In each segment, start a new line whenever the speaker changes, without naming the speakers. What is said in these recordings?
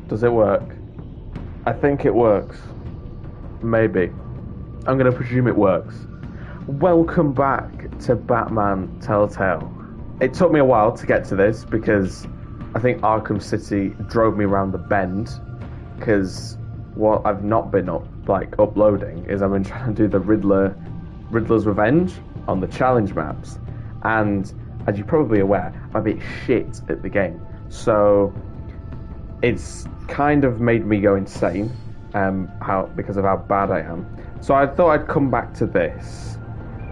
Does it work? I think it works. Maybe. I'm going to presume it works. Welcome back to Batman Telltale. It took me a while to get to this because I think Arkham City drove me around the bend, because what I've not been uploading is I've been trying to do the Riddler's Revenge on the challenge maps, and as you're probably aware, I'm a bit shit at the game, so it's kind of made me go insane because of how bad I am. So I thought I'd come back to this.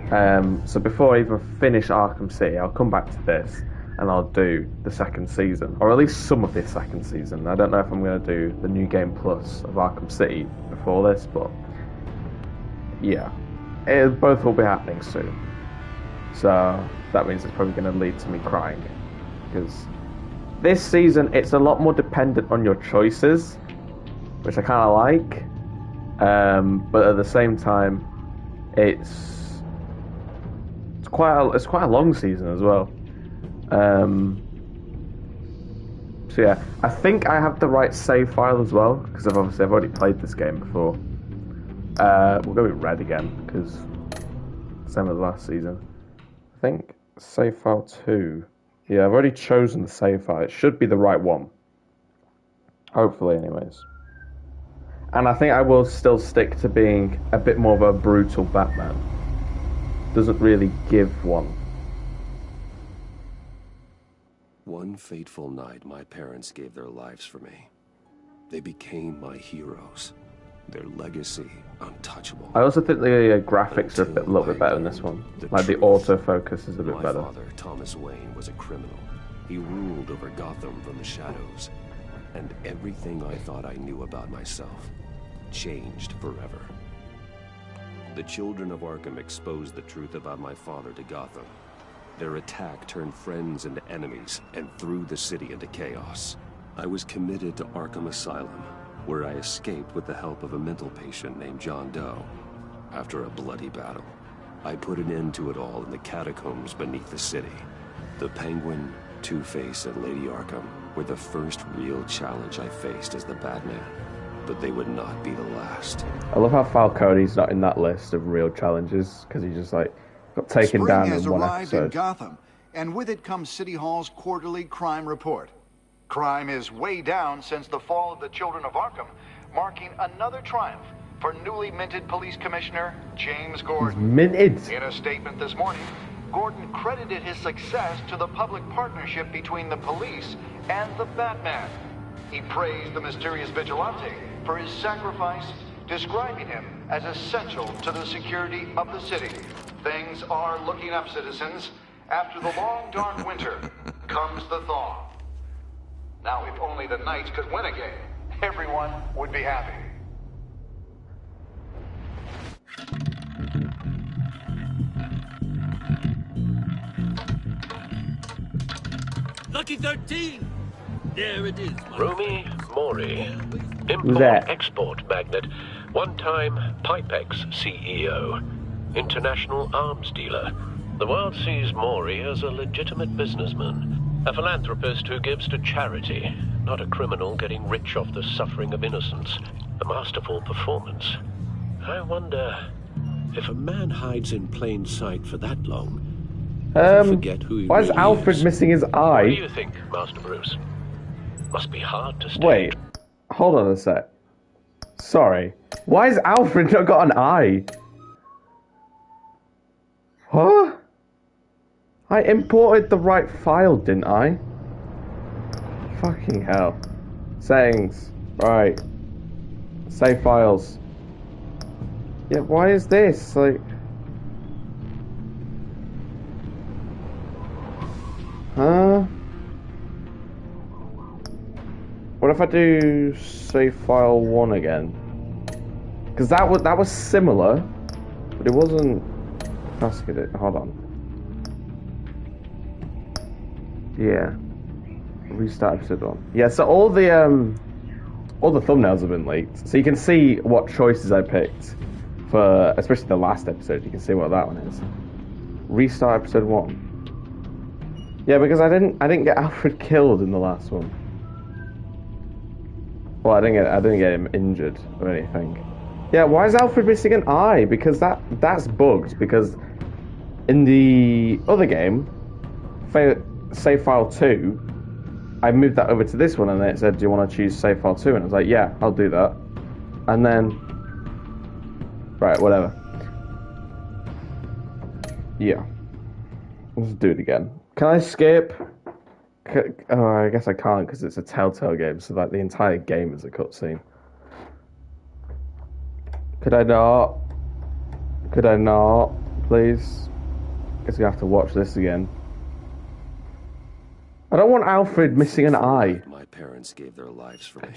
So before I even finish Arkham City, I'll come back to this and I'll do the second season, or at least some of the second season. I don't know if I'm going to do the New Game Plus of Arkham City before this, but yeah, both will be happening soon. So that means it's probably going to lead to me crying, because this season it's a lot more dependent on your choices, which I kind of like, but at the same time, it's quite a long season as well. So yeah, I think I have the right save file as well, because I've already played this game before. We'll go with red again, because same as last season. I think save file 2. Yeah, I've already chosen the save file. It should be the right one. Hopefully, anyways. And I think I will still stick to being a bit more of a brutal Batman. Doesn't really give one.
One fateful night, my parents gave their lives for me. They became my heroes. Their legacy, untouchable.
I also think the graphics are a little bit better in this one. Like the autofocus is a bit better.
My father, Thomas Wayne, was a criminal. He ruled over Gotham from the shadows. And everything I thought I knew about myself changed forever. The children of Arkham exposed the truth about my father to Gotham. Their attack turned friends into enemies and threw the city into chaos. I was committed to Arkham Asylum, where I escaped with the help of a mental patient named John Doe. After a bloody battle, I put an end to it all in the catacombs beneath the city. The Penguin, Two-Face, and Lady Arkham were the first real challenge I faced as the Batman, but they would not be the last.
I love how Falcone's not in that list of real challenges, because he just got taken down in one
arrived
episode.
In Gotham, and with it comes City Hall's quarterly crime report. Crime is way down since the fall of the Children of Arkham, marking another triumph for newly minted Police Commissioner James Gordon.
He's minted.
In a statement this morning, Gordon credited his success to the public partnership between the police and the Batman. He praised the mysterious vigilante for his sacrifice, describing him as essential to the security of the city. Things are looking up, citizens. After the long, dark winter comes the thaw. Now, if only the Knights could win again, everyone would be happy.
Lucky 13! There it is.
Rumi Mori, import-export magnate, one-time Pipex CEO, international arms dealer. The world sees Mori as a legitimate businessman, a philanthropist who gives to charity, not a criminal getting rich off the suffering of innocence. A masterful performance. I wonder if a man hides in plain sight for that long. Forget who he
why is
really
Alfred
is.
missing his
What do
eye?
you think, Master Bruce? Must be hard to stay.
Wait, hold on a sec. Sorry. Why has Alfred not got an eye? Huh? I imported the right file, didn't I? Fucking hell. Settings. Right. Save files. Yeah, why is this? Huh? What if I do save file 1 again? Because that was similar, but it wasn't. Let's get it. Hold on. Yeah. Restart episode 1. Yeah. So all the thumbnails have been leaked, so you can see what choices I picked for, especially the last episode. You can see what that one is. Restart episode 1. Yeah, because I didn't get Alfred killed in the last one. Well, I didn't get him injured or anything. Yeah, why is Alfred missing an eye? Because that's bugged. Because in the other game, save file 2, I moved that over to this one, and then it said, "Do you want to choose save file 2?" And I was like, "Yeah, I'll do that." And then, right, whatever. Yeah, let's do it again. Can I skip? Oh, I guess I can't because it's a Telltale game, so like the entire game is a cutscene. Could I not? Could I not? Please? Guess we have to watch this again. I don't want Alfred missing an eye.
My parents gave their lives for me.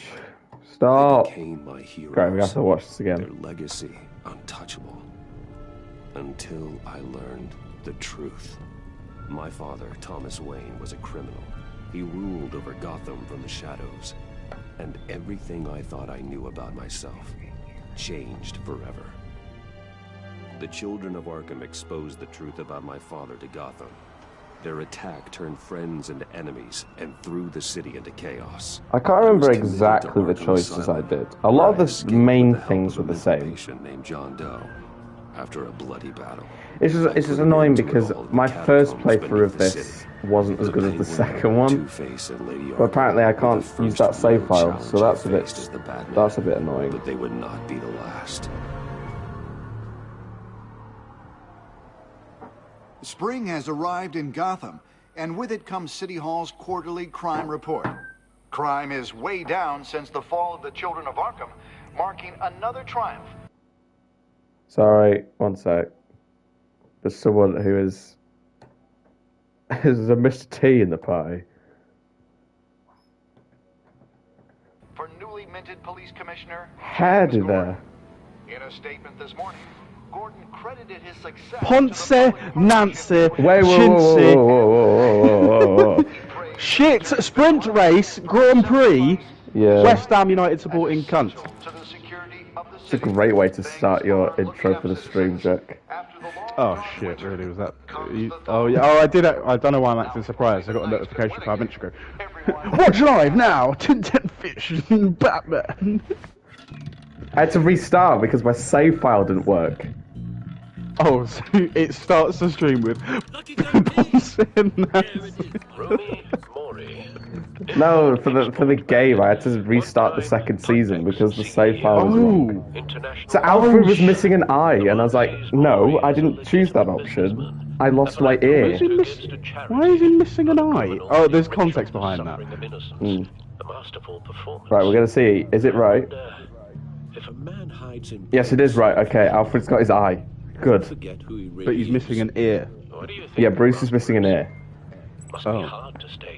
Stop.
They became my heroes.
Great, we have to watch this again.
Their legacy untouchable. Until I learned the truth. My father, Thomas Wayne, was a criminal. He ruled over Gotham from the shadows. And everything I thought I knew about myself changed forever. The children of Arkham exposed the truth about my father to Gotham. Their attack turned friends into enemies and threw the city into chaos.
I can't remember exactly the choices I did. A lot of the main things were the same.
Named John Doe. After a bloody battle.
It's just annoying because my first playthrough of this wasn't as good as the second one. But apparently I can't use that save file, so that's a bit annoying.
But they would not be the last.
Spring has arrived in Gotham, and with it comes City Hall's quarterly crime report. Crime is way down since the fall of the Children of Arkham, marking another triumph.
Sorry, one sec. There's someone who is a Mr. T in the party.
For newly minted police commissioner
Howdy there.
In a statement this morning, Gordon credited his success
Ponce, Nancy,
Wait,
Chintzy.
whoa.
Shit, sprint race, Grand Prix,
Yeah.
West Ham United supporting cunt.
It's a great way to start your intro for the stream, Jack.
Oh shit, really, was that... Oh yeah, oh I did it, I don't know why I'm acting surprised, I got a notification 5 minutes ago. Watch live now, Tintin Fish, Batman.
I had to restart because my save file didn't work.
Oh, so it starts the stream with Ponce and Nancy.
No, for the game, I had to restart the second season because the save file was wrong. So Alfred was missing an eye, and I was like, no, I didn't choose that option. I lost my ear.
Why is he missing an eye? Oh, there's context behind that.
Right, we're gonna see. Is it right? Yes, it is right. Okay, Alfred's got his eye. Good.
But he's missing an ear.
Yeah, Bruce is missing an ear.
Oh.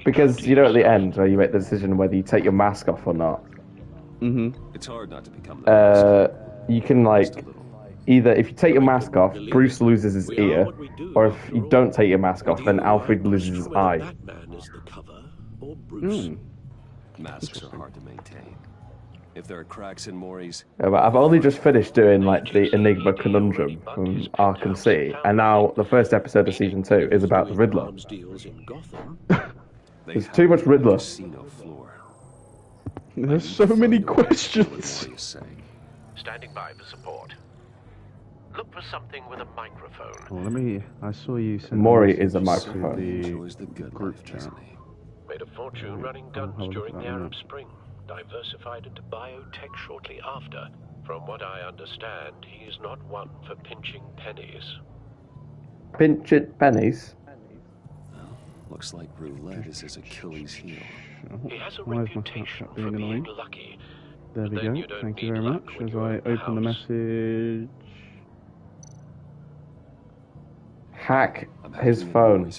Because, you know, at the end, where you make the decision whether you take your mask off or not.
It's hard not to become
You can, like, either if you take your mask off, Bruce loses his ear, or if you don't take your mask off, then Alfred loses his eye.
Masks are hard to maintain. If there are cracks in Maury's...
Yeah, but I've only just finished doing, like, the Enigma conundrum from Arkham City, and now the first episode of Season 2 is about the Riddler. There's too much Riddler.
There's so many questions.
Standing by for support. Look for something with a microphone.
Oh, I saw you send
Maury is a microphone.
The group chat.
Made a fortune running guns during the Arab Spring. Diversified into biotech shortly after. From what I understand, he is not one for pinching pennies.
Pinching pennies?
Looks like roulette is his Achilles heel.
He has a
Why is my
reputation
Snapchat
for
being
being
annoying?
lucky.
There we
But then
go.
you don't
Thank you
need
very
luck
much.
when
As
you're
I
in the
open the
house.
message.
Hack his phone.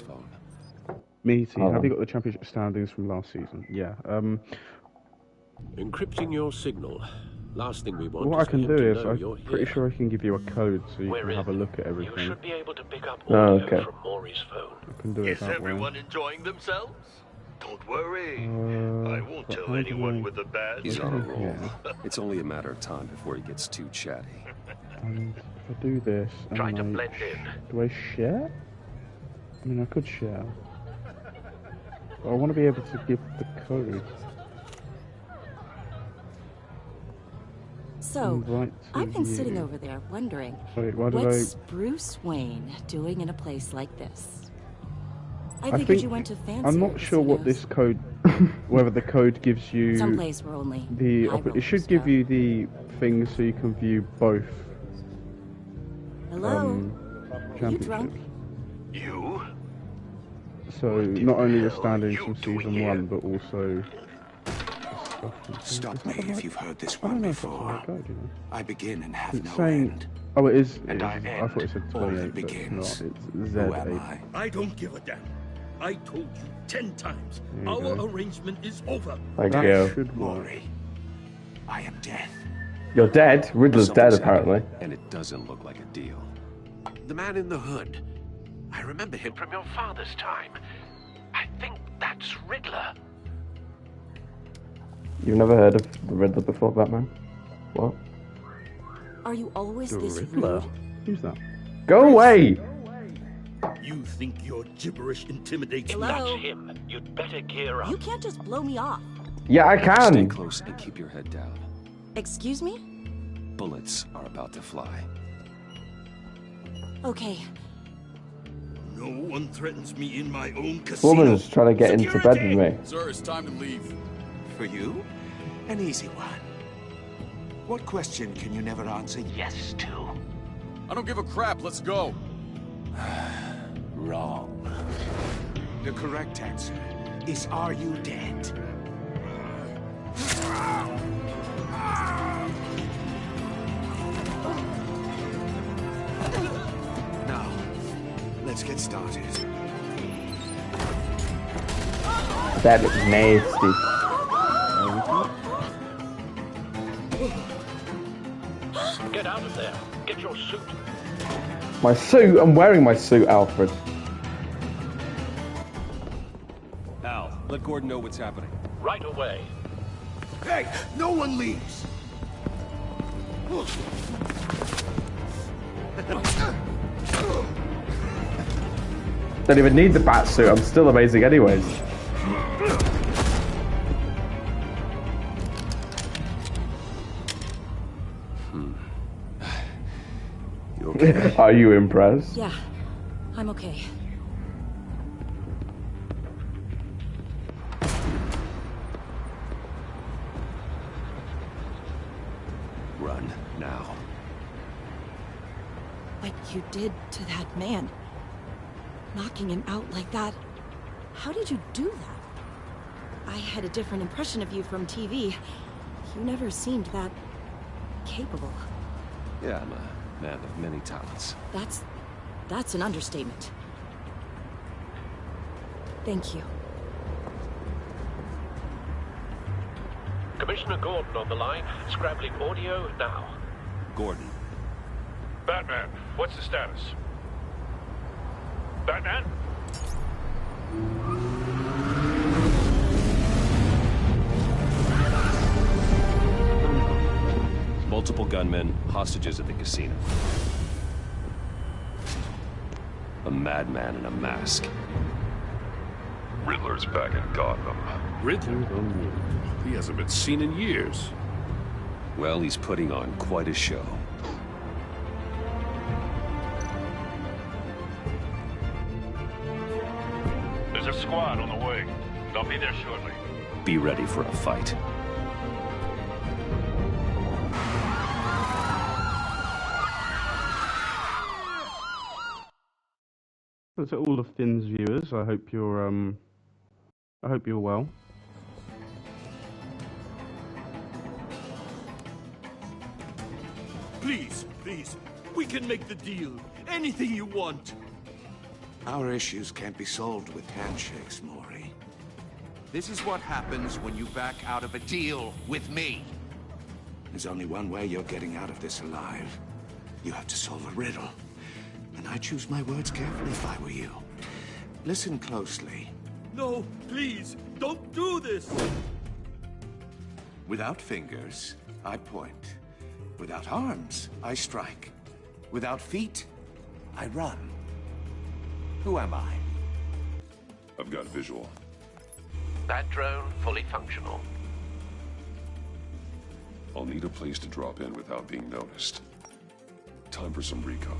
Meaty,
Hold
have
on.
you got the championship standings from last season? Yeah.
Encrypting your signal. Last thing we want
What I
is for
can
him
do
to
is,
know
I'm
you're
pretty
here.
sure I can give you a code so you
We're
can
in.
have a look at
You
everything.
should be able to pick up
Oh,
audio
okay.
from Maury's phone.
I can do it
Is
that way.
everyone enjoying themselves? Don't worry. I won't
but
tell
how do
anyone
I-
with a badge.
He's on a roll.
Yeah.
It's only a matter of time before he gets too chatty.
And if I do this, and
Try to
then
blend in.
do I share? I mean, I could share. But I want to be able to give the code.
So,
Invite to
I've been sitting
view.
over there wondering,
Wait, why did
what's Bruce Wayne doing in a place like this? I figured
think
you went to fancy
I'm not sure what this code, whether the code gives you
someplace where only
the.
high
It should
rollers
give
go.
you the things so you can view both.
Hello? You drunk?
Championships.
You?
So not only the standings from season 1, but also.
Stop me if you've heard this
I don't
one
know if that's the
before.
right code, you know.
I begin and have
It's
no
saying.
end.
Oh, it is.
And I
I thought it said
all that
28, but
begins.
it's not. It's
Who am
Z8.
I?
I don't give a damn. I told you 10 times.
There you
Our
go.
arrangement is over.
Thank
That
you.
should work.
Maury. I am death.
You're dead. Riddler's dead,
Something's
apparently.
happened, and it doesn't look like a deal.
The man in the hood. I remember him from your father's time. I think that's Riddler.
You've never heard of the Riddler before, Batman? What?
Are you always
The
this
Riddler?
rude?
Who's that?
Go away!
You think your gibberish intimidates
If
me?
Hello?
that's him, you'd better gear up.
You can't just blow me off.
Yeah, I
Stay
can.
close and keep your head down.
Excuse me?
Bullets are about to fly.
Okay.
No one threatens me in my own
This
casino.
woman's trying to get into bed with me.
Sir, it's time to leave.
For you? An easy one. What question can you never answer yes to?
I don't give a crap. Let's go.
Wrong. The correct answer is, are you dead? Now, let's get started.
That looks nasty.
Get out of there. Get your suit.
My suit? I'm wearing my suit, Alfred.
Al, let Gordon know what's happening.
Right away.
Hey, no one leaves!
Don't even need the bat suit. I'm still amazing anyways.
You okay?
Are you impressed?
Yeah, I'm okay.
Run now.
What you did to that man, knocking him out like that, how did you do that? I had a different impression of you from TV. You never seemed that capable.
Yeah, I'm a man of many talents.
That's an understatement. Thank you.
Commissioner Gordon on the line. Scrambling audio now.
Gordon,
Batman, what's the status? Batman?
multiple gunmen, hostages at the casino. A madman in a mask.
Riddler's back in Gotham.
Riddler? He hasn't been seen in years.
Well, he's putting on quite a show.
There's a squad on the way. They'll be there shortly.
Be ready for a fight.
So to all of Finn's viewers, I hope you're well.
Please, please, we can make the deal. Anything you want.
Our issues can't be solved with handshakes, Maury.
This is what happens when you back out of a deal with me.
There's only one way you're getting out of this alive. You have to solve a riddle. And I choose my words carefully if I were you. Listen closely.
No, please, don't do this.
Without fingers, I point. Without arms, I strike. Without feet, I run. Who am I?
I've got visual.
That drone fully functional.
I'll need a place to drop in without being noticed. Time for some recon.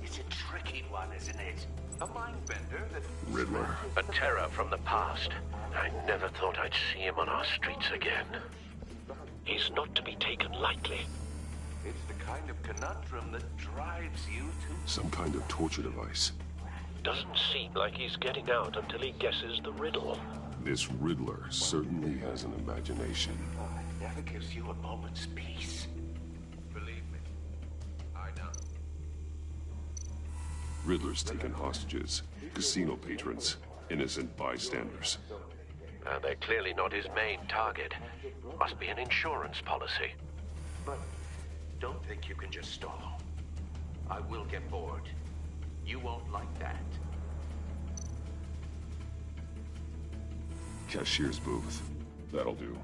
It's a tricky one, isn't it? A mind bender that...
Riddler.
A terror from the past. I never thought I'd see him on our streets again. He's not to be taken lightly.
It's the kind of conundrum that drives you to...
Some kind of torture device.
Doesn't seem like he's getting out until he guesses the riddle.
This Riddler certainly has an imagination.
It never gives you a moment's peace. Believe me, I know.
Riddler's taken hostages, casino patrons, innocent bystanders.
They're clearly not his main target. Must be an insurance policy.
But don't think you can just stall. I will get bored. You won't like that.
Cashier's booth. That'll do.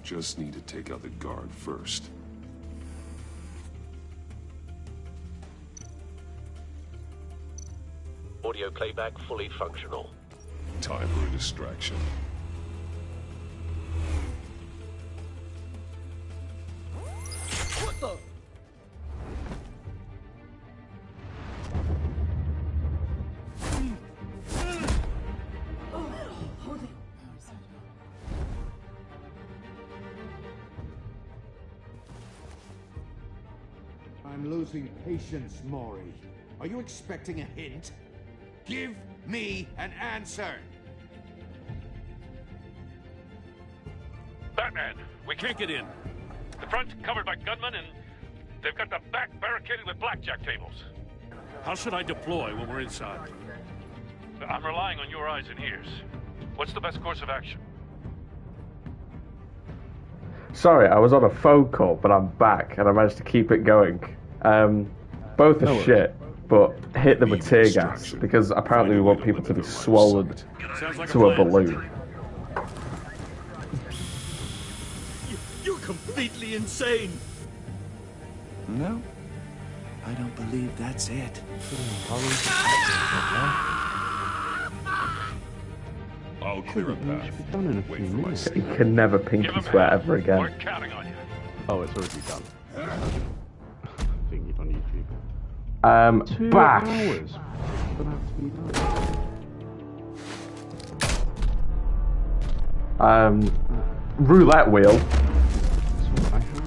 Just need to take out the guard first.
Audio playback fully functional.
Time for a distraction.
What the?
I'm losing patience, Maury. Are you expecting a hint? Give me an answer!
Batman, we can't get in. The front's covered by gunmen, and they've got the back barricaded with blackjack tables.
How should I deploy when we're inside?
I'm relying on your eyes and ears. What's the best course of action?
Sorry, I was on a phone call, but I'm back, and I managed to keep it going. Both are shit, but hit them with tear gas, because apparently we want people to be swollen to a balloon.
You're completely insane!
No, I don't believe that's it.
I'll clear a path. Wait for my
You
signal.
can never pinky swear ever again.
We're counting on you.
Oh, it's already done. Seeing it on YouTube. 2
Bash.
hours for that to be done.
Roulette wheel.
So I have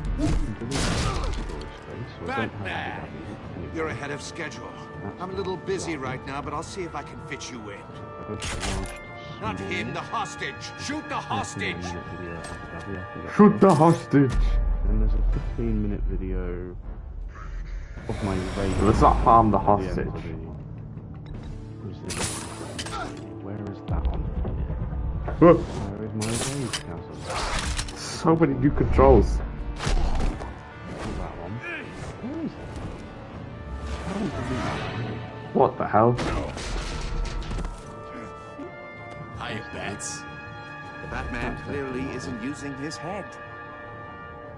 Batman! You're ahead of schedule. I'm a little busy right now, but I'll see if I can fit you in. Not him, the hostage! Shoot the hostage!
Shoot the hostage.
And there's a 15-minute video of my raid.
Let's not harm the hostage.
Where is that on?
Where
is my raid castle?
So many new controls.
That one. Where is it?
What the hell?
Hi, Bats.
The Batman clearly isn't using his head.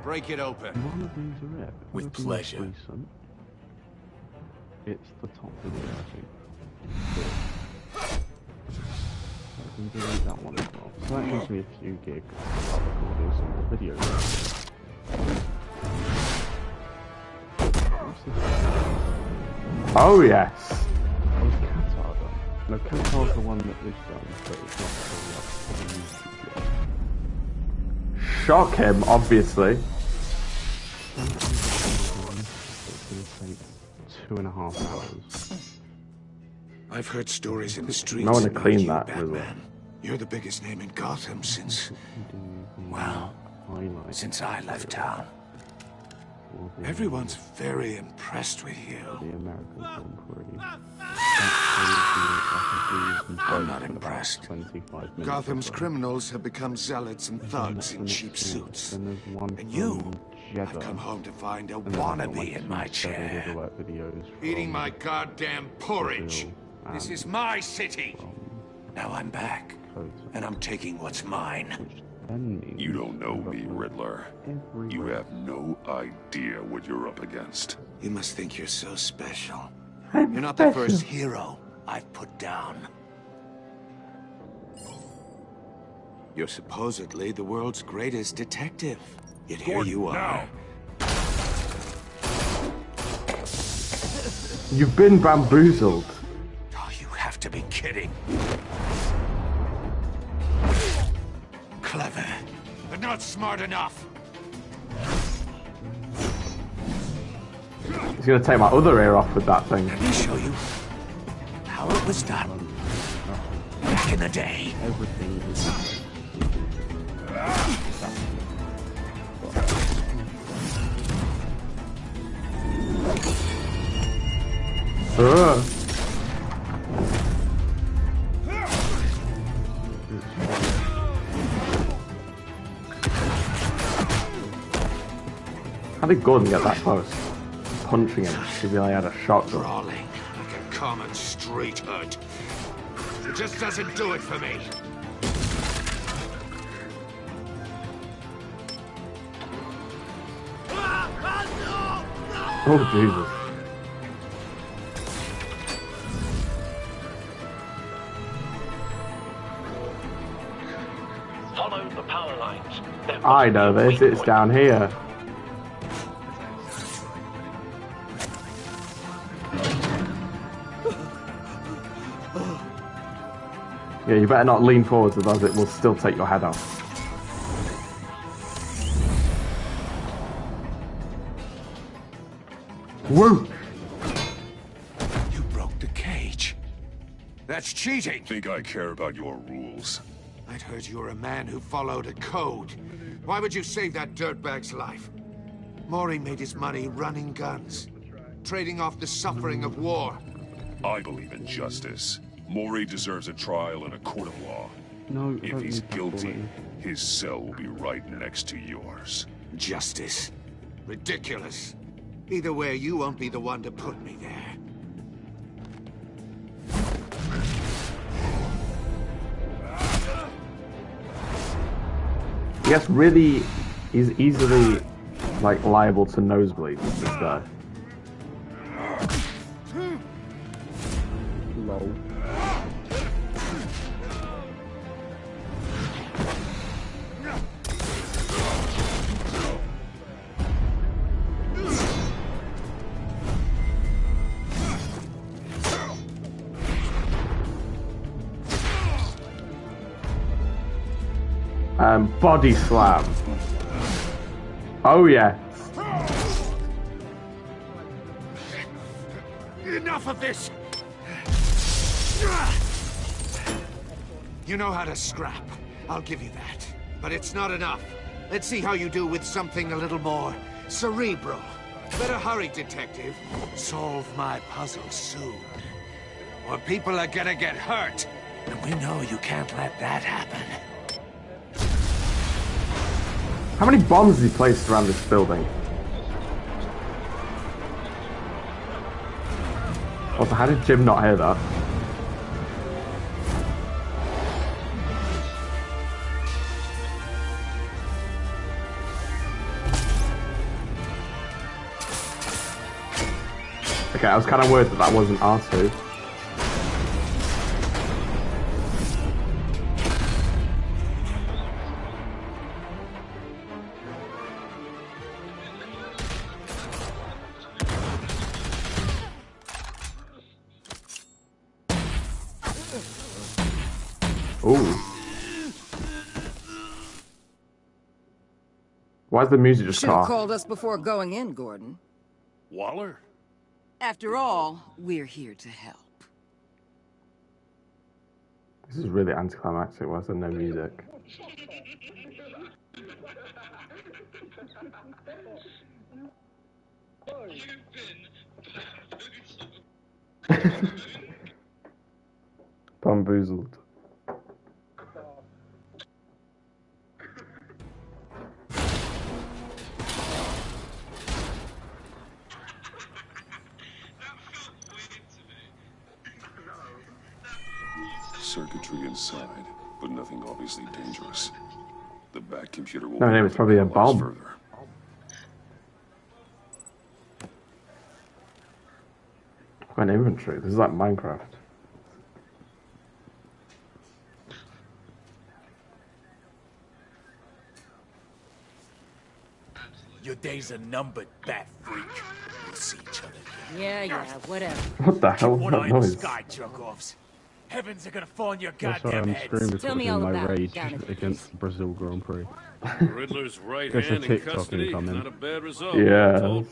Break it open.
One of these are it.
With pleasure.
Recent. It's the top video, I think. I can delete that one as well. So that gives me a few gigs of recording some more videos.
Oh yes.
That was Qatar done. No, Qatar's the one that is done, but it's not still up.
Shock him, obviously.
It's going to take 2.5 hours.
I've heard stories in the streets
No one to
about
clean
you,
that,
Batman. You're the biggest name in Gotham since... well, since I left town. Everyone's very impressed with you.
The American Grand Prix.
I'm not impressed.
25 minutes
Gotham's
ago.
criminals have become zealots and thugs in cheap suits.
Then there's one
And you
from
have
Jeddah.
come home to find a
And then I've got,
wannabe
like,
in
two
my
several
chair.
other work videos
Eating
from
my goddamn porridge.
Brazil
This
and
is my city. Now I'm back,
Koto,
and I'm taking what's mine.
which then means
You don't know
I've got,
me,
like,
Riddler.
every
You
race.
have no idea what you're up against.
You must think you're so special.
I'm
You're not the
special.
first hero I've put down. You're supposedly the world's greatest detective. Yet here you are.
You've been bamboozled.
Oh, you have to be kidding. Clever, but not smart enough.
He's gonna take my other ear off with that thing.
Let me show you how it was done back in the day.
Everything is...
How did Gordon get that close? Punching him, if he only had a shotgun.
Brawling like a common street hood. It just doesn't do it for me.
Oh, Jesus.
Follow the power lines.
I know this, it's down here. Yeah, you better not lean forwards, otherwise it will still take your head off. Woo!
You broke the cage. That's cheating.
Think I care about your rules?
I'd heard you were a man who followed a code. Why would you save that dirtbag's life? Maury made his money running guns, trading off the suffering of war.
I believe in justice. Maury deserves a trial in a court of law.
No,
if he's guilty, his cell will be right next to yours.
Justice? Ridiculous. Either way, you won't be the one to put me there.
Yes, really, he's easily, like, liable to nosebleeds, this guy.
Lol.
Body slam. Oh yeah.
Enough of this! You know how to scrap. I'll give you that. But it's not enough. Let's see how you do with something a little more cerebral. Better hurry, detective. Solve my puzzle soon. Or people are gonna get hurt. And we know you can't let that happen.
How many bombs has he placed around this building? Also, how did Jim not hear that? Okay, I was kind of worried that that wasn't R2. Ooh. Why's the music just
Should
cut
have
off?
called us before going in, Gordon.
Waller?
After all, we're here to help.
This is really anticlimactic. Why is there no music? Bamboozled.
Circuitry inside, but nothing obviously dangerous. The back computer will
No, it's probably a bomb.
further.
I've got an inventory. This is like Minecraft.
Your days are numbered, bat freak. We'll see each other again.
Yeah, whatever.
What the hell
One
is
eye
that
in the
noise?
sky, jerk-offs. Heavens are gonna fall on your
That's why
goddamn
I'm
heads.
stream
Tell me
recording
all
my
about it,
rage
down at
against the Brazil Grand Prix.
Riddler's right
Guess a
hand in
TikTok
custody.
incoming.
Not a bad result.
Yeah.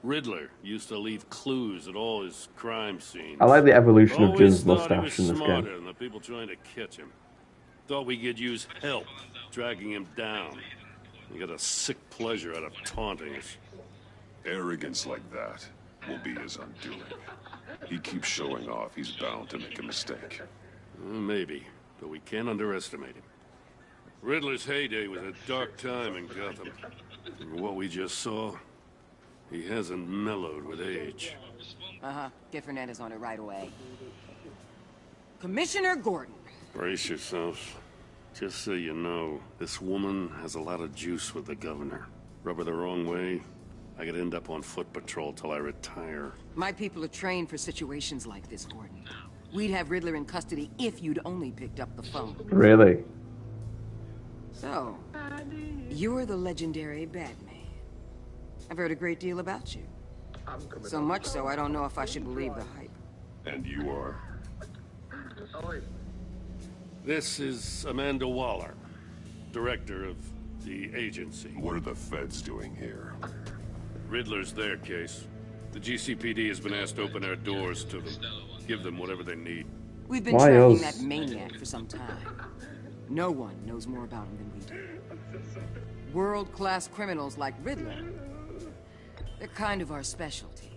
Riddler used to leave clues at all his crime scenes.
I like the evolution of
Always
Jim's
thought he
mustache
was
in this
smarter
game.
than the people trying to catch him. Thought we could use help dragging him down. He got a sick pleasure out of taunting us.
Arrogance like that will be his undoing. He keeps showing off, he's bound to make a mistake.
Maybe, but we can't underestimate him. Riddler's heyday was a dark time in Gotham. And what we just saw, he hasn't mellowed with age.
Get Fernandez on it right away. Commissioner Gordon.
Brace yourselves. Just so you know, this woman has a lot of juice with the governor. Rub her the wrong way, I could end up on foot patrol till I retire.
My people are trained for situations like this, Gordon. We'd have Riddler in custody if you'd only picked up the phone.
Really?
So, you're the legendary Batman. I've heard a great deal about you. So much so, I don't know if I should believe the hype.
And you are?
This is Amanda Waller, director of the agency.
What are the feds doing here?
Riddler's their case. The GCPD has been asked to open our doors to them. Give them whatever they need.
We've been tracking that maniac for some time. No one knows more about him than we do. World-class criminals like Riddler, they're kind of our specialty.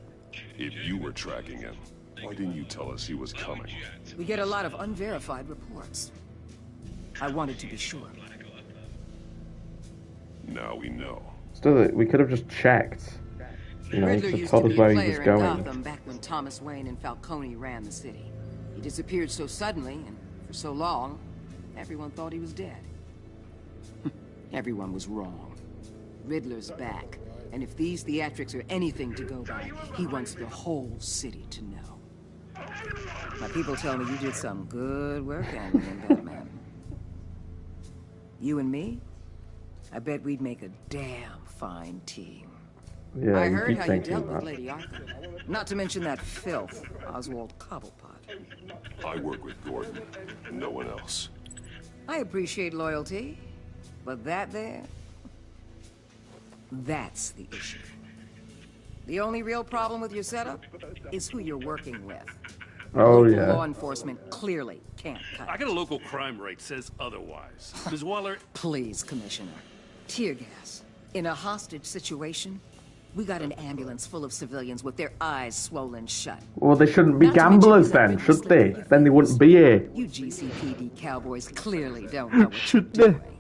If you were tracking him, why didn't you tell us he was coming?
We get a lot of unverified reports. I wanted to be sure.
Now we know.
Still, we could have just checked. You know,
Riddler
to
used
tell
to
us
be a
where he was
player in
going.
Gotham back when Thomas Wayne and Falcone ran the city. He disappeared so suddenly and for so long, everyone thought he was dead. Everyone was wrong. Riddler's back, and if these theatrics are anything to go by, he wants the whole city to know. My people tell me you did some good work handling Batman. You and me? I bet we'd make a damn fine team.
Yeah,
I heard
keep
how you
thinking
dealt with
that.
Lady Arkham. Not to mention that filth, Oswald Cobblepot.
I work with Gordon, no one else.
I appreciate loyalty, but that there, that's the issue. The only real problem with your setup is who you're working with.
Oh,
Local
yeah.
law enforcement clearly can't cut it.
I got a local crime rate says otherwise. Ms. Waller...
Please, Commissioner. Tear gas. In a hostage situation, we got an ambulance full of civilians with their eyes swollen shut.
Well, they shouldn't be
Not to mention
gamblers
he's got
then,
Riddler
should they?
slipping
Then they wouldn't be here.
You GCPD cowboys clearly don't know what
Should
you're
they?
doing.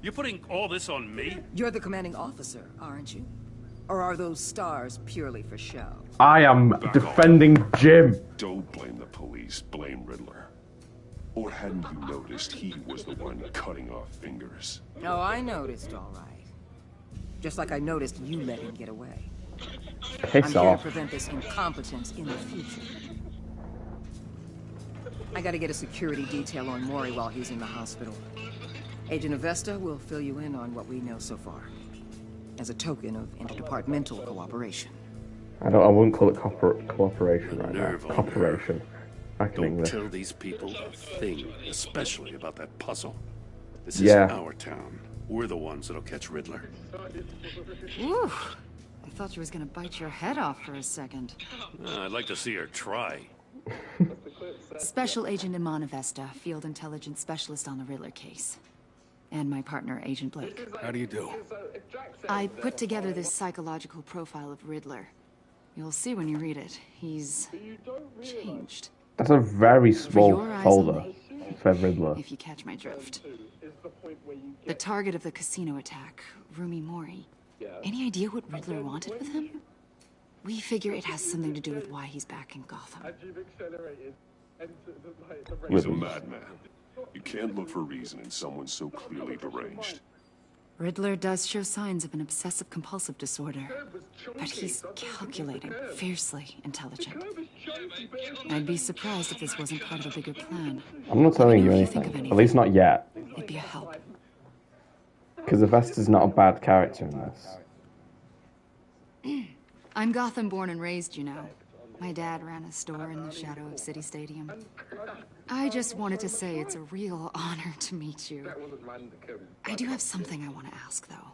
You're putting all this on me?
You're the commanding officer, aren't you? Or are those stars purely for show?
I am defending Jim.
Don't blame the police, blame Riddler. Or hadn't you noticed he was the one cutting off fingers?
Oh, I noticed, all right. Just like I noticed you let him get away.
Piss
I'm here
off.
to prevent this incompetence in the future. I gotta get a security detail on Maury while he's in the hospital. Agent Avesta will fill you in on what we know so far, as a token of interdepartmental cooperation.
I wouldn't call it cooperation right now.
Nerve on
Cooperation. Back in
Don't
English.
tell these people a thing, especially about that puzzle. This
Yeah.
is our town. We're the ones that'll catch Riddler.
Ooh, I thought you was gonna bite your head off for a second.
I'd like to see her try.
Special Agent Iman Avesta, Field Intelligence Specialist on the Riddler case. And my partner, Agent Blake.
How do you do?
I put together this psychological profile of Riddler. You'll see when you read it. He's changed.
That's a very small
your eyes
folder
only.
for Riddler.
If you catch my drift. The target of the casino attack, Rumi Mori. Any idea what Riddler wanted with him? We figure it has something to do with why he's back in Gotham.
He's a madman. You can't look for reason in someone so clearly deranged.
Riddler does show signs of an obsessive-compulsive disorder, but he's calculating, fiercely intelligent. I'd be surprised if this wasn't part of a bigger plan.
I'm not telling you
Let me know if you think
anything.
of
At least not yet.
It'd be a help.
because Avesta's not a bad character in this.
I'm Gotham born and raised, you know. My dad ran a store in the shadow of City Stadium. I just wanted to say it's a real honor to meet you. I do have something I want to ask, though.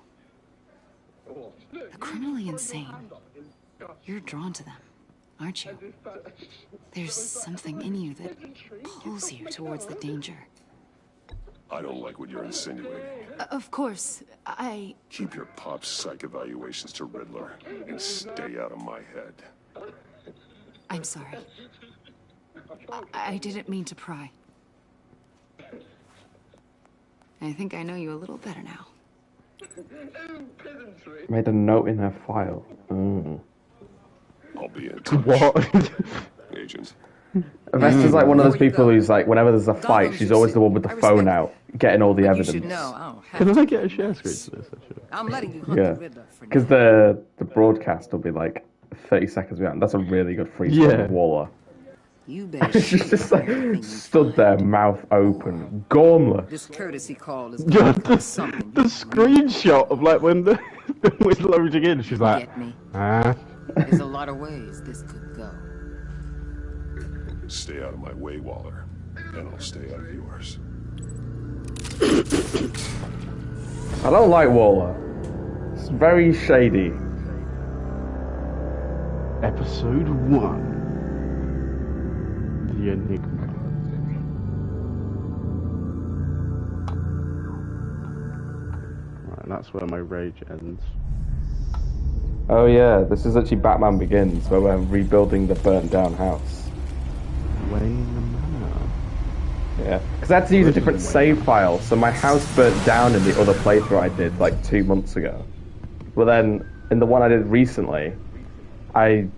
The criminally insane. You're drawn to them, aren't you? There's something in you that pulls you towards the danger.
I don't like what you're insinuating.
Of course, I...
Keep your pop psych evaluations to Riddler and stay out of my head.
I'm sorry. I didn't mean to pry. I think I know you a little better now.
Made a note in her file. Mm.
I'll be in touch.
What?
Agent.
Avesta's like one of those people who's like, whenever there's a fight, she's always the one with the phone out, getting all the evidence.
You should know,
Can I get a share screen for this? Actually?
I'm letting you hunt
Yeah,
the Riddler for
because the broadcast will be like 30 seconds behind. That's a really good freeze frame of Waller.
You better
She's just like stood there, mouth open, gormless.
This courtesy call is
Yeah, the screenshot of like when the was loading in, she's like,
Get me?
ah.
There's a lot of ways this could go.
Stay out of my way, Waller, and I'll stay out of yours.
I don't like Waller. It's very shady.
Episode 1. The Enigma. Right, that's where my rage ends.
Oh yeah, this is actually Batman Begins, where we're rebuilding the burnt down house.
Wayne Manor.
Yeah, because I had to use a different save file, so my house burnt down in the other playthrough I did like 2 months ago. But then, in the one I did recently, I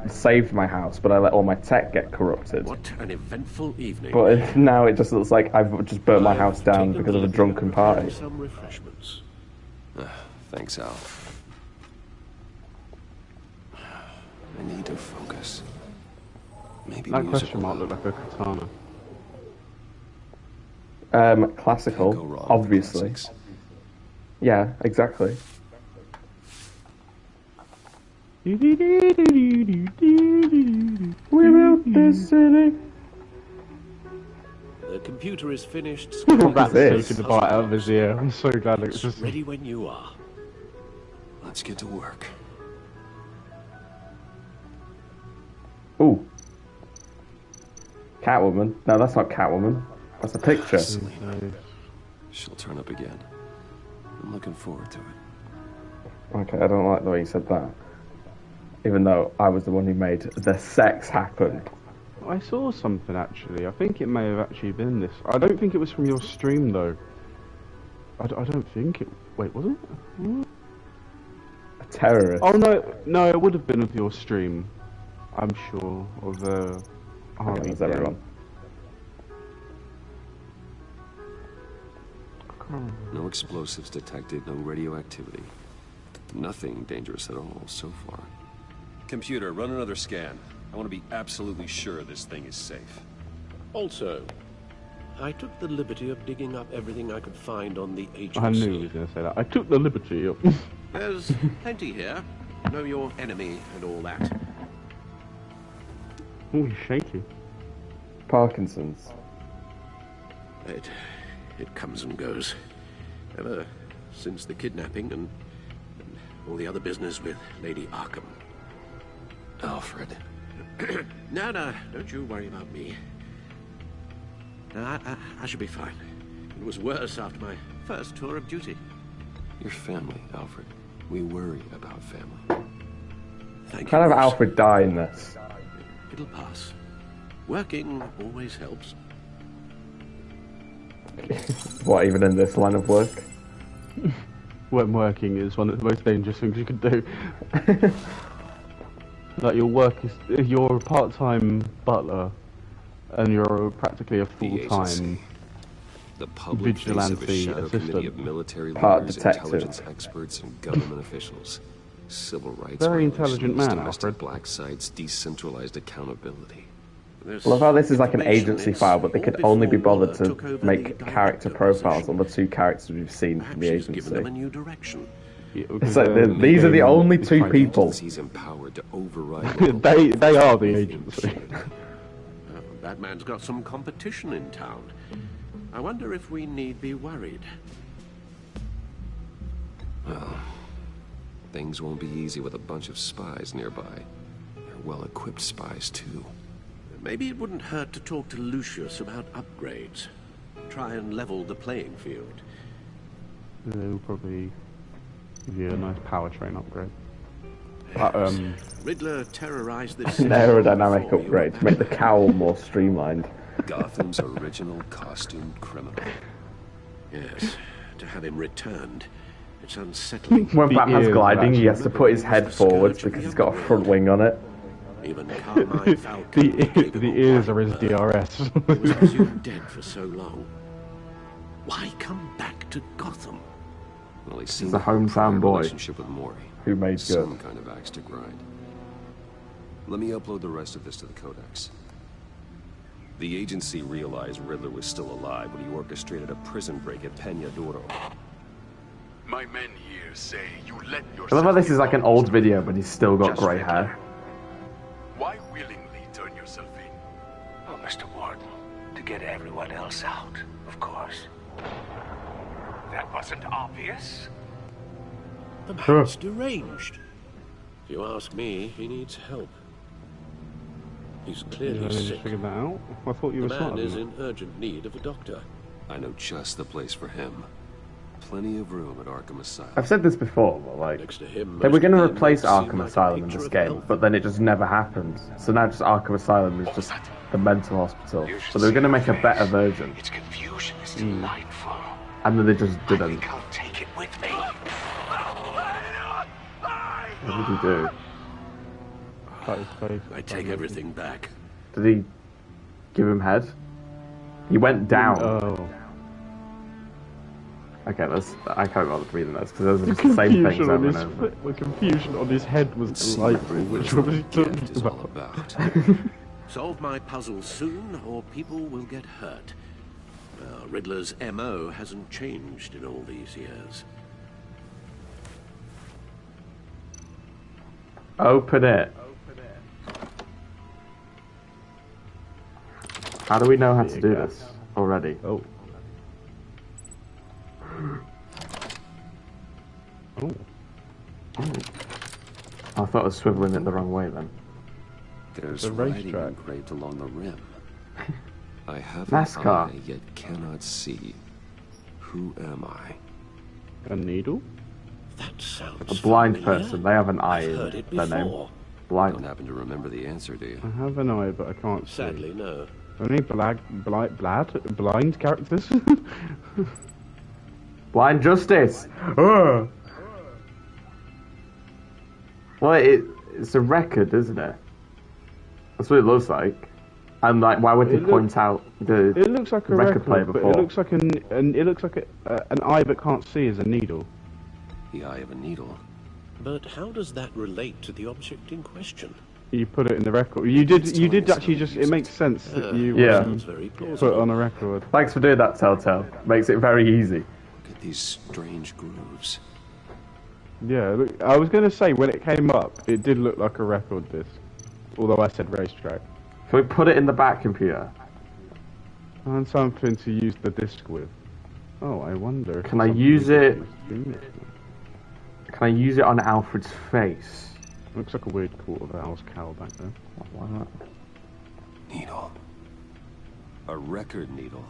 saved my house, but I let all my tech get corrupted.
What an eventful evening.
But now it just looks like I've just burnt my house down because of a drunken party.
Some refreshments.
Thanks, Al. I need to focus. Maybe
That
music
question mark looked like a katana.
Classical, obviously. Yeah, exactly.
We built
this city.
The computer is finished.
Rat's taking the bite out of his ear. I'm so glad it's just
ready when you are.
Let's get to work.
Ooh. Catwoman. No, that's not Catwoman. That's a picture.
She'll turn up again. I'm looking forward to it.
Okay, I don't like the way you said that. Even though I was the one who made the sex happen.
I saw something actually. I think it may have actually been this. I don't think it was from your stream though. I don't think it. Wait, was it? What?
A terrorist.
Oh no, it would have been of your stream. I'm sure of the.
Okay, that's everyone.
No explosives detected, no radioactivity. Nothing dangerous at all so far.
Computer, run another scan. I want to be absolutely sure this thing is safe.
Also, I took the liberty of digging up everything I could find on the agency.
I knew he was going to say that. I took the liberty of.
There's plenty here. Know your enemy and all that.
Oh, he's shaky.
Parkinson's.
It comes and goes. Ever since the kidnapping and all the other business with Lady Arkham.
Alfred.
No, don't you worry about me. No, I should be fine. It was worse after my first tour of duty.
Your family, Alfred. We worry about family.
Thank you.
Kind of Alfred die in this.
It'll pass. Working always helps.
What, even in this line of work?
When working is one of the most dangerous things you can do. Like you're a part-time butler, and you're practically a full-time vigilante assistant.
Military
Part
leaders,
detective.
intelligence experts, and government officials. Civil rights
Very
violations,
intelligent man,
domestic
Alfred.
black sites, decentralized accountability. This
I love how this is like an
information
agency
is
file, but they could
all
only be
before
bothered
Miller
to
took over
make
the
character
director
profiles on
position.
the 2 characters we've seen from the
Perhaps she's given them a
agency.
new direction.
It's like these are the only 2 people.
He's empowered to override.
they are the agency.
Batman's got some competition in town. I wonder if we need be worried. Well, things won't be easy with a bunch of spies nearby. They're well-equipped spies, too. Maybe it wouldn't hurt to talk to Lucius about upgrades. Try and level the playing field.
They'll probably give you a nice powertrain upgrade.
Riddler terrorized this
An
city
aerodynamic
before you were
upgrade to make the cowl more streamlined.
Gotham's original costumed criminal. Yes, to have him returned. It's unsettling.
When Batman's gliding, he has to put his head forwards because he's got a front wing on it.
Even Carmine Falcon
the ears are his DRS.
He was presumed dead for so long. Why come back to Gotham? Well, he seemed
He's a hometown boy
relationship with Mori.
who made
Some
good.
kind of axe to grind. Let me upload the rest of this to the Codex. The agency realized Riddler was still alive when he orchestrated a prison break at Peña Duro.
My men here say you let
I
yourself.
love how this is like an old video, but he's still got grey hair.
Why willingly turn yourself in?
Oh, Mr. Warden, to get everyone else out, of course. That wasn't obvious.
The man's deranged. If you ask me, he needs help. He's clearly
You just
sick.
figured that out? I thought you
The
were
man
smart.
is in urgent need of a doctor. I know just the place for him. Plenty of room at Arkham Asylum.
I've said this before, but like,
Next to him,
they were
most
going to
of the
replace
inmates seem
Arkham
like a
Asylum in
picture
this
of
game,
health.
but then it just never happened. So now just Arkham Asylum is just the mental hospital. So they were going to make a better version.
Its confusion is delightful.
And then they just didn't.
I'll take it with me.
What did he do?
I take everything back.
Did he give him head? He went down.
Oh.
Okay, I can't bother reading those because those are just the same things over and over.
The confusion on his head was delightful, which obviously talking about.
Solve my puzzle soon, or people will get hurt. Riddler's MO hasn't changed in all these years.
Open it. How do we know how to do this already?
Oh. Oh.
I thought I was swiveling it the wrong way then.
There's
The
writing
racetrack.
engraved along the rim. I have
NASCAR.
an eye, yet cannot see. Who am I?
A needle?
That sounds
A blind
familiar.
person. They have an eye
I've
in
heard it
their name.
before.
Blind.
Don't happen to remember the answer, do you?
I have an eye, but I can't see.
Sadly, no.
Only blind characters?
Blind Justice. Well, it's a record, isn't it? That's what it looks like. And like, why would they point out the
It looks like a
record player
but
before?
it looks like an eye but can't see is a needle.
The eye of a needle. But how does that relate to the object in question?
You put it in the record. You did actually just. It makes sense that you
sounds very plausible.
put it on a record.
Thanks for doing that, Telltale. Makes it very easy.
Look at these strange grooves.
Yeah, look, I was going to say when it came up, it did look like a record disc. Although I said racetrack.
Can we put it in the back computer?
And something to use the disc with. Oh, I wonder. if
Can I
something
use it?
Can
Can I use it on Alfred's face?
Looks like a weird Court of Owl's cowl back there.
Why not?
Needle. A record needle.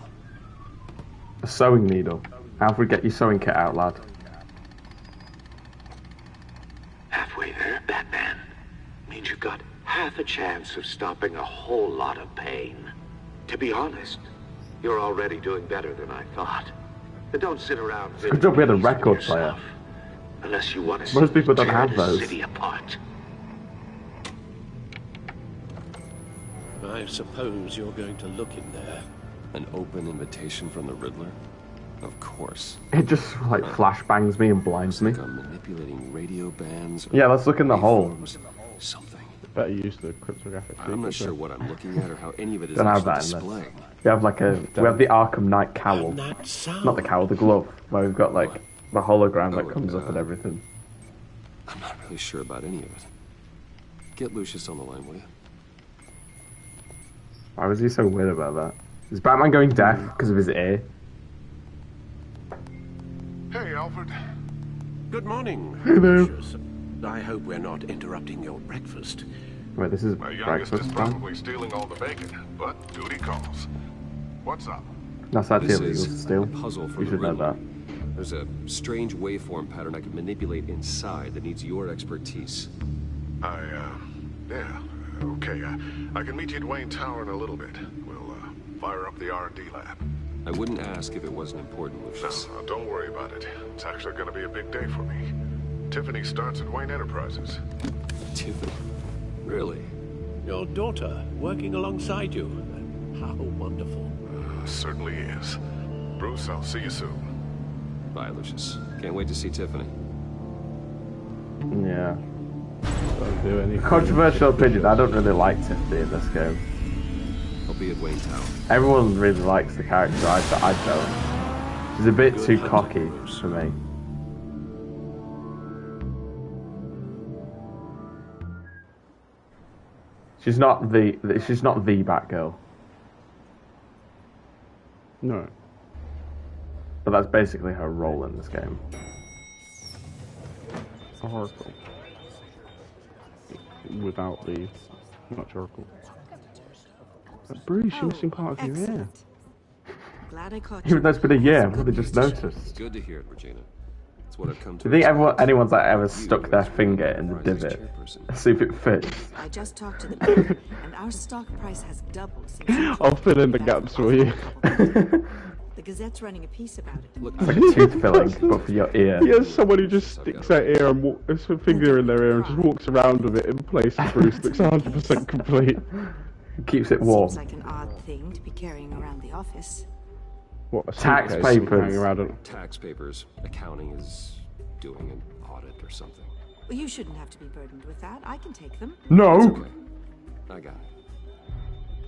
A sewing needle. Alfred, get your sewing kit out, lad.
Halfway there, Batman. Means you've got half a chance of stopping a whole lot of pain. To be honest, you're already doing better than I thought. But don't sit around.
Good job we had a record player.
Unless you want to
Most people don't
tear
have
the
those.
city apart.
I suppose you're going to look in there. An open invitation from the Riddler? Of course.
It just like flashbangs me and blinds me.
I'm manipulating radio bands.
Yeah, let's look in the hole.
Something.
Better use the cryptographic.
I'm not sure what I'm looking at or how any of it is
Don't have
actually
that in
displaying.
this. We have like we have the Arkham Knight cowl. Not the cowl, the glove, where we've got like the hologram that comes up and everything.
I'm not really sure about any of it. Get Lucius on the line, will you?
Why was he so weird about that? Is Batman going deaf because of his ear?
Hey, Alfred.
Good morning,
Hello.
Lucius. I hope we're not interrupting your breakfast.
Wait, this is
My youngest
breakfast
is
time?
probably stealing all the bacon, but duty calls. What's up?
That's actually
This
illegal
is
to steal.
a puzzle from
You should
the
know that.
Riddler. There's a strange waveform pattern I can manipulate inside that needs your expertise.
Yeah, okay. I can meet you at Wayne Tower in a little bit. We'll fire up the R&D lab.
I wouldn't ask if it wasn't important, Lucius.
No, don't worry about it. It's actually going to be a big day for me. Tiffany starts at Wayne Enterprises.
Tiffany? Really?
Your daughter working alongside you. How wonderful.
Certainly is. Bruce, I'll see you soon.
Bye, Lucius. Can't wait to see Tiffany.
Yeah.
Don't do anything.
Controversial opinion, I don't really like Tiffany in this game.
I'll be at Wayne Tower.
Everyone really likes the character, I don't. She's a bit too cocky for me. She's not the Batgirl.
No.
But that's basically her role in this game.
Oracle. Without the much Oracle. But Bruce, you're missing part of your ear.
Glad I caught
Even
you.
though it's been a year, what they just noticed.
Good to hear it, Regina. It's what I've come to.
Do you think anyone's like ever stuck their finger in the divot? See if it fits.
I just talked to the bank, and our stock price has doubled since you
I'll fill in the gaps for you.
The Gazette's running a piece about it.
Look,
It's like a tooth filling, but for your ear.
He has someone who just sticks their ear and puts a finger in their ear and just walks around with it in place. Bruce looks 100% complete.
Keeps it warm.
Seems like an odd thing to be carrying around the office.
What, a
Tax
suitcase hanging
papers.
around on...
Tax papers. Accounting is doing an audit or something.
Well, you shouldn't have to be burdened with that. I can take them.
No!
It's okay. I got it.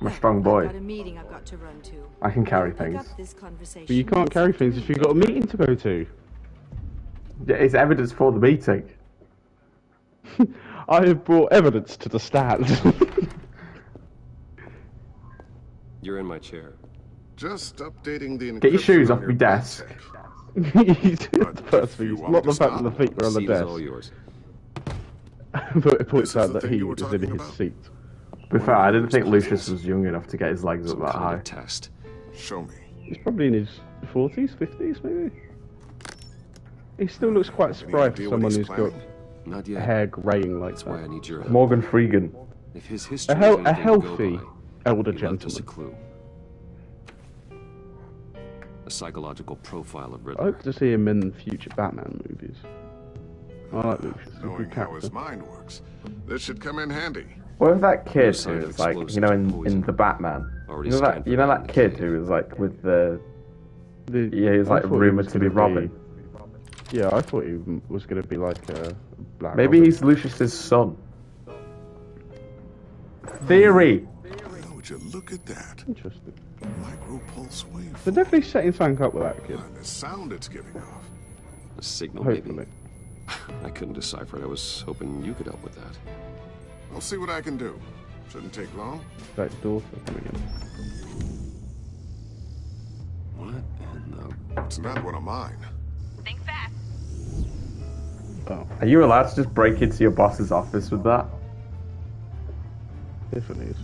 I'm a strong
I've
boy.
got a meeting I've got to run to.
I can carry
Pick
things.
up this conversation.
But you can't carry things if you've got a meeting to go to.
Yeah, it's evidence for the meeting.
I have brought evidence to the stand.
You're in my chair.
Just updating the
Get your shoes
encryption
off
on
my
your
desk.
The first thing is not the fact that the feet were on the
Seat is all
desk.
yours.
But it points
This is
out
the
that
thing
he
you were
is in
talking
his
about?
seat.
To be fair, I didn't think Lucius was young enough to get his legs up
Some
that
kind
high.
of test.
Show me.
He's probably in his 40s, 50s maybe? He still looks quite spry for
idea what
someone
he's
who's got
planning?
Not yet.
hair graying like
That's why I
that.
need your help.
Morgan Freegan.
If his history
A
is anything to go
healthy
by,
elder
he left us a
gentleman.
clue. A psychological profile of
I
Riddler.
hope to see him in future Batman movies. I like Lucius. He's a
Knowing
good
how his
character.
mind works, this should come in handy.
What if that kid who
sign of
was like,
explosives
you know,
or
in
poison.
the Batman?
Already
You know
scanned
that, you know
for
that kid who was like with the...
The-
Yeah, he was
I
like
thought he
rumoured
was
to be
gonna
Robin.
Yeah, I thought he was going to be like a Black
Maybe
Robin.
he's Lucius's son. Theory!
Would you look at that?
Interesting.
Micro-pulse wave.
They're definitely setting something up with that kid.
And the sound it's giving off.
A signal,
Hopefully.
maybe. I couldn't decipher it. I was hoping you could help with that.
I'll see what I can do. Shouldn't take long.
That daughter coming in.
What in the...
It's not one of mine.
Think fast.
Oh,
Are you allowed to just break into your boss's office with that?
Tiffany's.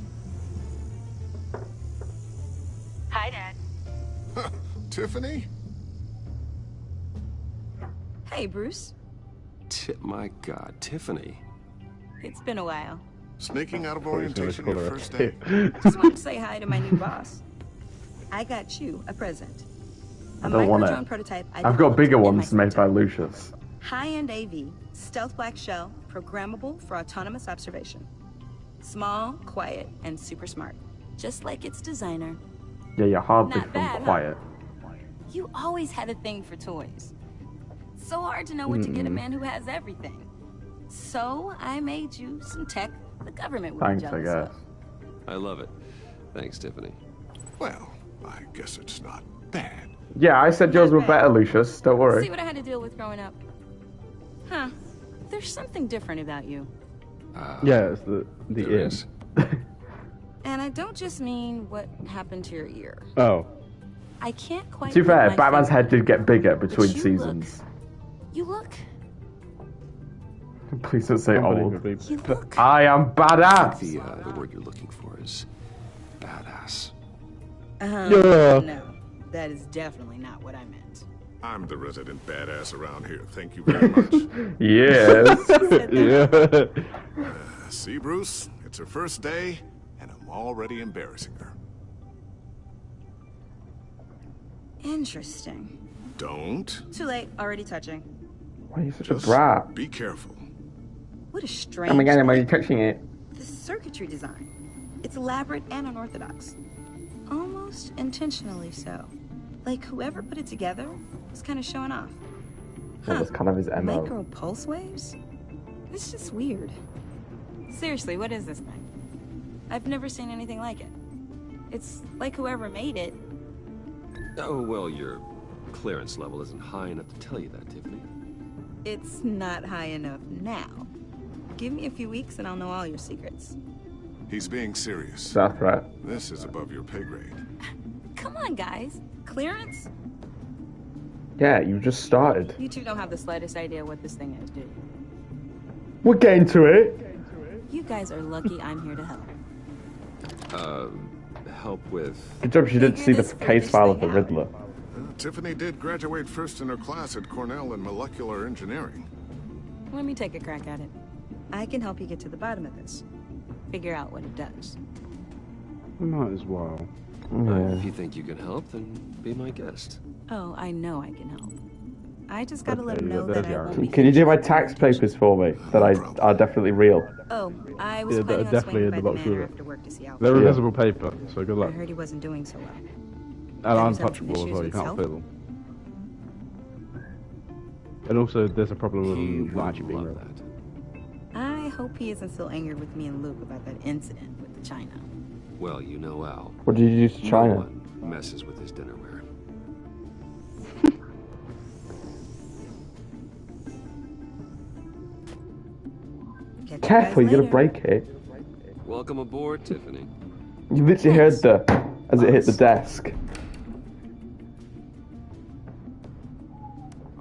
Hi, Dad.
Tiffany?
Hey, Bruce.
My God, Tiffany.
It's been a while.
Sneaking out of
Thought he was gonna
orientation
call
your
her a
first day?
Just wanted to say hi to my new boss. I got you a present.
I don't want
micro-drone
it.
prototype I
I've got
developed
bigger
in my
ones
spare
made by
time.
Lucius.
High-end AV, stealth black shell, programmable for autonomous observation. Small, quiet, and super smart. Just like its designer.
Yeah, you're hardly
Not
from
bad, huh?
quiet.
You always had a thing for toys. So hard to know what to get a man who has everything. So I made you some tech
The government would
Thanks,
be
I
jealous
guess.
I love it. Thanks, Tiffany.
Well, I guess it's not bad.
Yeah, I said yours were better, Lucius. Don't worry.
See what I had to deal with growing up. Huh. There's something different about you.
Yeah, it's the ear.
And I don't just mean what happened to your ear.
Oh.
I can't quite.
To be fair,
put my
Batman's
finger-
head did get bigger between
But you
seasons.
You look.
Please don't say old.
Unbelievably.
I am badass.
The word you're looking for is badass.
Yeah.
No, that is definitely not what I meant.
I'm the resident badass around here. Thank you very much.
Yes.
Yeah.
See, Bruce? It's her first day, and I'm already embarrassing her.
Interesting.
Don't.
Too late. Already touching.
Why are you such a brat?
Be careful.
What a strange.
Oh my god, am I touching it?
The circuitry design. It's elaborate and unorthodox. Almost intentionally so. Like whoever put it together was kind of showing off.
That was kind of his MO.
Micro pulse waves? It's just weird. Seriously, what is this thing? I've never seen anything like it. It's like whoever made it.
Oh, well, your clearance level isn't high enough to tell you that, Tiffany.
It's not high enough now. Give me a few weeks and I'll know all your secrets.
He's being serious.
That's right.
This is above your pay grade.
Come on, guys. Clearance?
Yeah, you just started.
You two don't have the slightest idea what this thing is, do you?
We're getting to it.
You guys are lucky I'm here to help.
Help with...
Good job she didn't see the case file of the Riddler.
Tiffany did graduate first in her class at Cornell in molecular engineering.
Let me take a crack at it. I can help you get to the bottom of this. Figure out what it does.
Might as well.
If you think you can help, then be my guest.
Oh, I know I can help. I just gotta let him know that I won't be...
Can you do my tax papers for me? That are definitely real.
Oh, I was
Yeah,
planning on
definitely
swinging
in
by
the
the
box
manor
with it.
after work to see how...
They're invisible paper, so good
I
luck.
heard he wasn't doing so well.
And
Others have
untouchable as
issues
well, you
with
can't
self?
feel them. And also, there's a problem with them not actually being real.
I hope he isn't still angered with me and Luke about that incident with the China.
Well, you know Al.
What did you do to China?
No one messes with his dinnerware.
Careful, you're gonna break it.
Welcome aboard, Tiffany.
You literally heard as it hit the desk.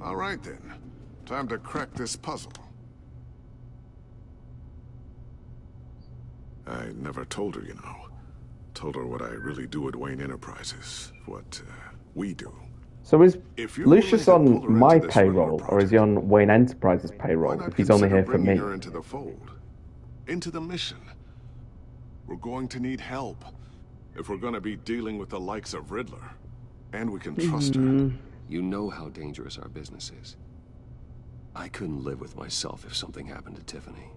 All right, then. Time to crack this puzzle. I never told her, you know. Told her what I really do at Wayne Enterprises. What we do.
So is
If you're
Lucius
willing to
on
pull her
my
into this Riddler
payroll, or is he on Wayne Enterprises payroll? If he's only here for
bringing
me.
her into the fold, into the mission. We're going to need help if we're going to be dealing with the likes of Riddler, and we can trust her.
You know how dangerous our business is. I couldn't live with myself if something happened to Tiffany.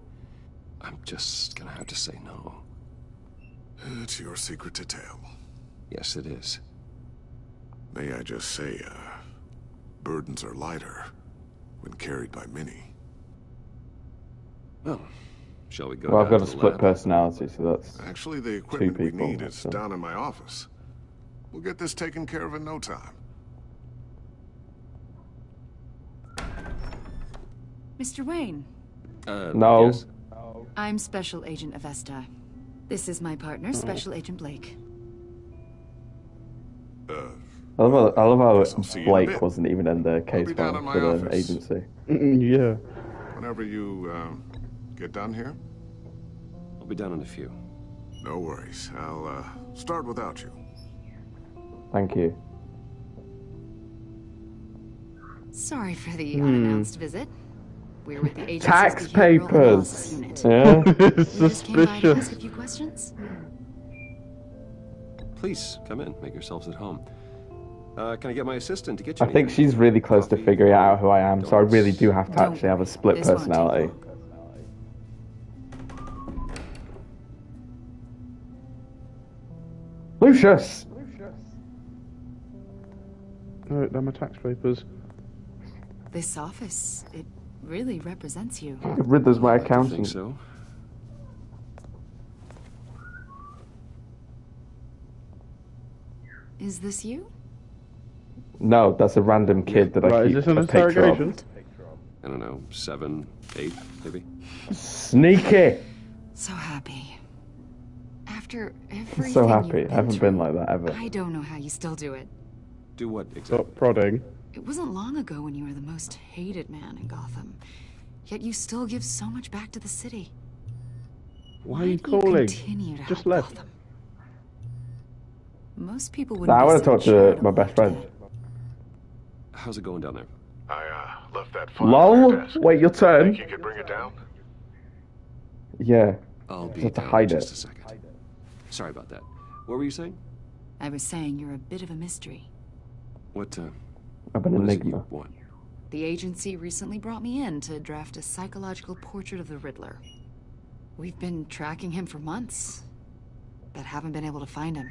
I'm just gonna have to say no.
It's your secret to tell.
Yes, it is.
May I just say, burdens are lighter when carried by many.
Well, shall we go
Well, I've
down
got a
to the
split
lab?
personality, so that's
Actually, the
two
equipment we
people.
need is
so.
down in my office. We'll get this taken care of in no time.
Mr. Wayne,
No.
Yes?
I'm Special Agent Avesta. This is my partner, Special Agent Blake.
I love how
I'll see you in a
Blake
bit.
wasn't even in the case
be down
file
in my
for the
office.
agency.
Yeah.
Whenever you get done here,
I'll be down in a few.
no worries. I'll start without you.
Thank you.
Sorry for the unannounced visit. We're with the agency's
Tax
behavioral
papers.
analysis unit.
Yeah.
We just came by to ask a few questions.
Please, come in. Make yourselves at home. Can I get my assistant to get you
I think
anything?
she's really close to figuring out who I am, so I really do have to
Don't
actually have a split
This won't take
personality. Lucius!
Alright, they're my tax papers.
This office, it really represents you.
Riddler's my
I think
accountant.
so.
Is this you?
No, that's a random kid that I keep
is this an
a picture
interrogation?
of.
I don't know, 7, 8, maybe?
Sneaky!
So happy. After everything
So happy.
you've
I haven't been like that ever.
I don't know how you still do it.
Do what exactly?
Stop prodding.
It wasn't long ago when you were the most hated man in Gotham. Yet you still give so much back to the city.
Why are you
do you
calling?
continue to
Just
help
left.
Gotham? Most people
Nah,
wouldn't
I
be
want to
so
talk to
charitable
my best
after
friend.
How's it going down there?
I left that file on
LOL?
your desk.
Wait, your turn?
Think you could bring it down?
Yeah.
I'll
Just
be
have to
down
hide
in
it.
just a second. Sorry about that. What were you saying?
I was saying you're a bit of a mystery.
What,
I'm an
what is it
enigma.
you want?
The agency recently brought me in to draft a psychological portrait of the Riddler. We've been tracking him for months, but haven't been able to find him.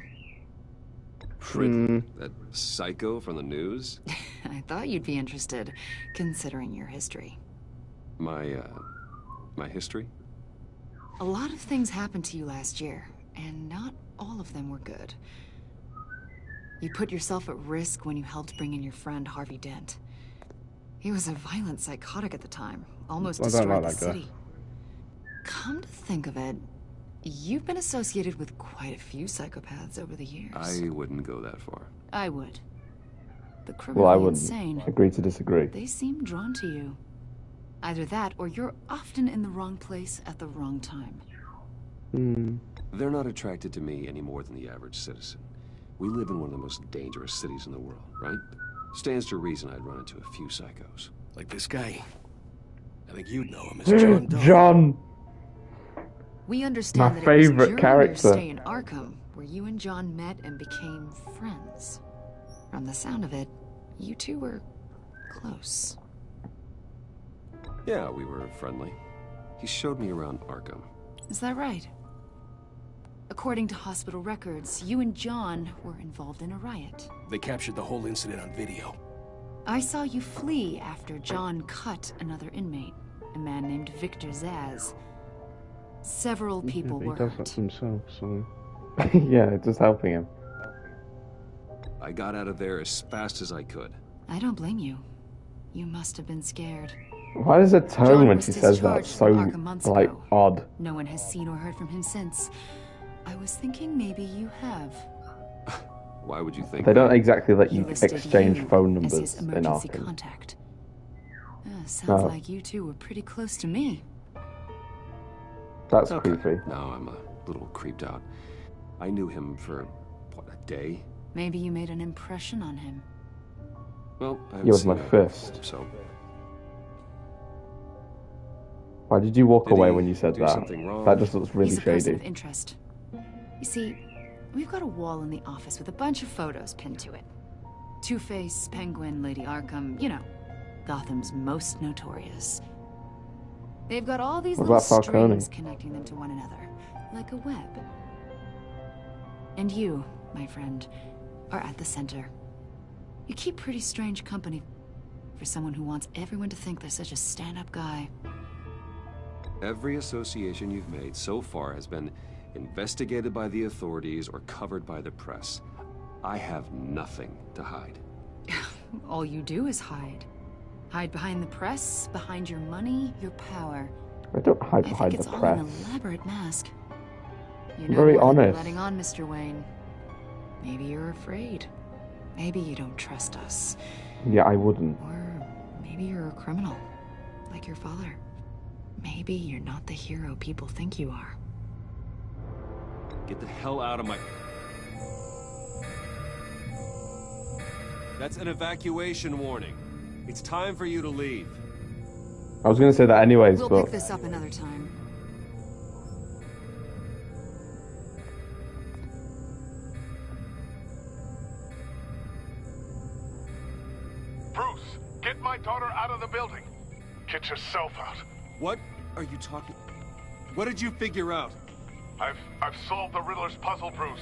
Riddler? That psycho from the news?
I thought you'd be interested, considering your history.
My history?
A lot of things happened to you last year, and not all of them were good. You put yourself at risk when you helped bring in your friend Harvey Dent. He was a violent psychotic at the time, almost
I don't
destroyed
like
the
that guy.
city. Come to think of it, you've been associated with quite a few psychopaths over the years.
I wouldn't go that far.
I would. The
Well,
criminally
I wouldn't.
insane.
Agree to disagree.
They seem drawn to you. Either that, or you're often in the wrong place at the wrong time.
They're not attracted to me any more than the average citizen. We live in one of the most dangerous cities in the world, right? Stands to reason I'd run into a few psychos.
Like this guy. I think you'd know him as John Doe.
John!
We understand
My
that it was
favourite
during
character.
your stay in Arkham where you and John met and became friends. From the sound of it, you two were close.
Yeah, we were friendly. He showed me around Arkham.
Is that right? According to hospital records, you and John were involved in a riot.
They captured the whole incident on video.
I saw you flee after John cut another inmate, a man named Victor Zaz. Several people
He
were
does that
hurt.
to himself, so...
Yeah, it's just helping him.
I got out of there as fast as I could.
I don't blame you. You must have been scared.
Why does her tone
John
when
was
she says that
discharged
so,
from Arkham months
like,
ago.
odd?
No one has seen or heard from him since. I was thinking maybe you have.
Why would you think
They don't
that?
exactly let
He
you
listed
exchange
you
phone
as
numbers
his
in
emergency
Arkham.
contact. Sounds
Oh.
like you two were pretty close to me.
That's
Okay.
creepy.
Now I'm a little creeped out. I knew him for, what, a day?
Maybe you made an impression on him.
Well, I haven't
You was
seen
my
him,
fist.
So,
Why did you walk
Did
away
he
when you said
do
that?
something wrong?
That just looks really
He's a person
shady.
of interest. You see, we've got a wall in the office with a bunch of photos pinned to it. Two-Face, Penguin, Lady Arkham, you know, Gotham's most notorious. They've got all these
What
little
about Falcone?
strings connecting them to one another, like a web. And you, my friend, are at the center. You keep pretty strange company for someone who wants everyone to think they're such a stand-up guy.
every association you've made so far has been investigated by the authorities or covered by the press. I have nothing to hide.
All you do is hide. Hide behind the press, behind your money, your power.
I don't hide
I
behind
think
the
it's all
press.
an elaborate mask. You
I'm
know
very
more than you're
honest.
letting on, Mr. Wayne. Maybe you're afraid. Maybe you don't trust us.
Yeah, I wouldn't.
Or maybe you're a criminal, like your father. Maybe you're not the hero people think you are.
Get the hell out of my... That's an evacuation warning. It's time for you to leave.
I was going to say that anyways,
We'll
but
pick this up another time.
Bruce, get my daughter out of the building. Get yourself out.
What are you talking... What did you figure out?
I've solved the Riddler's puzzle, Bruce.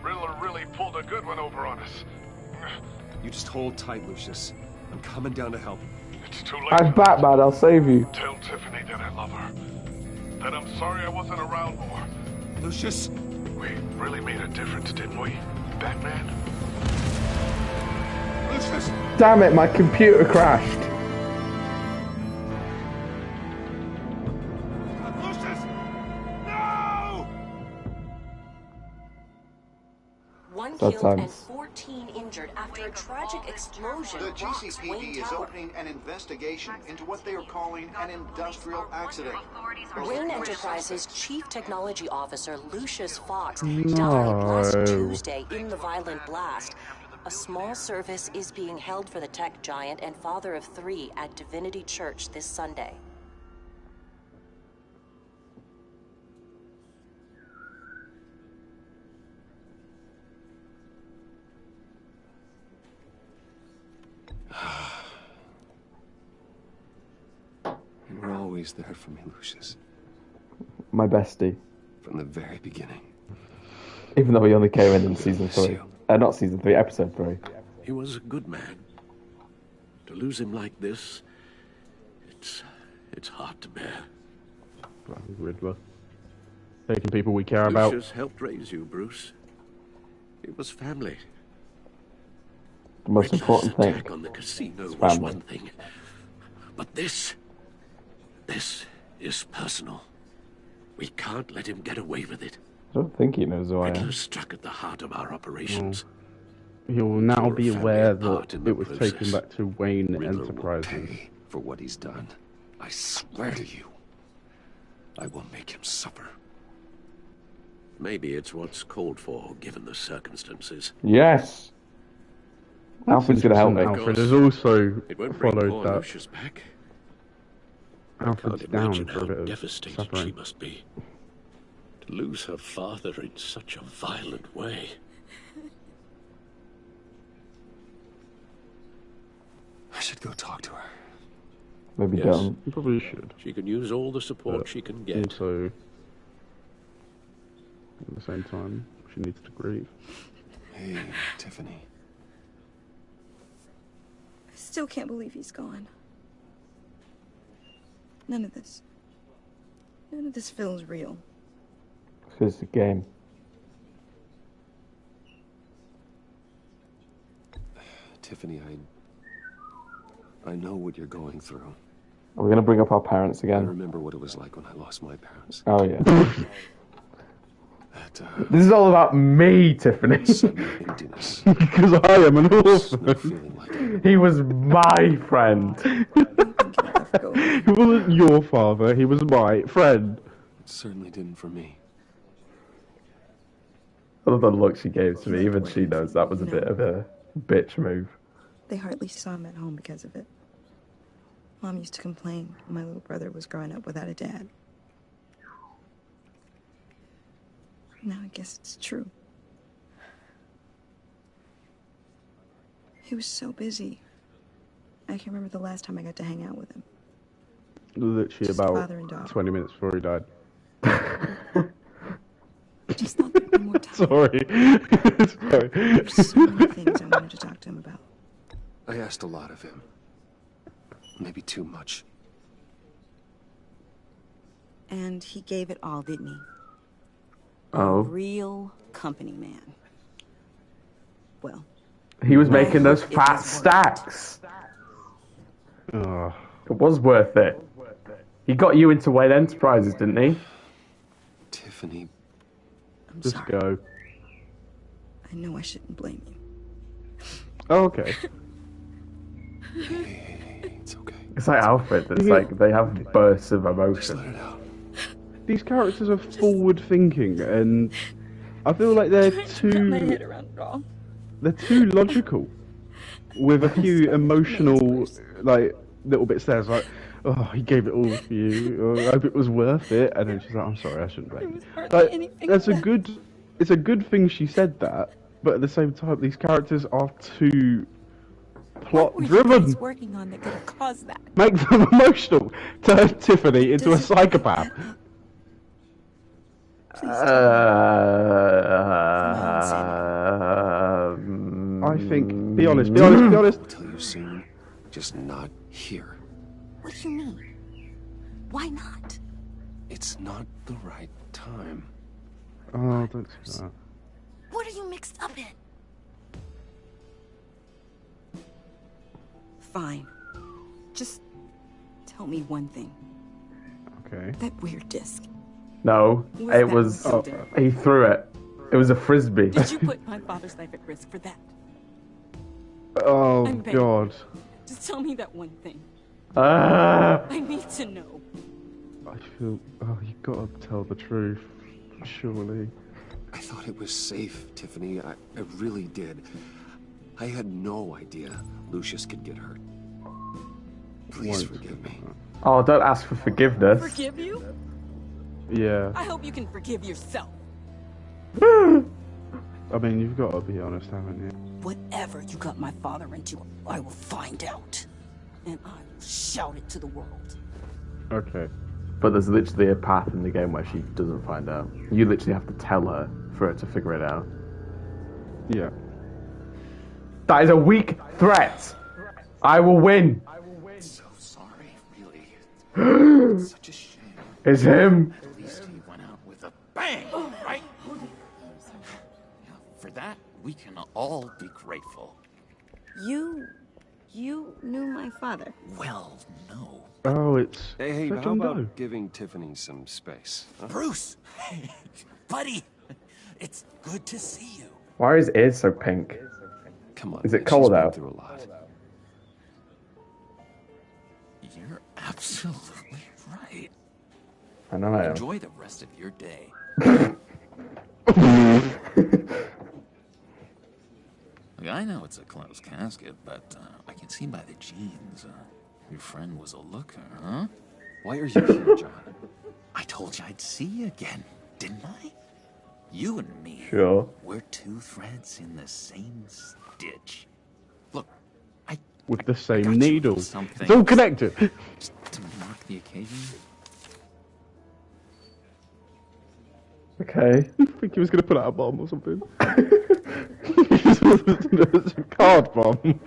Riddler really pulled a good one over on us.
You just hold tight, Lucius. I'm coming down to help.
It's too late.
I'm Batman, I'll save you.
Tell Tiffany that I love her. That I'm sorry I wasn't around more.
Lucius,
We really made a difference, didn't we, Batman?
Lucius!
Damn it, my computer crashed.
Lucius! No!
One
Bad
killed and
times.
14 injured after a tragic explosion.
The
rocks
GCPD
Wayne
is
Tower.
opening an investigation into what they are calling an industrial accident.
Wayne Enterprises Chief Technology Officer Lucius Fox
No.
died last Tuesday in the violent blast. A small service is being held for the tech giant and father of 3 at Divinity Church this Sunday.
You were always there for me, Lucius.
My bestie.
From the very beginning.
Even though he only came in season 3. Not season 3, episode 3.
He was a good man. To lose him like this, it's hard to bear.
Riddler. Taking people we care about.
Lucius helped raise you, Bruce. It was family.
The most important thing
Attack on the casino
is
was
family.
one thing, but this is personal. We can't let him get away with it.
I don't think he knows who I am.
Riddler struck at the heart of our operations.
He'll now
You're
be
a family
aware
apart
that
in the
it was
process.
taken back to Wayne
Riddler will
Enterprises.
pay for what he's done. I swear to you, I will make him suffer.
Maybe it's what's called for, given the circumstances.
Yes! Alfred's gonna help me.
Alfred has also
It won't bring
followed
poor
that.
Lucius back.
Alfred's
Can't
down
imagine
for
how
a bit of
devastated she
suffering.
must be. To lose her father in such a violent way.
I should go talk to her.
Maybe
Yes.
don't.
You probably should.
She can use all the support
But
she can get.
Also, at the same time, she needs to grieve.
Hey, Tiffany.
I still can't believe he's gone. None of this feels real.
Because it's a game.
Tiffany, I know what you're going through.
Are we gonna bring up our parents
I
again?
remember what it was like when I lost my parents.
Oh yeah.
That,
This is all about me, Tiffany.
emptiness.
Because I am an orphan.
He was my friend.
He wasn't your father, he was my friend.
It certainly didn't for me.
I love the look she gave to me. Even she knows that was a bit of a bitch move.
They hardly saw him at home because of it. Mom used to complain my little brother was growing up without a dad. Now I guess it's true. He was so busy. I can't remember the last time I got to hang out with him.
Literally
Just
about
father and daughter.
20 minutes before he died.
Just thought that one more time.
Sorry. Sorry.
There's so many things I wanted to talk to him about.
I asked a lot of him. Maybe too much.
And he gave it all, didn't he?
Oh.
Real company man. Well,
He was making those fat stacks.
Oh.
It was worth it. He got you into Wayne Enterprises, didn't he?
Tiffany.
Just
sorry.
go.
I know I shouldn't blame you.
Oh, okay.
It's okay.
It's like Alfred. It's like they have bursts of emotion.
These characters are forward thinking, and I feel like they're too.
around it all.
They're too logical, with a few emotional, like little bits there. It's like, oh, he gave it all for you. Oh, I hope it was worth it. And then she's like, I'm sorry, I shouldn't blame you. Like, that's a good. It's a good thing she said that, but at the same time, these characters are too plot driven.
Working on that could have caused that.
Make them emotional. Turn Tiffany into a psychopath. I think. Be honest. Be honest. Be honest.
I'll tell you soon. Just not here.
What do you mean? Why not?
It's not the right time.
Oh, don't do that.
What are you mixed up in? Fine. Just tell me one thing.
Okay.
That weird disc.
No, it was.
Oh.
He threw it. It was a frisbee.
Did you put my father's life at risk for that?
Oh,
I'm begging.
God.
Just tell me that one thing.
Ah.
I need to know.
I feel... Oh, you gotta tell the truth. Surely.
I thought it was safe, Tiffany. I really did. I had no idea Lucius could get hurt. Please forgive me.
Oh, don't ask for forgiveness.
Forgive you?
Yeah.
I hope you can forgive yourself.
I mean, you've got to be honest, haven't you?
Whatever you got my father into, I will find out. And I will shout it to the world.
Okay.
But there's literally a path in the game where she doesn't find out. You literally have to tell her for her to figure it out.
Yeah.
That is a weak threat. I will win.
So sorry, really. It's such a shame.
It's him.
At least he went out with a bang, right? Yeah, for that, we can all be grateful.
You knew my father.
Well, no.
Oh, it's...
Hey,
let
how
him
about
go.
giving Tiffany some space? Huh?
Bruce! Buddy! It's good to see you.
Why are his ears so pink?
Come on.
Is it
she's
cold
been
out?
through a lot.
You're absolutely right.
I know I am.
Enjoy the rest of your day. Look, I know it's a closed casket, but I can see by the jeans. Your friend was a looker, huh?
Why are you here, John?
I told you I'd see you again, didn't I? You and me.
Sure.
We're two threads in the same stitch. Look,
With the same
got you
needle.
something.
It's all connected.
Just to mark the occasion.
Okay.
I think he was going to put out a bomb or something. It's a card bomb.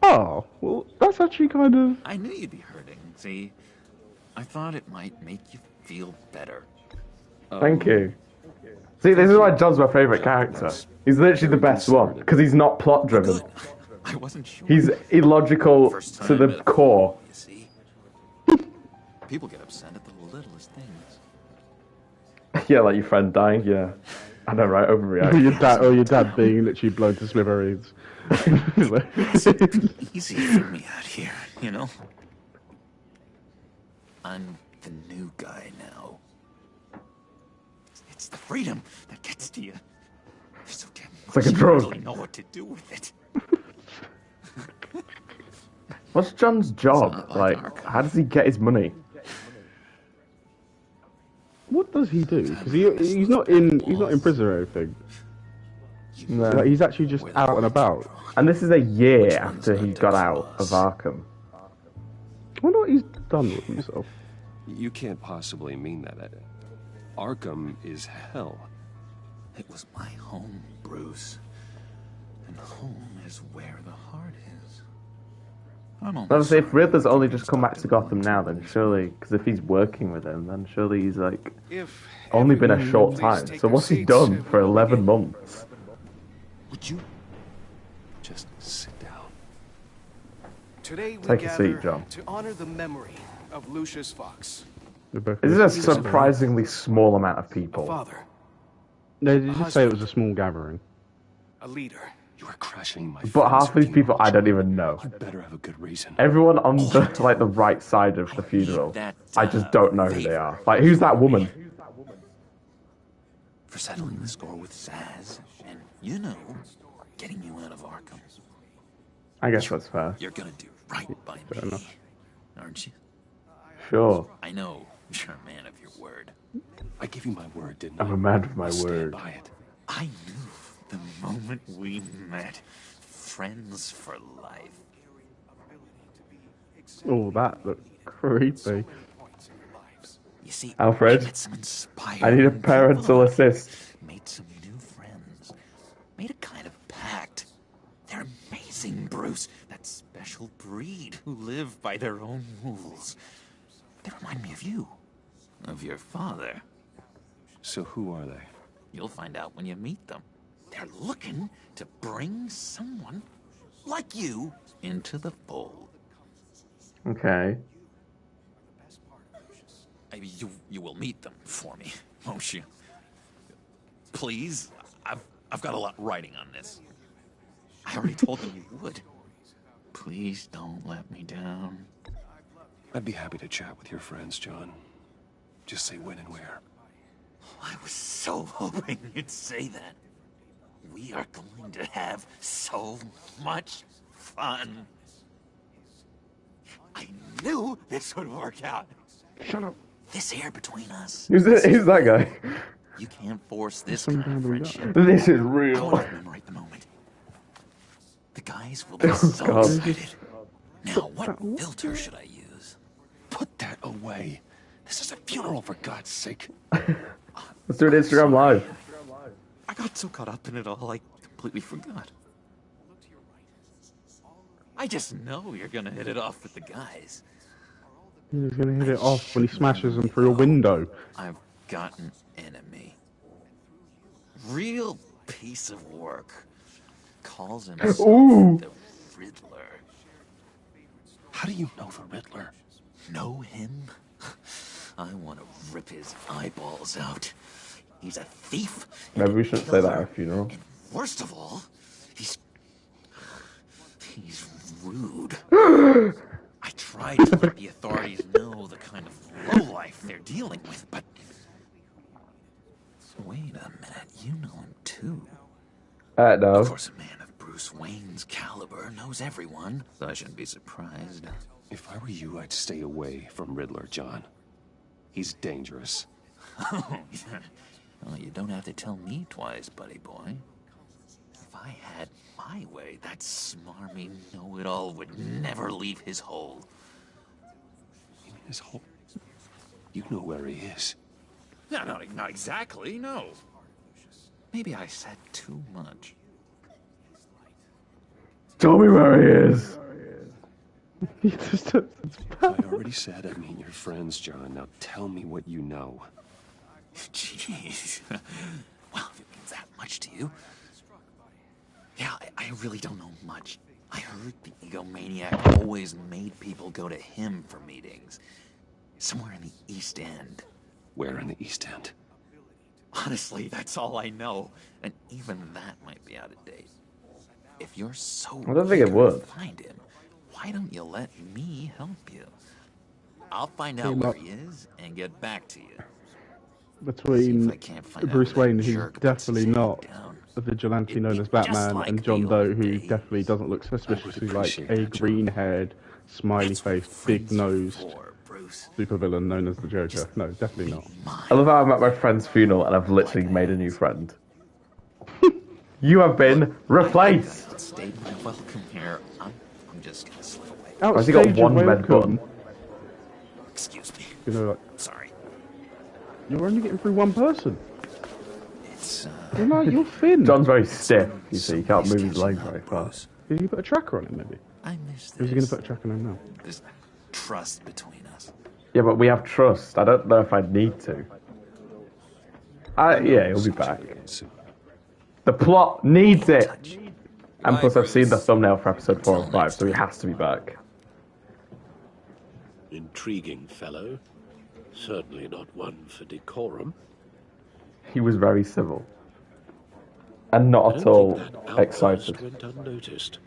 Oh, well, that's actually kind of...
I knew you'd be hurting. See, I thought it might make you feel better.
Thank you. See, this is why John's my favourite character. He's literally the best one, because he's not plot-driven.
I wasn't sure.
He's illogical to the core.
You see, people get upset at the littlest things.
Yeah, like your friend dying, yeah. I know, right? Overreact.
your dad being literally blown to smithereens.
It's easy for me out here, you know? I'm the new guy now. It's the freedom that gets to you. There's so damn
It's like a
much
drug.
you really know what to do with it.
What's John's job? Like, how does he get his money?
What does he do? Because he's not in prison or anything.
No.
Like, he's actually just out and about.
And this is a year after he got out of Arkham.
I wonder what he's done with himself.
You can't possibly mean that. Arkham is hell.
It was my home, Bruce. And home is where the heart is.
Obviously, if Riddler's only just come back to Gotham now, then surely, because if he's working with him, then surely he's like only been a short time. So what's he done for 11 months?
Would you just sit down?
Today we
Take a
gather
seat, John.
to honor the memory of Lucius Fox.
This is a surprisingly small amount of people.
Father.
No, did you just say it was a small gathering?
A leader.
You are crashing my
But half these people I don't even know.
You better have a good reason.
Everyone on the the right side of the funeral, I just don't know who they are. Like, who's that woman?
For settling the score with Zaz, and, you know, getting you out of Arkham.
I guess that's fair.
You're gonna do right by
Fair
me,
enough.
aren't you?
Sure.
I know you're a man of your word.
I give you my word, didn't I?
I'm a man of my
I'll stand
word.
by it.
I knew the moment we met. Friends for life.
Oh, that looked creepy.
You see,
Alfred,
met some inspiring
I need a parental
people.
assist.
Made some new friends. Made a kind of pact. They're amazing, Bruce. That special breed who live by their own rules. They remind me of you. Of your father.
So who are they?
You'll find out when you meet them. They're looking to bring someone like you into the fold.
Okay.
You will meet them for me, won't you? Please? I've got a lot writing on this. I already told them you would. Please don't let me down.
I'd be happy to chat with your friends, John. Just say when and where.
I was so hoping you'd say that. We are going to have so much fun. I knew this would work out.
Shut up.
This air between us.
Who's that guy?
You can't force this kind of friendship.
This is
I
real.
want to commemorate the moment. The guys will be so
God.
excited. Now, what filter should I use?
Put that away. This is a funeral, for God's sake.
Let's do an Instagram live.
I got so caught up in it all, I completely forgot. I just know you're gonna hit it off with the guys.
He's gonna hit it off when he smashes them through a window.
I've got an enemy. Real piece of work. Calls himself the Riddler.
How do you know the Riddler?
Know him? I want to rip his eyeballs out. He's a thief.
Maybe we shouldn't say that at a funeral.
And worst of all, he's rude. I tried to let the authorities know the kind of lowlife they're dealing with, but wait a minute, you know him too.
No.
Of course, a man of Bruce Wayne's caliber knows everyone, so I shouldn't be surprised.
If I were you, I'd stay away from Riddler, John. He's dangerous.
Oh, yeah. Well, you don't have to tell me twice, buddy boy. If I had my way, that smarmy know-it-all would never leave his hole.
You mean his hole? You know where he is.
No, not exactly, no. Maybe I said too much.
Tell me where he is.
I already said I mean your friends, John. Now tell me what you know.
Jeez. Well, if it means that much to you. Yeah, I really don't know much. I heard the egomaniac always made people go to him for meetings. Somewhere in the East End.
Where in the East End?
Honestly, that's all I know. And even that might be out of date. If you're so
I don't think it
eager
would.
to find him, why don't you let me help you? I'll find out where he is and get back to you.
Between
can't find out
Bruce
where that
Wayne, who's
jerk
definitely
puts his
not
head down.
a vigilante known as Batman,
like
and John
the
Doe,
old
who
days.
definitely doesn't look suspiciously like
appreciate
a
that, John.
green-haired, smiley-faced, big-nosed
For Bruce.
supervillain known as the Joker. No, definitely not.
I love how I'm at my friend's funeral and I've literally made a new friend. You have been replaced.
Stayed my welcome here. I'm just gonna slip away.
Has he got
Outstage
one
of
red
welcome.
button?
Excuse me.
You know, like,
Sorry.
you're only getting through one person.
It's
You're like, you're thin.
John's very stiff, you see, he can't move his legs very fast.
Did you put a tracker on him, maybe?
I miss
Or is he going
this.
to put a tracker on him now?
This trust between us.
Yeah, but we have trust. I don't know if I'd need to. Yeah, he'll be back. The plot needs it. And plus, I've seen the thumbnail for episode 4 and 5, so he has to be back.
Intriguing fellow. Certainly not one for decorum.
He was very civil. And not at all excited.
Went unnoticed.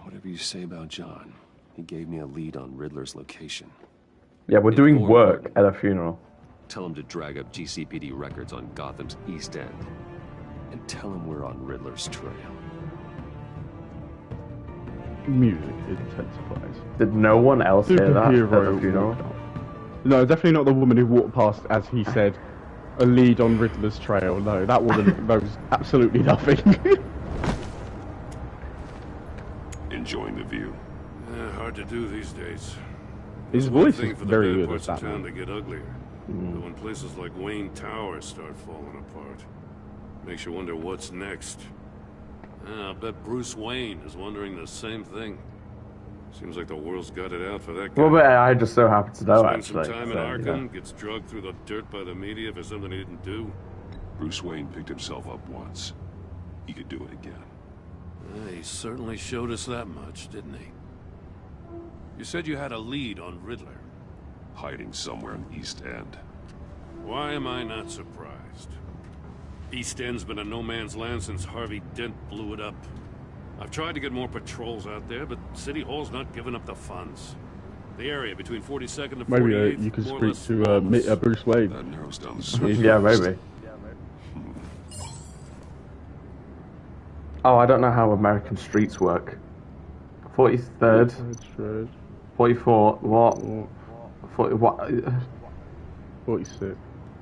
Whatever you say about John, he gave me a lead on Riddler's location.
Yeah, we're doing work at a funeral.
Tell him to drag up GCPD records on Gotham's East End. And tell him we're on Riddler's trail.
Music intensifies.
Did no one else hear that at the funeral?
No, definitely not the woman who walked past, as he said, a lead on Riddler's trail. No, that woman knows absolutely nothing.
Enjoying the view.
Hard to do these days.
His
It's one
voice
thing
is
for the
very
bad
good as
parts of town
Batman.
to get uglier. But when places like Wayne Tower start falling apart, makes you wonder what's next. I bet Bruce Wayne is wondering the same thing. Seems like the world's got it out for that guy.
Well, but I just so happen to know,
Spends
actually.
some time in
so,
Arkham,
yeah.
gets drugged through the dirt by the media for something he didn't do.
Bruce Wayne picked himself up once. He could do it again.
He certainly showed us that much, didn't he? You said you had a lead on Riddler.
Hiding somewhere in East End.
Why am I not surprised? East End's been a no man's land since Harvey Dent blew it up. I've tried to get more patrols out there, but City Hall's not giving up the funds. The area between 42nd and 48th,
Maybe you could
more or
speak
less
to
flawless.
Bruce Wayne.
That narrows down the search.
Yeah, maybe. Oh, I don't know how American streets work. 43rd, 44, what? 40, what?
46.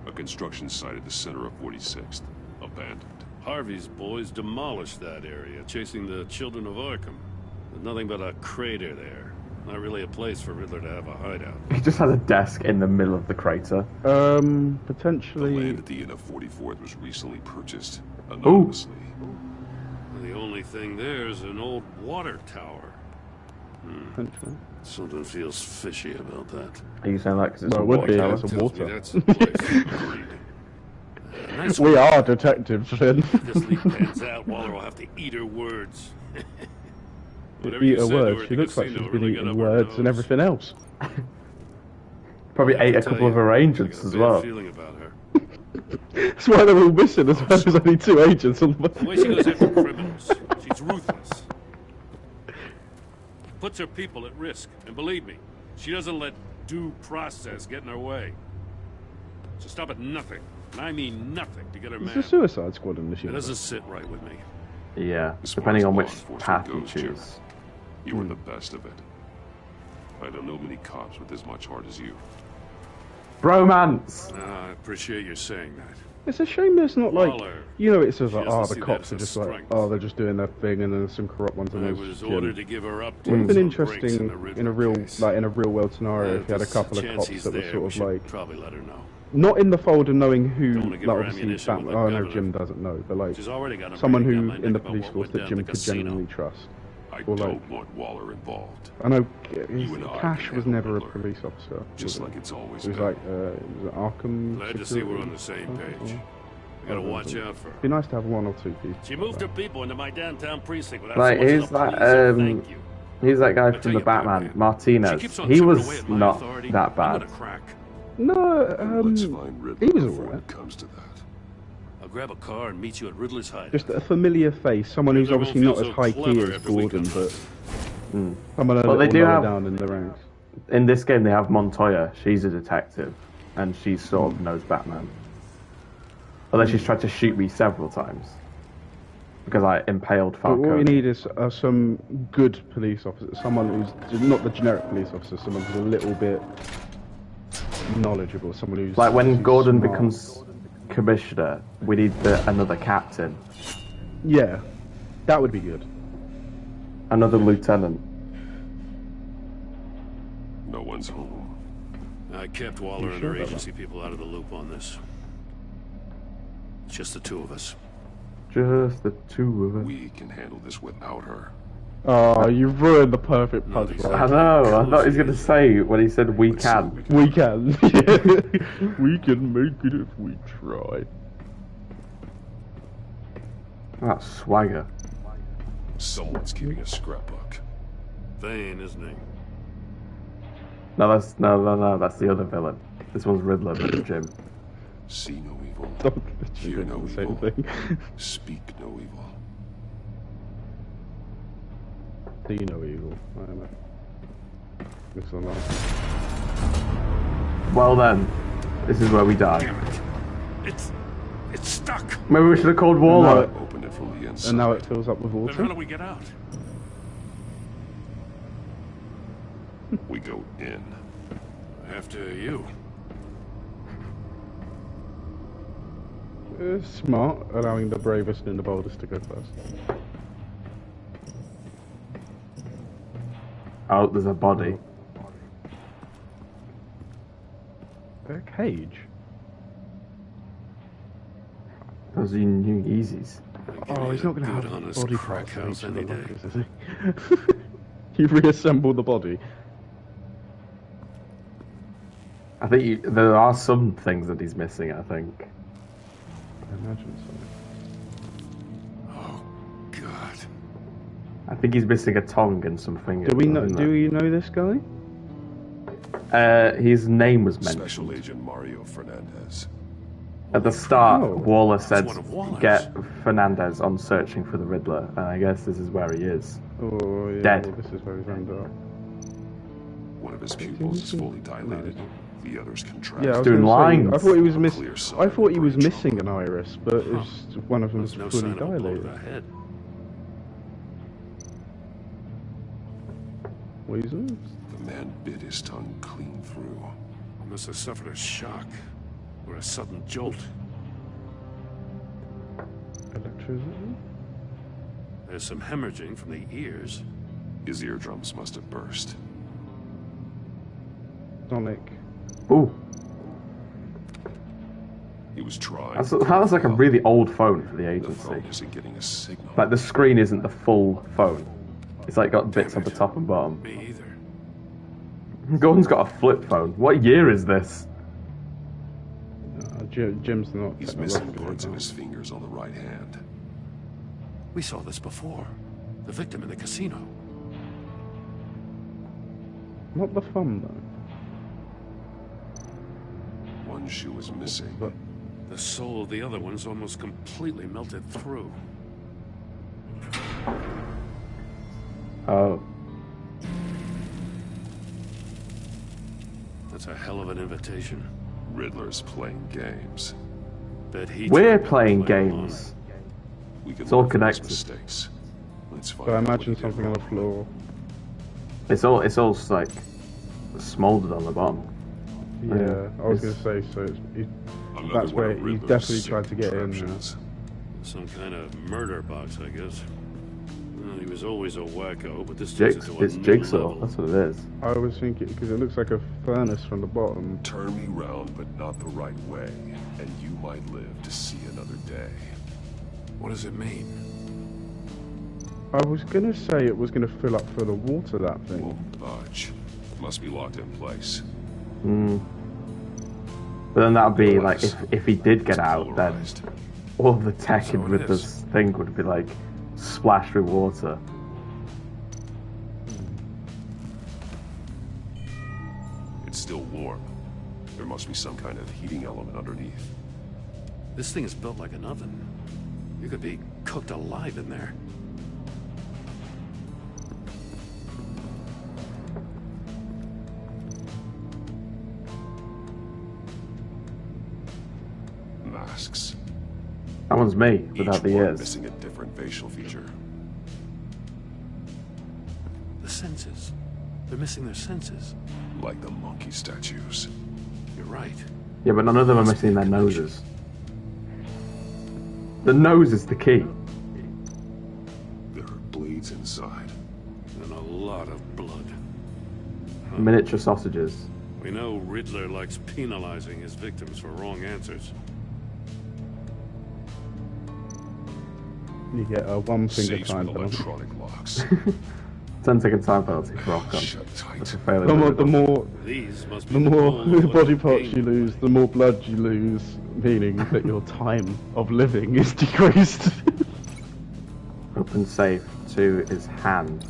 A construction site at the center of 46th. Abandoned.
Harvey's boys demolished that area, chasing the children of Arkham. There's nothing but a crater there. Not really a place for Riddler to have a hideout.
He just has a desk in the middle of the crater.
Potentially.
The land at the end of 44th was recently purchased anonymously.
The only thing there is an old water tower. Something feels fishy about that.
Are you saying that because it's
Well,
a
it would
water
be,
tower?
it's a water.
That's the place. Nice
We
work.
are detectives, Finn.
This lead pans out, Waller will have to eat her words. Whatever
Eat
you
her
said to
words.
her
She
at
looks
the
like she's
casino
been
really got
eating
up her
words and
nose.
everything else.
Probably
I have
ate
to
a
tell
couple of
you,
her
I
agents
got a
as
bad
well.
feeling about her.
That's why they're all missing as well. There's only 2 agents on the
The way she goes after criminals, she's ruthless. Puts her people at risk, and believe me, she doesn't let due process get in her way. So stop at nothing, and I mean nothing, to get her
It's
man.
a Suicide Squad in this
It
universe.
doesn't sit right with me.
Yeah,
As far
depending
as
on
law
which
enforcement
path you
goes, Jim,
choose.
You were the best of it. I don't know many cops with as much heart as you.
Bromance!
I appreciate you saying that.
It's a shame there's not like,
Waller.
you know, it says
She
like,
doesn't
oh,
see
the
that
cops
as
are
a
just like,
strength.
oh, they're just doing their thing, and then there's some corrupt ones, and
I
there's
was
Jim.
ordered to give her updates.
It would have been
on breaks
interesting
in, the Riddler
in a real,
case.
like, in a real world scenario
If
if you had a
there's
couple of
chance
cops
he's
that were
there,
sort
we
of
should
like,
probably let her know.
not in the fold of knowing who,
Don't wanna give
like
her
obviously
ammunition
Batman.
with
Oh
the
no,
governor.
Jim doesn't know, but like
She's already got a
someone
pretty
who
good
in the
idea about
police
what
force
went
that
down
Jim
at the
could
casino.
genuinely trust.
I
Or,
don't
like-
want Waller involved.
I know
You and I
Cash
can
was
handle
never a
Riddler,
police officer.
just
was
like it's always
He was
been.
like, was it Arkham?
Glad to see we're on the same
Security?
page. We gotta watch out for her.
Be nice to have 1 or 2 people.
She moved her people into my downtown precinct without
Like,
so much
who's
as a
that,
please or thank you.
who's that guy
I
from
tell
the
you,
Batman?
Batman,
Martinez.
she keeps on
He
chipping
was
away at my
not
authority.
that
I'm
bad.
gonna crack.
No,
Let's find Riddler
he was
before
alright.
it comes to that.
I'll grab a car and meet you at Riddler's hideout.
Just a familiar face, someone who's
Riddler
obviously
won't
not
feel
as
so
high key
clever
as
after we
Gordon,
come.
but someone a
Well, they
little
do
lower
have-
down in the ranks.
In this game, they have Montoya. She's a detective, and she sort of knows Batman. Although she's tried to shoot me several times because I impaled
But what we
Falcone.
need is some good police officer, someone who's not the generic police officer, someone who's a little bit knowledgeable, someone who's
Like when
who's
Gordon
smart.
becomes commissioner, we need another captain,
Yeah, that would be good.
another lieutenant.
No one's home.
I kept Waller
You
and
sure
her
about
agency people out of the loop on this. It's just the two of us.
Just the 2 of us.
We can handle this without her.
Oh, you ruined the perfect
Not
punchline.
exactly.
I know. I thought he was going to say when he said we can.
We can. We can make it if we try.
That's swagger.
Someone's keeping a scrapbook.
Vane, isn't he?
No, that's the other villain. This one's Riddler, but it's Jim.
See no evil.
Don't
Hear no
the same
evil.
thing.
Speak no evil.
See no evil. I don't know. Looks like
Well then, this is where we die.
It's stuck.
Maybe we should have called Waller.
Open it from the inside.
and now it fills up with
Then how
water.
do we get out?
We go in.
After you.
Smart, allowing the bravest and the boldest to go first.
Oh, there's a body.
A cage.
Those are your new Yeezys.
Oh, he's not going to
Good
have
honest
body
crack
parts in
house
each of
any
the
day.
lockers, is he? You reassemble the body.
I think there are some things that he's missing, I think.
I imagine so.
Oh, God.
I think he's missing a tongue and some fingers.
Do you know this guy?
His name was mentioned.
Special Agent Mario Fernandez.
At the start,
Oh.
Waller said,
one of Waller's.
get Fernandez on searching for the Riddler, and I guess this is where he is.
Oh, yeah.
Dead.
Well, this is where he's ended up.
One of his pupils is fully dilated. The others contract.
Yeah, I was
doing
gonna say,
lines.
I thought he was
Clear sign
I thought he
of
was
brain
missing an iris, but it's one of them is
There's no
fully
sign of a blow to
dilated.
the head.
Weasel?
The man bit his tongue clean through.
He must have suffered a shock or a sudden jolt.
Electricity?
There's some hemorrhaging from the ears.
His eardrums must have burst.
Sonic.
Ooh,
He was trying.
that's like a really old phone for the
The
agency.
phone isn't getting a signal.
Like the screen isn't the full phone. It's like got bits on the top and bottom.
Me either.
Gordon's got a flip phone. What year is this?
Jim's not.
He's missing parts of his fingers on the right hand.
We saw this before. The victim in the casino.
Not the thumb though.
One shoe is missing.
But
The soul of the other one's almost completely melted through.
Oh.
That's a hell of an invitation.
Riddler's playing games.
Bet he
We're
tried to
playing
play along.
games.
We can
It's all
learn from his
connected.
mistakes. Let's find
so I
out what
imagine
he did
something on the
wrong.
floor.
It's all like smoldered on the bottom.
Yeah, I was
It's-
gonna say so.
Another
That's
one
where
of
he
Riddler's
definitely
sick
tried to get in.
contraptions.
Some kind of murder box, I guess. Well, he was always a wacko, but this takes it to a
It's
new
Jigsaw.
level.
That's what it is.
I was thinking because it looks like a furnace from the bottom.
Turn me round, but not the right way, and you might live to see another day.
What does it mean?
I was gonna say it was gonna fill up full of water. That thing.
Won't budge. Must be locked in place.
Hmm. But then that would be like if he did get out, then
Polarized.
all the tech
So
in
it
Riddler's
is.
thing would be like splashed with water.
It's still warm. There must be some kind of heating element underneath.
This thing is built like an oven. You could be cooked alive in there.
Masks.
That one's me without
Each
the
one
ears.
missing a different facial feature.
The senses. They're missing their senses.
Like the monkey statues.
You're right.
Yeah, but none of them are missing their noses. The nose is the key.
There are blades inside.
And a lot of blood.
Miniature sausages.
We know Riddler likes penalizing his victims for wrong answers.
You get a 1 finger
Safes
time
with
penalty.
electronic locks.
10-second time penalty for Rock on.
Shut tight.
That's a failure.
The more
These must be
the more
goal of
body
the
parts
game.
you lose, the more blood you lose, meaning that your time of living is decreased.
Open safe to his hand.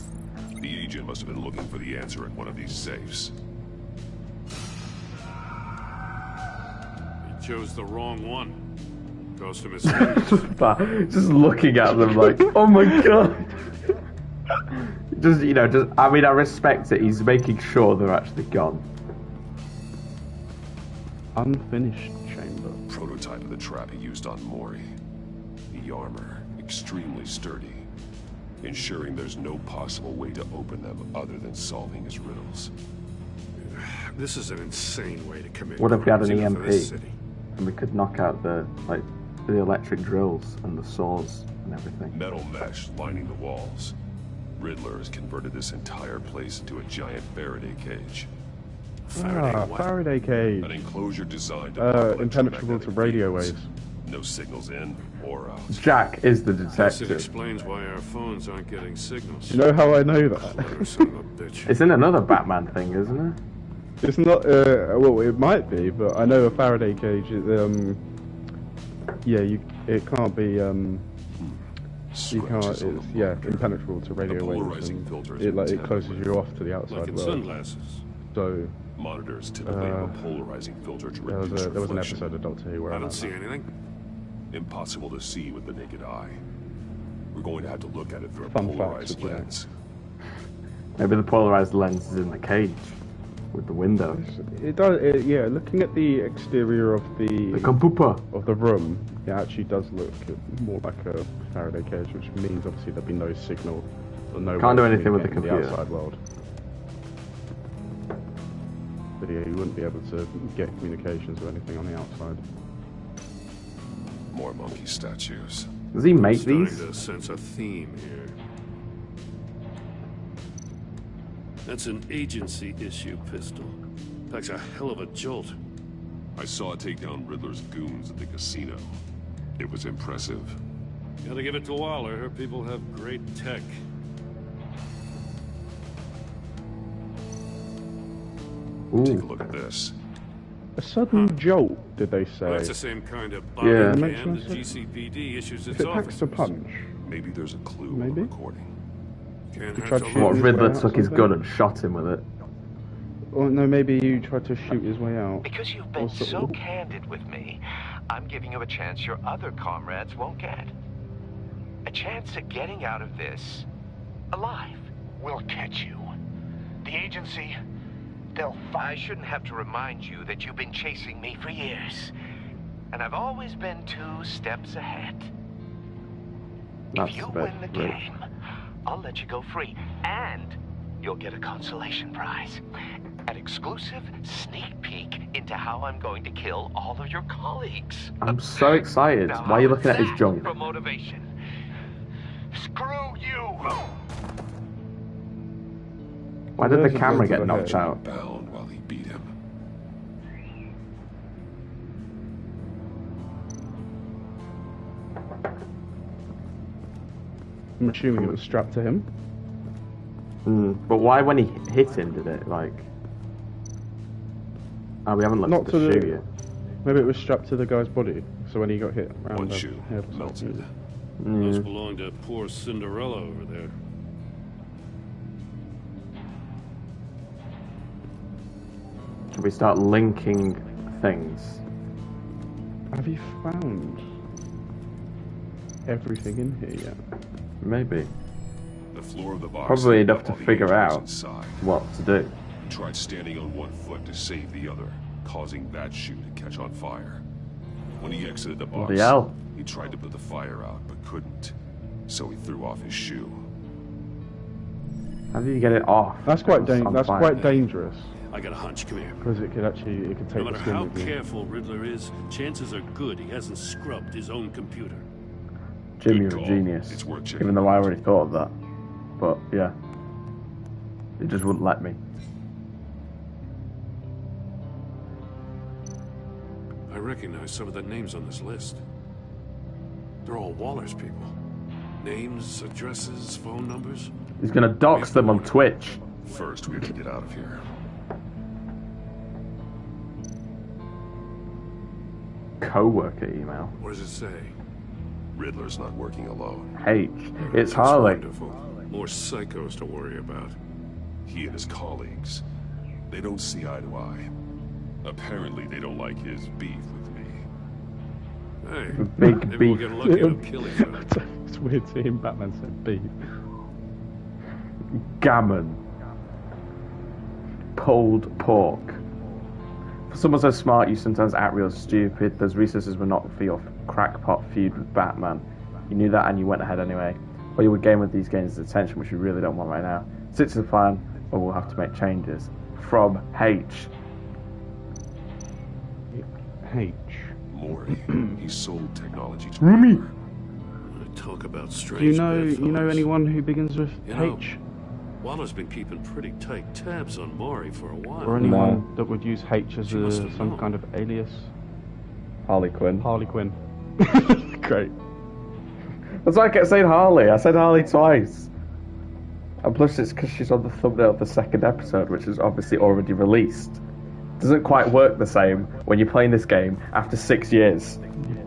The agent must have been looking for the answer in one of these safes.
He chose the wrong one. Cost him his fingers.
But just looking at them like, oh my god. I mean, I respect it. He's making sure they're actually gone.
Unfinished chamber.
Prototype of the trap he used on Mori. The armor, extremely sturdy, ensuring there's no possible way to open them other than solving his riddles.
This is an insane way to commit
What if we had an
crimes even
EMP?
for this city.
And we could knock out the electric drills and the saws and everything.
Metal mesh lining the walls. Riddler has converted this entire place into a giant Faraday cage.
Faraday cage.
An enclosure designed to
Impenetrable to radio waves.
No signals in or out.
Jack is the
Guess it
detective.
explains why our phones aren't getting signals.
You know how I know that?
Clever son of a bitch.
It's in another Batman thing, isn't it?
It's not. Well, it might be, but I know a Faraday cage. Yeah, it can't be. You can't. It's impenetrable to radio waves. And it closes you off to the outside
Like in
world.
sunglasses.
So
monitors typically have a polarizing filter to
there was
reduce
an
reflection.
episode of Doctor Who where
I don't see anything.
Impossible to see with the naked eye. We're going to have to look at it through a
Fun facts,
polarized
would you know?
lens.
Maybe the polarized lens is in the cage with the windows.
It does. Yeah, looking at the exterior of the room, it actually does look more like a Faraday cage, which means obviously there'll be no signal or no.
Can't do
way of
anything with the
communicating
computer.
outside world. But yeah, you wouldn't be able to get communications or anything on the outside.
More monkey statues.
Does he make
Starting
these?
to sense a theme here. That's an agency issue pistol. Packs a hell of a jolt.
I saw it take down Riddler's goons at the casino. It was impressive.
Gotta give it to Waller. Her people have great tech.
Take a look at this.
A sudden jolt, did they say?
Well, that's the same kind of
Yeah.
body
Makes
cam
no
the
sense.
GCPD issues
If
its
it packs a
officers.
punch.
Maybe there's a clue
Maybe?
in the recording.
Can't
You
hurt
tried
to
shooting
What,
his
Riddler
way out
took his
something?
gun and shot him with it?
Or no, maybe you tried to shoot his way out.
Because you've
Or
been so
something.
candid with me, I'm giving you a chance your other comrades won't get. A chance at getting out of this alive.
We'll catch you. The agency, they'll
I shouldn't have to remind you that you've been chasing me for years. And I've always been 2 steps ahead.
That's
If you
a bit
win the
rich.
game, I'll let you go free. And you'll get a consolation prize. An exclusive sneak peek into how I'm going to kill all of your colleagues.
I'm so excited.
Now,
Why are you
how
looking at
is
his
that
junk?
for motivation? Screw you!
Why did the
There's a
camera
bit
get
of a
knocked
head.
out?
Bound while he beat him.
I'm assuming it was strapped to him.
But why when he hit him did it, like... Oh, we haven't looked
Not
at
to
the
the-
shoe yet.
Maybe it was strapped to the guy's body, so when he got hit around
One
the
shoe
head or
melted.
something.
Must belong to poor Cinderella over there.
Should we start linking things?
Have you found everything in here yet?
Maybe.
The floor of the box.
Probably enough
above
to
all the
figure
angels
out
inside.
what to do.
He tried standing on one foot to save the other, causing that shoe to catch on fire. When he exited the box,
Bloody hell.
he tried to put the fire out, but couldn't. So he threw off his shoe.
How did you get it off?
That's quite
It was on
that's
fire.
quite dangerous
I got a hunch. Come here.
because it could take
No
the
matter
skin
how
with you.
careful Riddler is, chances are good he hasn't scrubbed his own computer.
Jim,
Good
you're a
call.
genius.
It's worth checking
Even though I already thought of that. But, yeah. It just wouldn't let me.
I recognize some of the names on this list. They're all Waller's people. Names, addresses, phone numbers.
He's gonna dox them on Twitch.
First, we have to get out of here.
Co-worker email.
What does it say?
Riddler's not working alone.
H. It's
That's
Harley.
wonderful. More psychos to worry about.
He and his colleagues, they don't see eye to eye. Apparently, they don't like his beef with me.
Hey,
Big
maybe we'll
beef.
get lucky and kill each other.
It's weird seeing Batman say beef.
Gammon. Pulled pork. For someone so smart, you sometimes act real stupid. Those resources were not for your crackpot feud with Batman. You knew that and you went ahead anyway. Or you would gain with these gains attention, which you really don't want right now. Stick to the plan, or we'll have to make changes. From H.
H.
Maury, he sold technology to
Rumi.
Talk about strange.
Do you know
bedfellows.
anyone who begins with
You know,
H?
Waller's been keeping pretty tight tabs on Maury for a while.
Or anyone that would use H as
She must have
some
known.
kind of alias?
Harley Quinn.
Harley Quinn. Great.
That's why I kept saying Harley. I said Harley twice. And plus it's because she's on the thumbnail of the second episode, which is obviously already released. Doesn't quite work the same when you're playing this game after 6 years.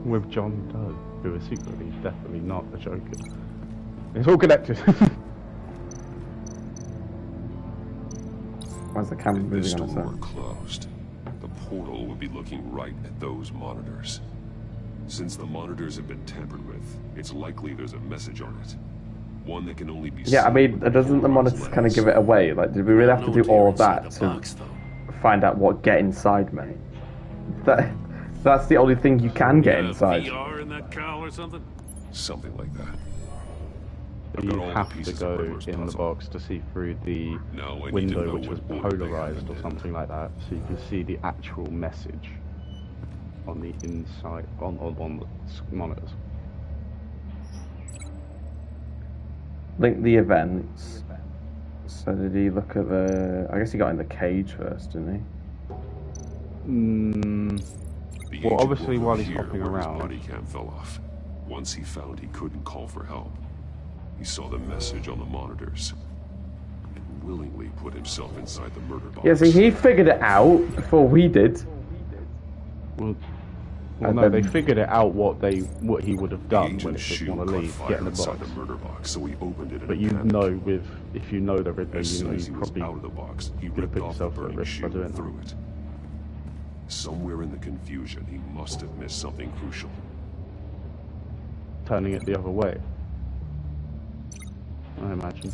With John Doe, who is secretly definitely not the Joker. It's all connected.
Why's the camera
If this
moving
door
on
were closed, the portal would be looking right at those monitors. Since the monitors have been tampered with, it's likely there's a message on it. One that can only be
Yeah, I mean, doesn't the monitors kind of give it away? Like, did we really have to do all of that to find out what get inside meant? That's the only thing you can get inside.
VR in that cowl or something?
Something like that.
You have to go in the box to see through the window, which was polarized or something like that, so you can see the actual message on the inside, on the monitors.
Link the events. So did he look at the... I guess he got in the cage first, didn't he?
Well, obviously while he's
Here,
hopping
where his
around...
body cam fell off. Once he found he couldn't call for help, he saw the message on the monitors and willingly put himself inside the murder box.
Yeah, see, he figured it out before we did.
Well, no, they figured it out what he would have done when he didn't want to leave, get in the box.
The murder box, so he opened it.
But you know, if you know the Riddler,
As
you know
soon as
you
he was
probably
out of the box, he
could have
ripped
put
off the
yourself at
burning
risk by
shield
doing
and
that.
threw it. Somewhere in the confusion, he must have missed something crucial.
Turning it the other way, I imagine.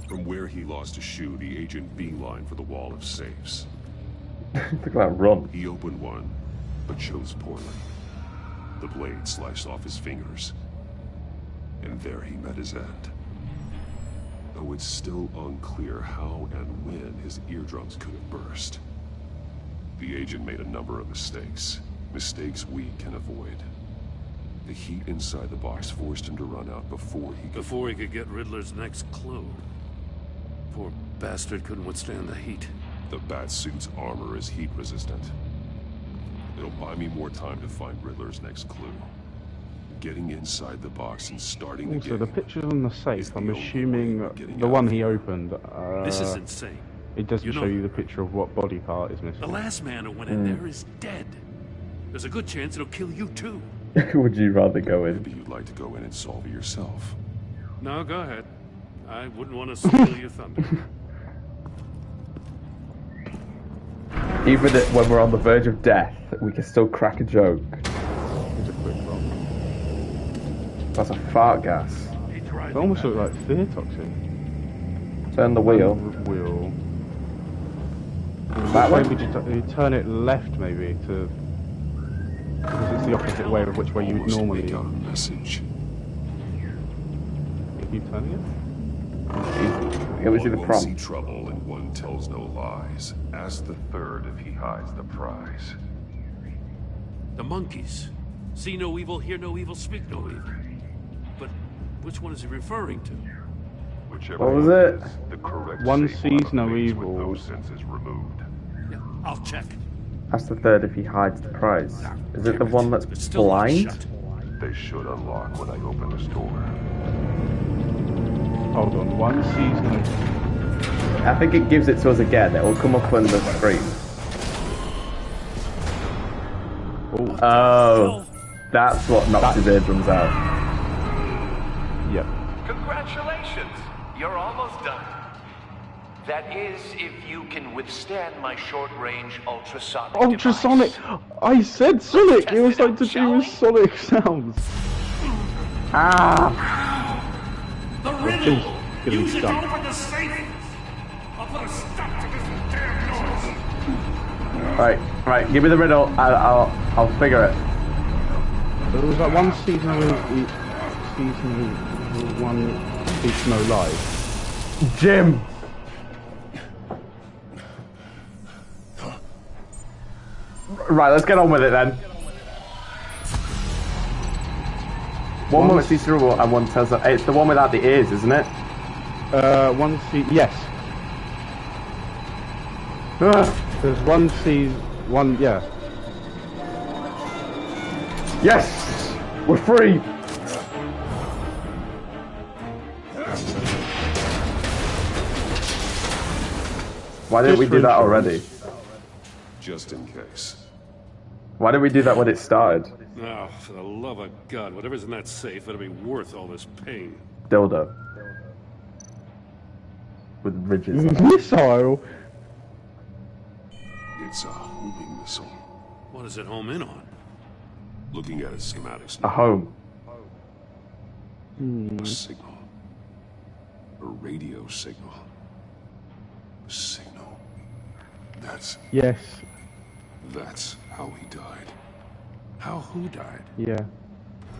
From where he lost a shoe, the agent beelined for the wall of safes.
Look at that run.
He opened one, but chose poorly. The blade sliced off his fingers, and there he met his end. Though it's still unclear how and when his eardrums could have burst. The agent made a number of mistakes we can avoid. The heat inside the box forced him to run out before he could
get Riddler's next clue. Poor bastard couldn't withstand the heat.
The Batsuit's armor is heat resistant. It'll buy me more time to find Riddler's next clue. Getting inside the box and starting the game.
Also, the pictures on the safe, I'm assuming the one he opened.
This is insane.
It doesn't show you the picture of what body part is missing.
The last man who went in there is dead. There's a good chance it'll kill you too.
Would you rather go in?
Maybe you'd like to go in and solve it yourself.
No, go ahead. I wouldn't want to steal your thunder.
Even when we're on the verge of death, we can still crack a joke.
It's a quick roll.
That's a fart gas.
It almost looks like fear toxin.
Turn the wheel.
Wheel.
That way?
Maybe you turn it left, maybe, to... Because it's the opposite way of which way you would normally...
Make out a message.
Keep turning it?
It was in the
One won't
prompt.
see trouble and one tells no lies. Ask the third if he hides the prize.
The monkeys. See no evil, hear no evil, speak no evil. But which one is he referring to?
Whichever
What was it?
The correct
One
statement
sees no
of things
evil.
With those senses removed.
Yeah, I'll check.
Ask the third if he hides the prize. Is it the one that's
still
blind?
shut.
They should unlock when I open this door.
Hold on, one sees no...
I think it gives it to us again. It will come up on the screen. Oh, that's what knocks his eardrums out.
Yep.
Congratulations! You're almost done. That is, if you can withstand my short-range ultrasonic
Ultrasonic! I said Sonic! It was like to do with Sonic sounds.
Ah!
The riddle! Use it to open the safe! I'll put a stop to this damn noise!
Right, give me the riddle. I'll figure it.
There was like one season one speaks no lies.
Jim! Right, let's get on with it then. One moment sees through and one tells us. It's the one without the ears, isn't it?
One sees... Yes. There's one sees... One... Yeah.
Yes! We're free! Why didn't we do that already?
Just in case.
Why didn't we do that when it started?
Oh, for the love of God, whatever's in that safe better be worth all this pain.
Dildo. With ridges.
Missile?
It's a homing missile.
What does it home in on?
Looking at its schematics
A
now.
home.
A signal. A radio signal. A signal. That's
Yes.
how he died.
How who died?
Yeah.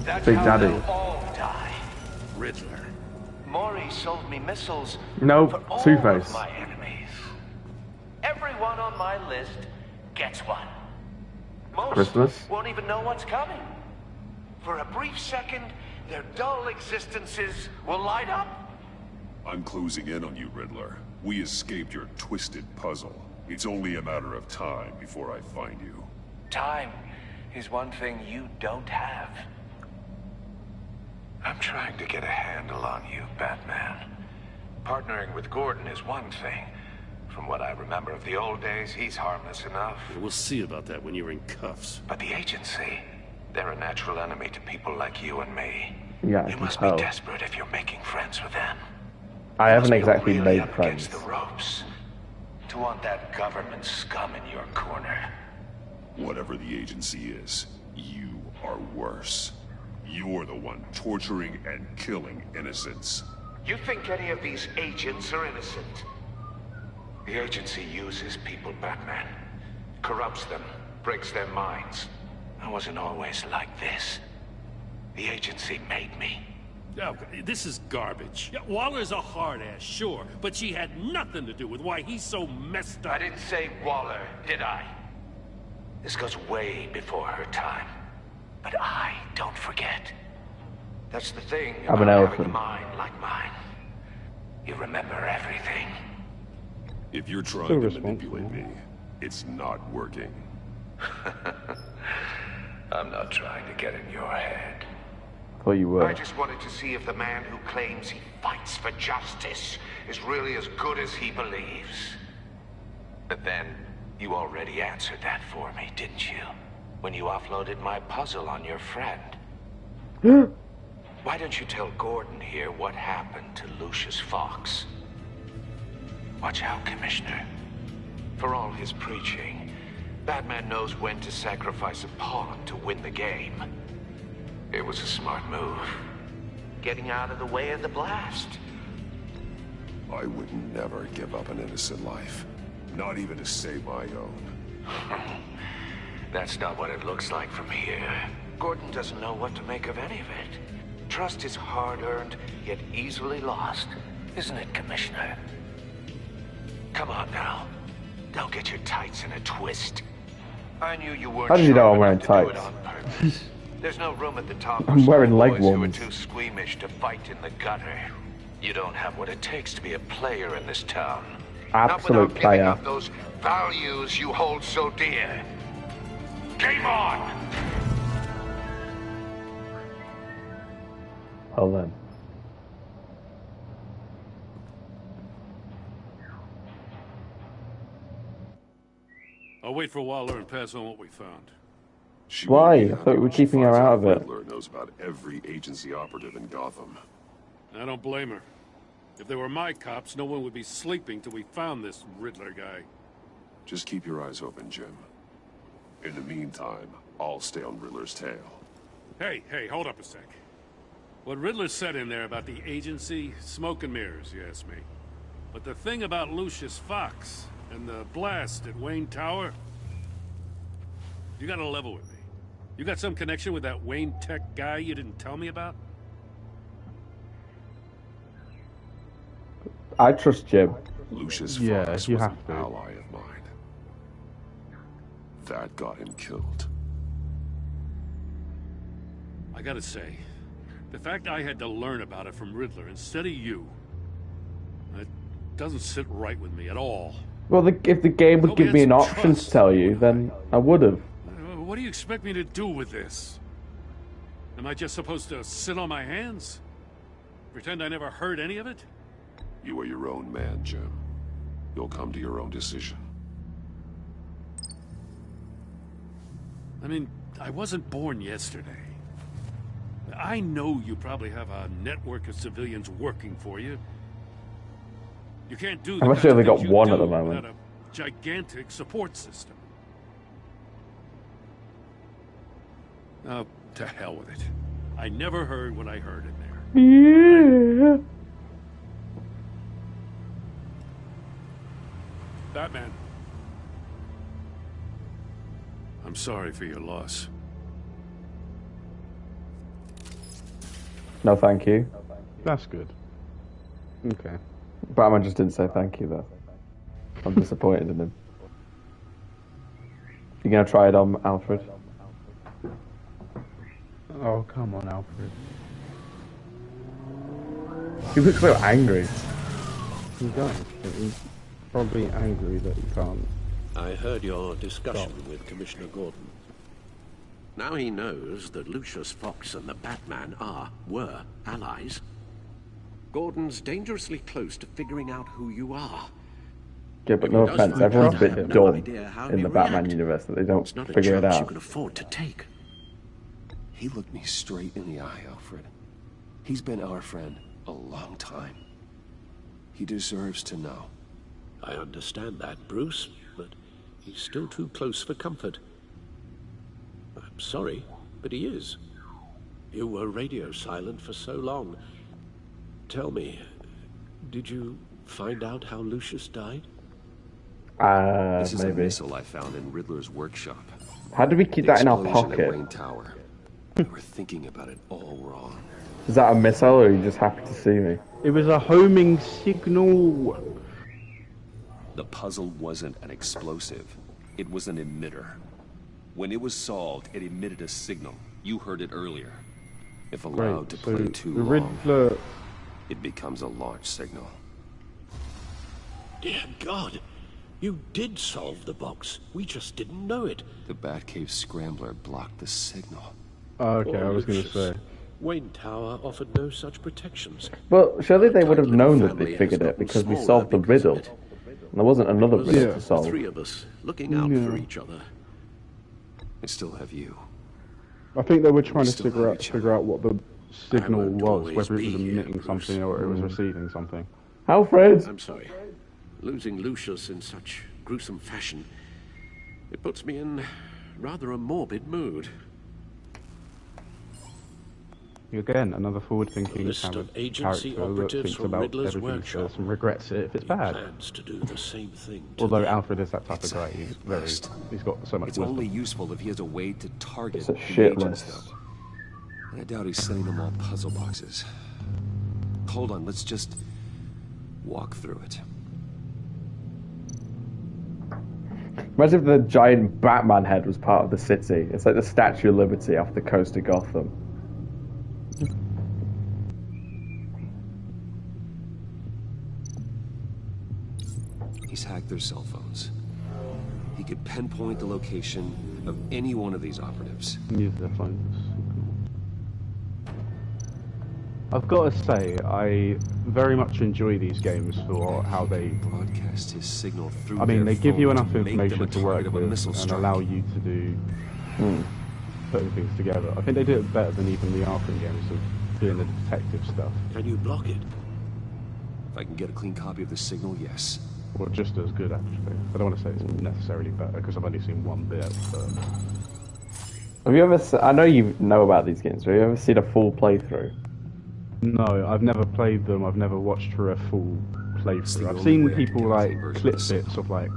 That's
Big
how
Daddy.
they'll all die.
Riddler.
Maury sold me missiles
No,
for all
Two-Face.
of my enemies. Everyone on my list gets one. Most
Christmas?
won't even know what's coming. For a brief second, their dull existences will light up.
I'm closing in on you, Riddler. We escaped your twisted puzzle. It's only a matter of time before I find you.
Time is one thing you don't have. I'm trying to get a handle on you, Batman. Partnering with Gordon is one thing. From what I remember of the old days, he's harmless enough.
We'll see about that when you're in cuffs.
But the agency, they're a natural enemy to people like you and me.
Yeah, I
You
can
must
tell.
be desperate if you're making friends with them.
I haven't
Must be
exactly
really
made
up
friends.
against the ropes to want that government scum in your corner.
Whatever the agency is, you are worse. You're the one torturing and killing innocents.
You think any of these agents are innocent? The agency uses people, Batman. Corrupts them, breaks their minds. I wasn't always like this. The agency made me.
Oh, this is garbage. Yeah, Waller's a hard-ass, sure, but she had nothing to do with why he's so messed up.
I didn't say Waller, did I? This goes way before her time. But I don't forget. That's the thing
I'm an
about having a
elephant.
mind like mine. You remember everything.
If you're trying
So
to
responsible.
manipulate me, it's not working.
I'm not trying to get in your head.
Thought you were.
I just wanted to see if the man who claims he fights for justice is really as good as he believes. But then, you already answered that for me, didn't you? When you offloaded my puzzle on your friend. Why don't you tell Gordon here what happened to Lucius Fox? Watch out, Commissioner. For all his preaching, Batman knows when to sacrifice a pawn to win the game. It was a smart move. Getting out of the way of the blast.
I would never give up an innocent life. Not even to save my own.
That's not what it looks like from here. Gordon doesn't know what to make of any of it. Trust is hard-earned, yet easily lost. Isn't it, Commissioner? Come on now. Don't get your tights in a twist. I knew you weren't
How did you know
sharp
I'm wearing
enough to do it
tights?
on purpose. There's no room at the top
I'm
for
wearing leg
schoolboys who are
warmers.
too squeamish to fight in the gutter. You don't have what it takes to be a player in this town. Not
Absolute
without
player.
giving up those values you hold so dear. Game on!
Well then.
I'll wait for Waller and pass on what we found.
She
Why?
won't be
I
happy
thought we were
when she
keeping her
finds
out of it.
Riddler knows about every agency operative in Gotham.
I don't blame her. If they were my cops, no one would be sleeping till we found this Riddler guy.
Just keep your eyes open, Jim. In the meantime, I'll stay on Riddler's tail.
Hey, hold up a sec. What Riddler said in there about the agency, smoke and mirrors, you ask me. But the thing about Lucius Fox and the blast at Wayne Tower, you gotta level with me. You got some connection with that Wayne Tech guy you didn't tell me about?
I trust Jim.
Lucius
Yeah,
Fox
you
was
have
an
to.
ally of mine. That got him killed.
I gotta say, the fact I had to learn about it from Riddler instead of you, it doesn't sit right with me at all.
Well, if the game would
Hope we
give
had
me an
some
option to
trust.
tell you, then I would have.
What do you expect me to do with this? Am I just supposed to sit on my hands? Pretend I never heard any of it?
You are your own man, Jim. You'll come to your own decision.
I mean, I wasn't born yesterday. I know you probably have a network of civilians working for you. You can't do the
I'm
kind
actually
of
only got
things you
one
do
at the moment.
without a gigantic support system. To hell with it. I never heard what I heard in there.
Yeah.
Batman. I'm sorry for your loss.
No, thank you.
That's good. Okay.
Batman just didn't say thank you, though. I'm disappointed in him. You gonna try it on, Alfred?
Oh, come on, Alfred.
He looks so angry.
He does. He's probably angry that he can't.
I heard your discussion with Commissioner Gordon. Now he knows that Lucius Fox and the Batman were allies. Gordon's dangerously close to figuring out who you are.
Yeah, but no offense, everyone's a bit dumb in the Batman universe that they don't figure it
You
out.
can afford to take.
He looked me straight in the eye, Alfred. He's been our friend a long time. He deserves to know.
I understand that, Bruce, but he's still too close for comfort. I'm sorry, but he is. You were radio silent for so long. Tell me, did you find out how Lucius died?
This is a
Maybe.
missile I found in Riddler's workshop.
How do we keep that in our
Explosion at
pocket?
Wayne Tower. We were thinking about it all wrong.
Is that a missile, or are you just happy to see me?
It was a homing signal.
The puzzle wasn't an explosive. It was an emitter. When it was solved, it emitted a signal. You heard it earlier. If allowed to play too
the
long,
Riddler...
it becomes a launch signal.
Dear God, you did solve the box. We just didn't know it.
The Batcave Scrambler blocked the signal.
Oh, okay, I was going to say.
Wayne Tower offered no such protections.
But surely they would have known that they figured it because we solved the riddle. And there wasn't another riddle to
The
solve.
three of us looking out for each other.
I still have you.
I think they were trying to
still
figure out what the signal was,
always
whether it
be
was
here,
emitting
Bruce.
something or it was receiving something.
Alfred!
I'm sorry. Losing Lucius in such gruesome fashion, it puts me in rather a morbid mood.
Again, another forward-thinking
List
kind
of
of
agency
character that
operatives
thinks
from
about
Riddler's
everything
workshop.
first and regrets it if it's
He
bad.
plans to do the same thing to
Although
them.
Alfred is that type of guy, he's got so much
It's
wisdom.
only useful if he has a way to target
It's a
the
shit
agents,
list.
though. And I doubt he's sending them all puzzle boxes. Hold on, let's just walk through it.
Imagine if the giant Batman head was part of the city. It's like the Statue of Liberty off the coast of Gotham.
He's hacked their cell phones. He could pinpoint the location of any one of these operatives.
Use their phones. I've got to say, I very much enjoy these games for how they
broadcast his signal through.
I mean,
their
they give you
phone
enough
to make them
information
a
to work
target of a
with
missile
and
strike.
allow you to do putting things together. I think they do it better than even the Arkham games of doing the detective stuff.
Can you block it?
If I can get a clean copy of the signal, yes.
Or just as good, actually. I don't want to say it's necessarily better because I've only seen one bit. But...
Have you ever? I know you know about these games. Have you ever seen a full playthrough?
No, I've never played them. I've never watched for a full playthrough.
the
I've
only
seen
way I
people
can get
like
a full version
clip
of the
bits of like,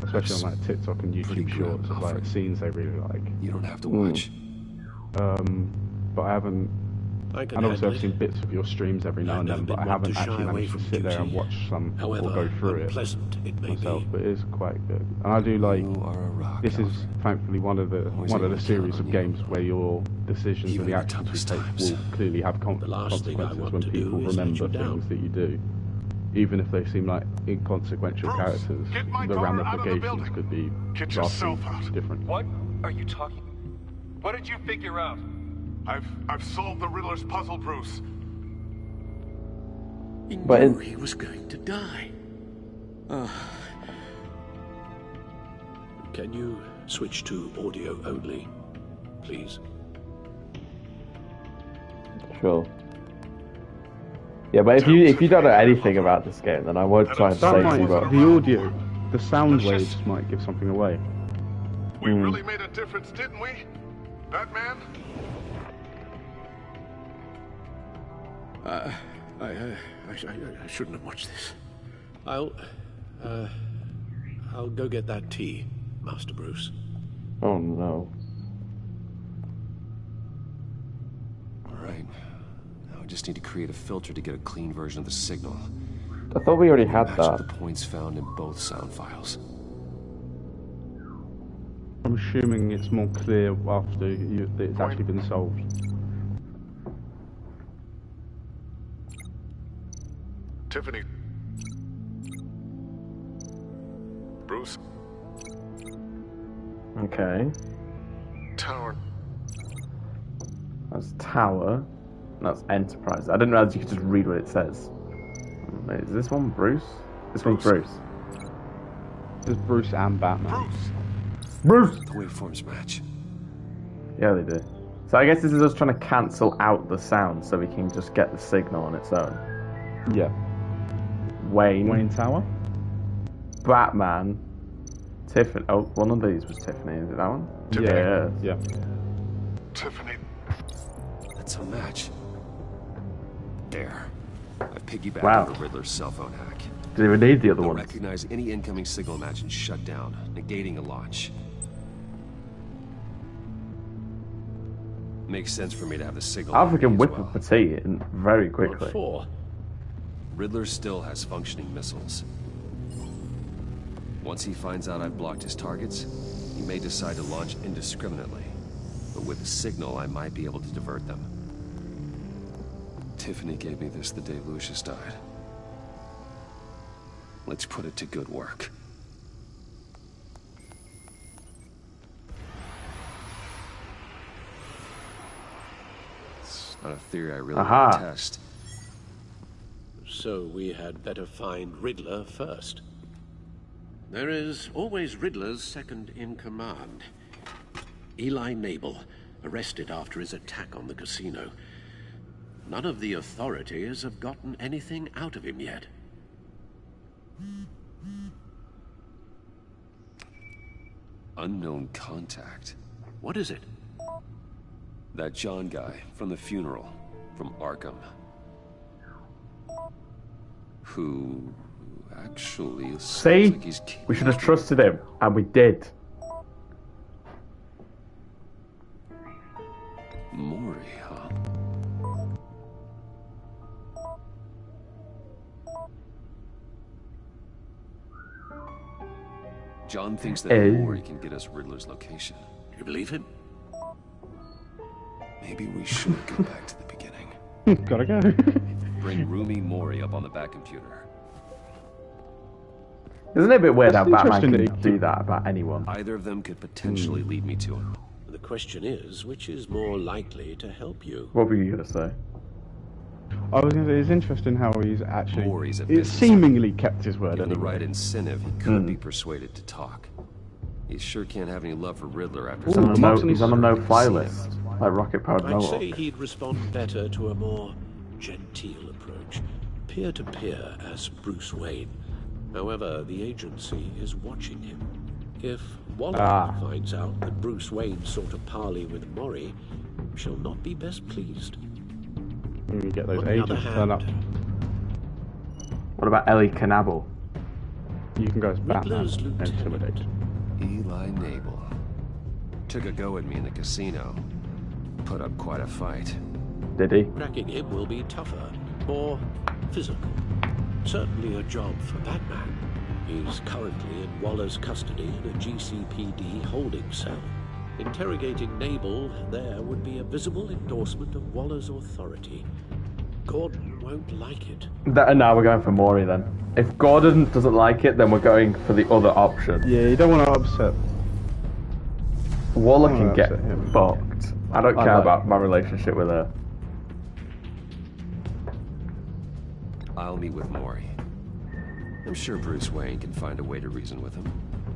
especially on like TikTok and YouTube shorts of like scenes they really like.
You don't have to watch.
But I haven't.
I can
And obviously
handle
I've seen bits of your streams every now and then, but I haven't actually managed to sit there and watch some or go through it myself. But it is quite good, and I do like. This is thankfully one of the series of games where your decisions and the actions you take will clearly have consequences when people remember things that you do, even if they seem like inconsequential characters. The ramifications could be vastly different.
What are you talking? What did you figure out?
I've solved the Riddler's puzzle, Bruce.
He knew he was going to die. Can you switch to audio only, please?
Sure. Yeah, but if you don't know anything about this game, then I won't try and say to you about
the audio, the sound waves might give something away.
We really made a difference, didn't we, Batman?
I shouldn't have watched this. I'll go get that tea, Master Bruce.
Oh no.
Alright. Now I just need to create a filter to get a clean version of the signal.
I thought we already had
Match
that.
the points found in both sound files.
I'm assuming it's more clear after that it's actually been solved.
Tiffany. Bruce.
Okay.
Tower.
That's Tower. That's Enterprise. I didn't realize you could just read what it says. Wait, is this one Bruce? This one's Bruce.
There's Bruce and Batman.
Bruce!
The waveforms match.
Yeah, they do. So I guess this is us trying to cancel out the sound so we can just get the signal on its own.
Yeah.
Wayne
Tower?
Batman. Tiffany. Oh, one of these was Tiffany. Is it that one?
Yeah. Yeah.
Tiffany.
That's a match. There. I've piggybacked
Wow.
on the Riddler's cell phone hack.
Didn't even need the other
They'll
one.
recognize any incoming signal match and shut down, negating a launch. Makes sense for me to have the signal.
I'll freaking
as
whip
well.
up a tea and very quickly.
What for? Riddler still has functioning missiles. Once he finds out I've blocked his targets, he may decide to launch indiscriminately. But with a signal, I might be able to divert them. Tiffany gave me this the day Lucius died. Let's put it to good work. It's not a theory I really want to test.
So we had better find Riddler first. There is always Riddler's second in command. Eli Nabel, arrested after his attack on the casino. None of the authorities have gotten anything out of him yet.
Unknown contact.
What is it?
That John guy from the funeral, from Arkham. Who actually
See?
like he's
We should have trusted him, and we did.
Mori, huh? John thinks that Mori can get us Riddler's location.
You believe him?
Maybe we should go back to the beginning.
Gotta go.
Bring Rumi Mori up on the back computer.
Isn't it a bit weird
That's
how Batman
interesting
can
that he-
do that about anyone?
Either of them could potentially lead me to him.
The question is, which is more likely to help you?
What were you going to say?
I was going to say, it's interesting how he's actually...
Mori's a
It
business
seemingly kept his word
Given the
anyway.
right incentive, he could be persuaded to talk. He sure can't have any love for Riddler after
He's on a
something
he's on a no-fly
seen
list, like rocket-powered
I'd
Mohawk.
say he'd respond better to a more genteel approach, peer-to-peer as Bruce Wayne. However, the agency is watching him. If Waller finds out that Bruce Wayne sought a parley with Mori, she'll not be best pleased.
You get those
On the other
agents turn up.
What about Ellie Cannibal?
You can go as Batman
Riddler's
and intimidate.
Eli Nabel. Took a go at me in the casino. Put up quite a fight.
Did he?
Cracking him will be tougher, more physical. Certainly a job for Batman. He's currently in Waller's custody in a GCPD holding cell. Interrogating Nabel there would be a visible endorsement of Waller's authority. Gordon won't like it.
Now we're going for Mori then. If Gordon doesn't like it, then we're going for the other option.
Yeah, you don't want to upset.
Waller
I
can
wanna
get
upset him.
fucked. I don't care
don't.
about my relationship with her.
I'll meet with Maury. I'm sure Bruce Wayne can find a way to reason with him.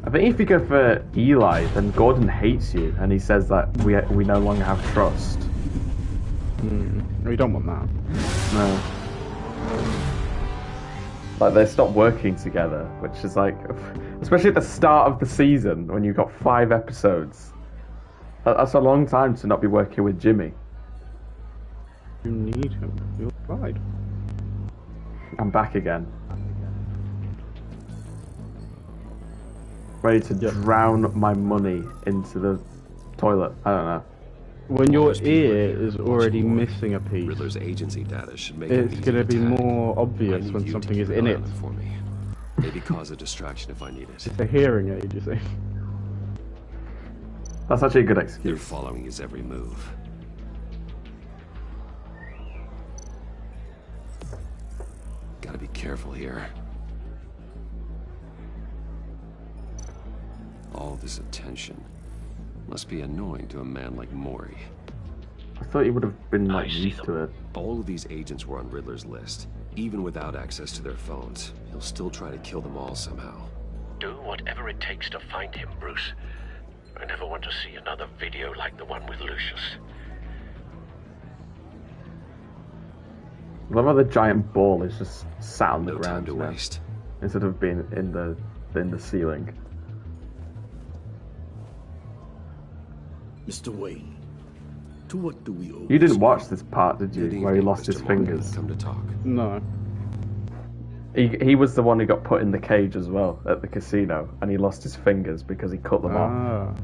I think if you go for Eli, then Gordon hates you, and he says that we no longer have trust.
We don't want that.
No. Like, they stopped working together, which is like, especially at the start of the season when you've got 5 episodes. That's a long time to not be working with Jimmy.
You need him. You're right.
I'm back again. Ready to drown my money into the toilet. I don't know.
When your ear is already missing a piece,
Riddler's agency data should make
it's going to be more
I
obvious
need
when
you
something
to
is
keep
in
an eye
it.
on for me. Maybe cause a distraction if I need it.
It's a hearing aid, you see.
That's actually a good
They're
excuse.
following his every move. Gotta be careful here. All this attention must be annoying to a man like Maury.
I thought you would have been like used to it.
All of these agents were on Riddler's list. Even without access to their phones, he'll still try to kill them all somehow.
Do whatever it takes to find him, Bruce. I never want to see another video like the one with Lucius.
I love how the giant ball is just sat on the
No
ground
time to
now,
waste.
instead of being in the ceiling.
Mr. Wayne, to what do we owe?
You didn't watch this part, did
Good
you? Where he
evening,
lost his
Mr. Morgan.
fingers.
Come to talk.
No.
He was the one who got put in the cage as well at the casino, and he lost his fingers because he cut them off.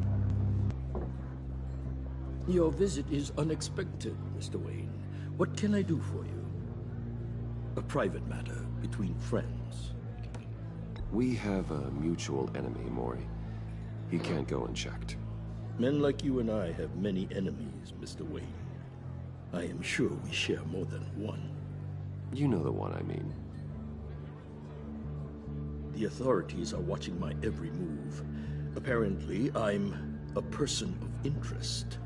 Your visit is unexpected, Mr. Wayne. What can I do for you? A private matter between friends.
We have a mutual enemy, Maury. He can't go unchecked.
Men like you and I have many enemies, Mr. Wayne. I am sure we share more than one.
You know the one I mean.
The authorities are watching my every move. Apparently, I'm a person of interest.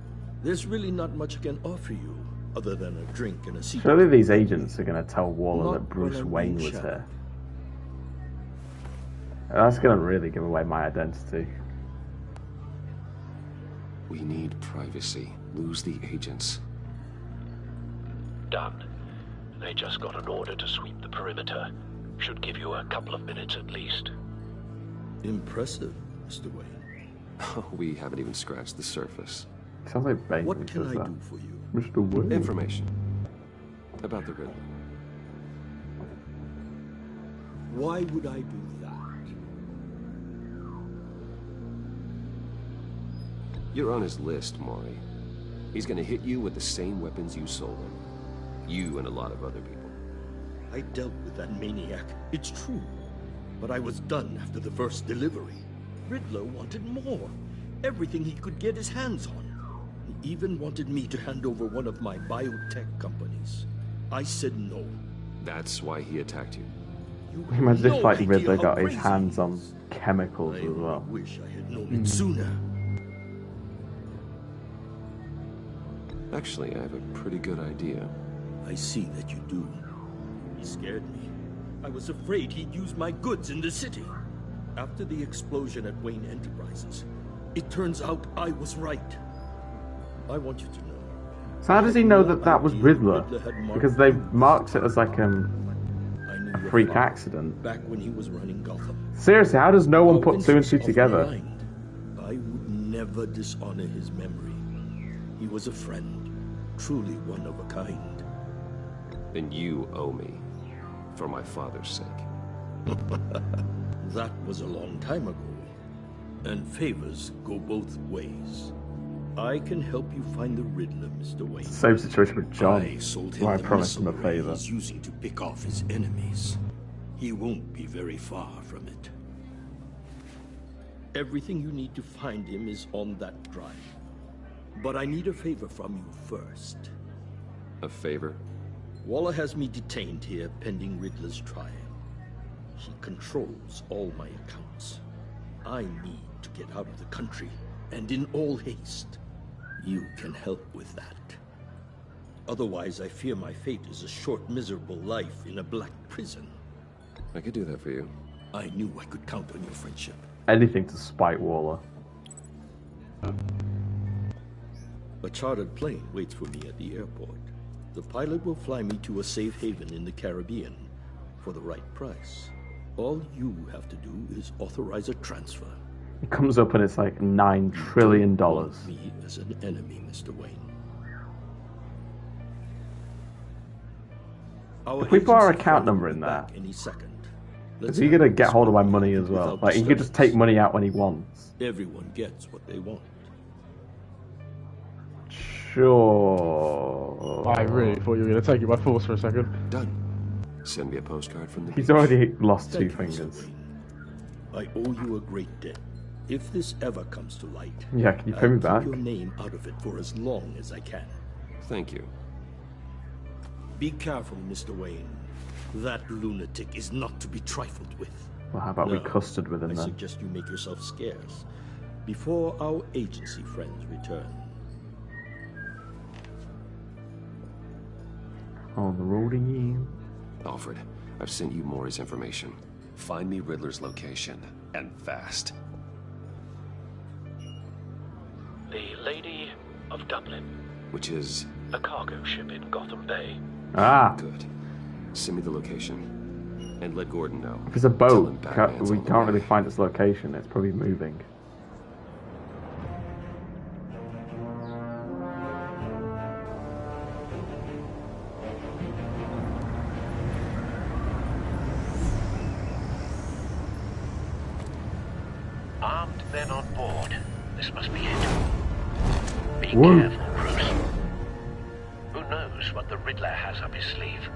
There's really not much I can offer you, other than a drink and a seat.
Surely these agents are going to tell Waller
Not
that Bruce
when I'm
Wayne
being
was
shadowed.
here. That's going to really give away my identity.
We need privacy. Lose the agents.
Done. They just got an order to sweep the perimeter. Should give you a couple of minutes at least.
Impressive, Mr. Wayne.
We haven't even scratched the surface.
Sounds like Bane.
What can I do for you?
Mr. Wayne.
Information about the Riddler.
Why would I do that?
You're on his list, Maury. He's gonna hit you with the same weapons you sold him. You and a lot of other people.
I dealt with that maniac, it's true. But I was done after the first delivery. Riddler wanted more. Everything he could get his hands on. He even wanted me to hand over one of my biotech companies. I said no.
That's why he attacked you.
Imagine if like
idea
Riddler
how
got his
crazy
hands on chemicals
I
as well.
wish I had known it sooner.
Actually, I have a pretty good idea.
I see that you do. He scared me. I was afraid he'd use my goods in the city. After the explosion at Wayne Enterprises, it turns out I was right. I want you to know.
So how does he know that that was Riddler?
Riddler had marked
Because they marked it as like
I knew
a
your
freak
father
accident.
back when he was running Gotham.
Seriously, how does no one
How
put two and two
off my
together?
mind. I would never dishonor his memory. He was a friend, truly one of a kind.
Then you owe me. For my father's sake.
That was a long time ago. And favors go both ways. I can help you find the Riddler, Mr. Wayne.
Same situation with John,
I sold
where I
the
promised him a
missile
favour.
he's using to pick off his enemies. He won't be very far from it. Everything you need to find him is on that drive. But I need a favor from you first.
A favor?
Waller has me detained here pending Riddler's trial. He controls all my accounts. I need to get out of the country, and in all haste. You can help with that. Otherwise, I fear my fate is a short, miserable life in a black prison.
I could do that for you.
I knew I could count on your friendship.
Anything to spite Waller.
A chartered plane waits for me at the airport. The pilot will fly me to a safe haven in the Caribbean for the right price. All you have to do is authorize a transfer.
It comes up and it's like $9 trillion.
Me as an enemy, Mr. Wayne.
If we put our account number in there,
any second.
is he gonna get hold of my money as well? Like he could just take money out when he wants.
Everyone gets what they want.
Sure.
I really thought you were gonna take it by force for a second.
Done. Send me a postcard from the
He's
beach.
already lost 2 fingers.
I owe you a great debt. If this ever comes to light,
Yeah, can you pay me
I'll
back?
keep your name out of it for as long as I can.
Thank you.
Be careful, Mr. Wayne. That lunatic is not to be trifled with.
Well, how about we
No,
custard with him
I
then?
suggest you make yourself scarce before our agency friends return.
On the road again.
Alfred, I've sent you Maury's information. Find me Riddler's location, and fast.
The Lady of Dublin.
Which is...
A cargo ship in Gotham Bay.
Ah.
Good. Send me the location. And let Gordon know.
If it's a boat,
Batman's
we
on the
can't
way.
really find its location. It's probably moving.
Armed men on board. This must be it. Be
Whoa.
careful, Bruce. Who knows what the Riddler has up his sleeve?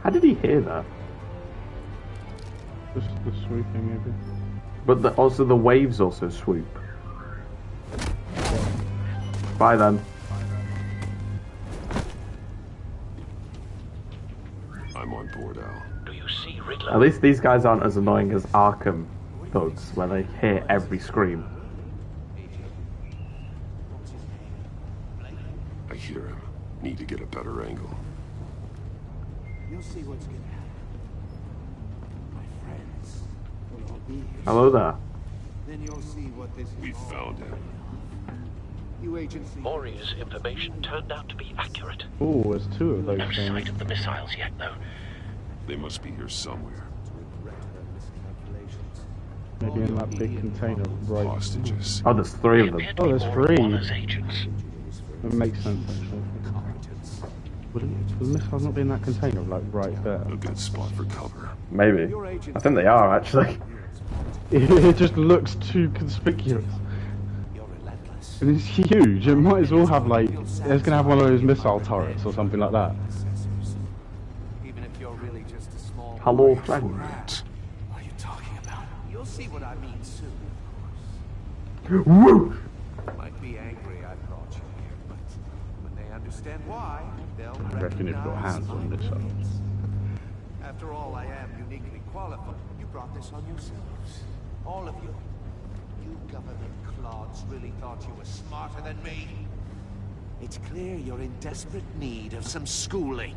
How did he hear that?
Just the swooping, maybe.
But also the waves also swoop. Bye then.
I'm on board, Al.
Do you see Riddler?
At least these guys aren't as annoying as Arkham thugs, where they hear every scream.
I hear him. Need to get a better angle.
You'll see what's gonna happen. My friends will all be here.
Hello there.
Then you'll see what this is.
We found him.
You agency.
Maury's information turned out to be accurate.
Oh, there's 2 of those
No
things.
sight of the missiles yet, though.
They must be here somewhere.
Maybe in that big container, right?
Hostages.
Oh, there's 3 of them.
Oh, there's 3.
Warner's agents.
That makes sense, actually. Would the missiles not be in that container, like, right there?
A good spot for cover.
Maybe. I think they are, actually.
It just looks too conspicuous. And it's huge. It might as well have, like, it's gonna have one of those missile turrets or something like that.
Even if you're really just a small.
Hello, friend.
What are you talking about? You'll see what I mean soon.
Woo!
Might be angry I brought you here, but when they understand why, they'll
I reckon you've got hands on missiles.
After all, I am uniquely qualified. You brought this on yourselves. All of you. You government clods really thought you were smarter than me. It's clear you're in desperate need of some schooling.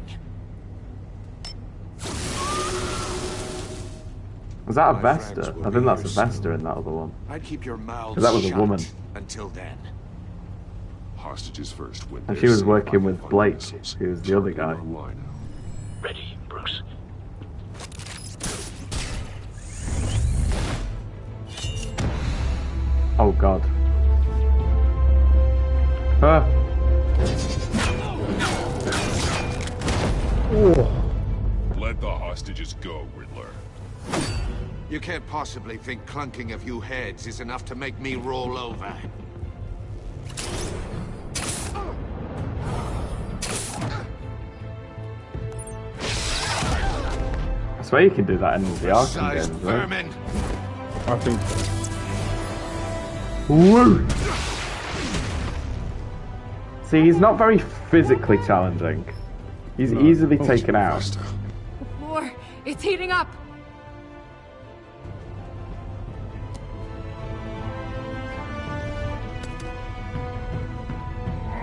Was that a Vesta? I think that's a Vesta in that other one.
I'd keep your mouths
'Cause that was a
shut
woman.
until then.
Hostages first.
And she was working with Blake, who was the other guy.
Ready, Bruce.
Oh god. Ah.
Let the hostages go, Riddler.
You can't possibly think clunking a few heads is enough to make me roll over.
I swear you can do that in the Arkham games, right?
Vermin.
I think so.
Woo! See, he's not very physically challenging. He's easily taken out.
The floor It's heating up.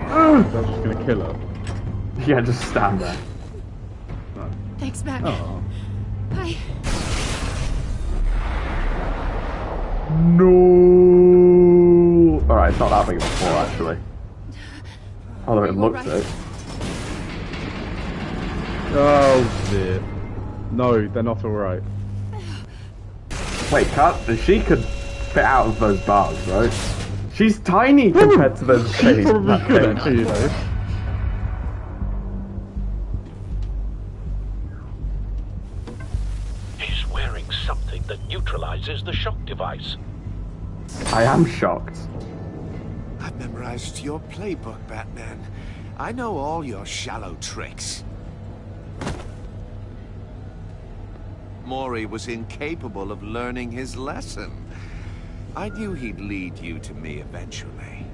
That's just gonna kill her.
Yeah, just stand there.
No.
Thanks, Batman.
Oh.
Bye.
No. Alright, it's not that big of a fall, actually. Although it looks it.
Oh dear. No, they're not alright.
Wait, she could fit out of those bars, right? She's tiny compared to those
She probably could actually, you know.
He's wearing something that neutralizes the shock device.
I am shocked.
I've memorized your playbook, Batman. I know all your shallow tricks. Mori was incapable of learning his lesson. I knew he'd lead you to me eventually.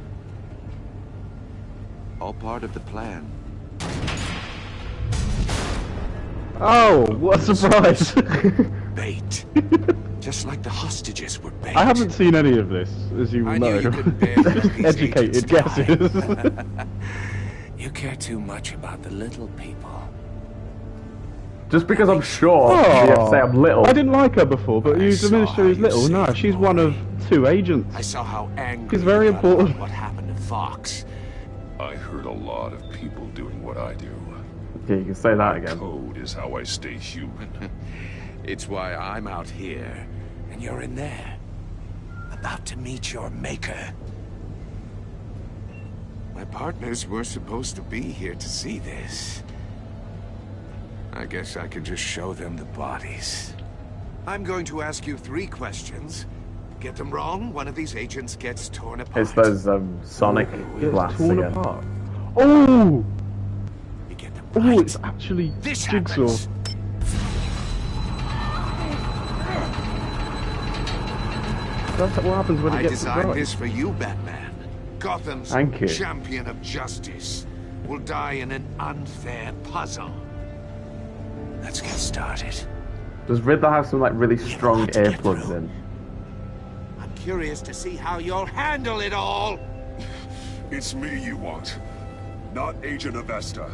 All part of the plan.
Oh, what a surprise!
Bait. Just like the hostages were bait.
I haven't seen any of this, as you will know.
You couldn't bear to let these
Educated
agents
guesses.
die. You care too much about the little people.
Just because I'm short,
Oh,
you have to say I'm little.
I didn't like her before, but you diminished her as little. No, she's one of 2 agents.
I saw how angry
She's very
you got about
important.
what happened to Fox.
I heard a lot of people doing what I do.
Yeah, you can say that again.
Code is how I stay human.
It's why I'm out here, and you're in there. About to meet your maker. My partners were supposed to be here to see this. I guess I can just show them the bodies. I'm going to ask you 3 questions. Get them wrong, one of these agents gets torn apart.
It's those Sonic blasts
torn
again.
apart. Oh!
You get them
Oh,
right.
it's actually
This
Jigsaw.
happens.
That's what happens when it
I
gets
designed
right.
this for you, Batman. Gotham's
Thank you.
champion of justice will die in an unfair puzzle. Let's get started.
Does Riddler have some like really strong earplugs in?
I'm curious to see how you'll handle it all.
It's me you want, not Agent Avesta.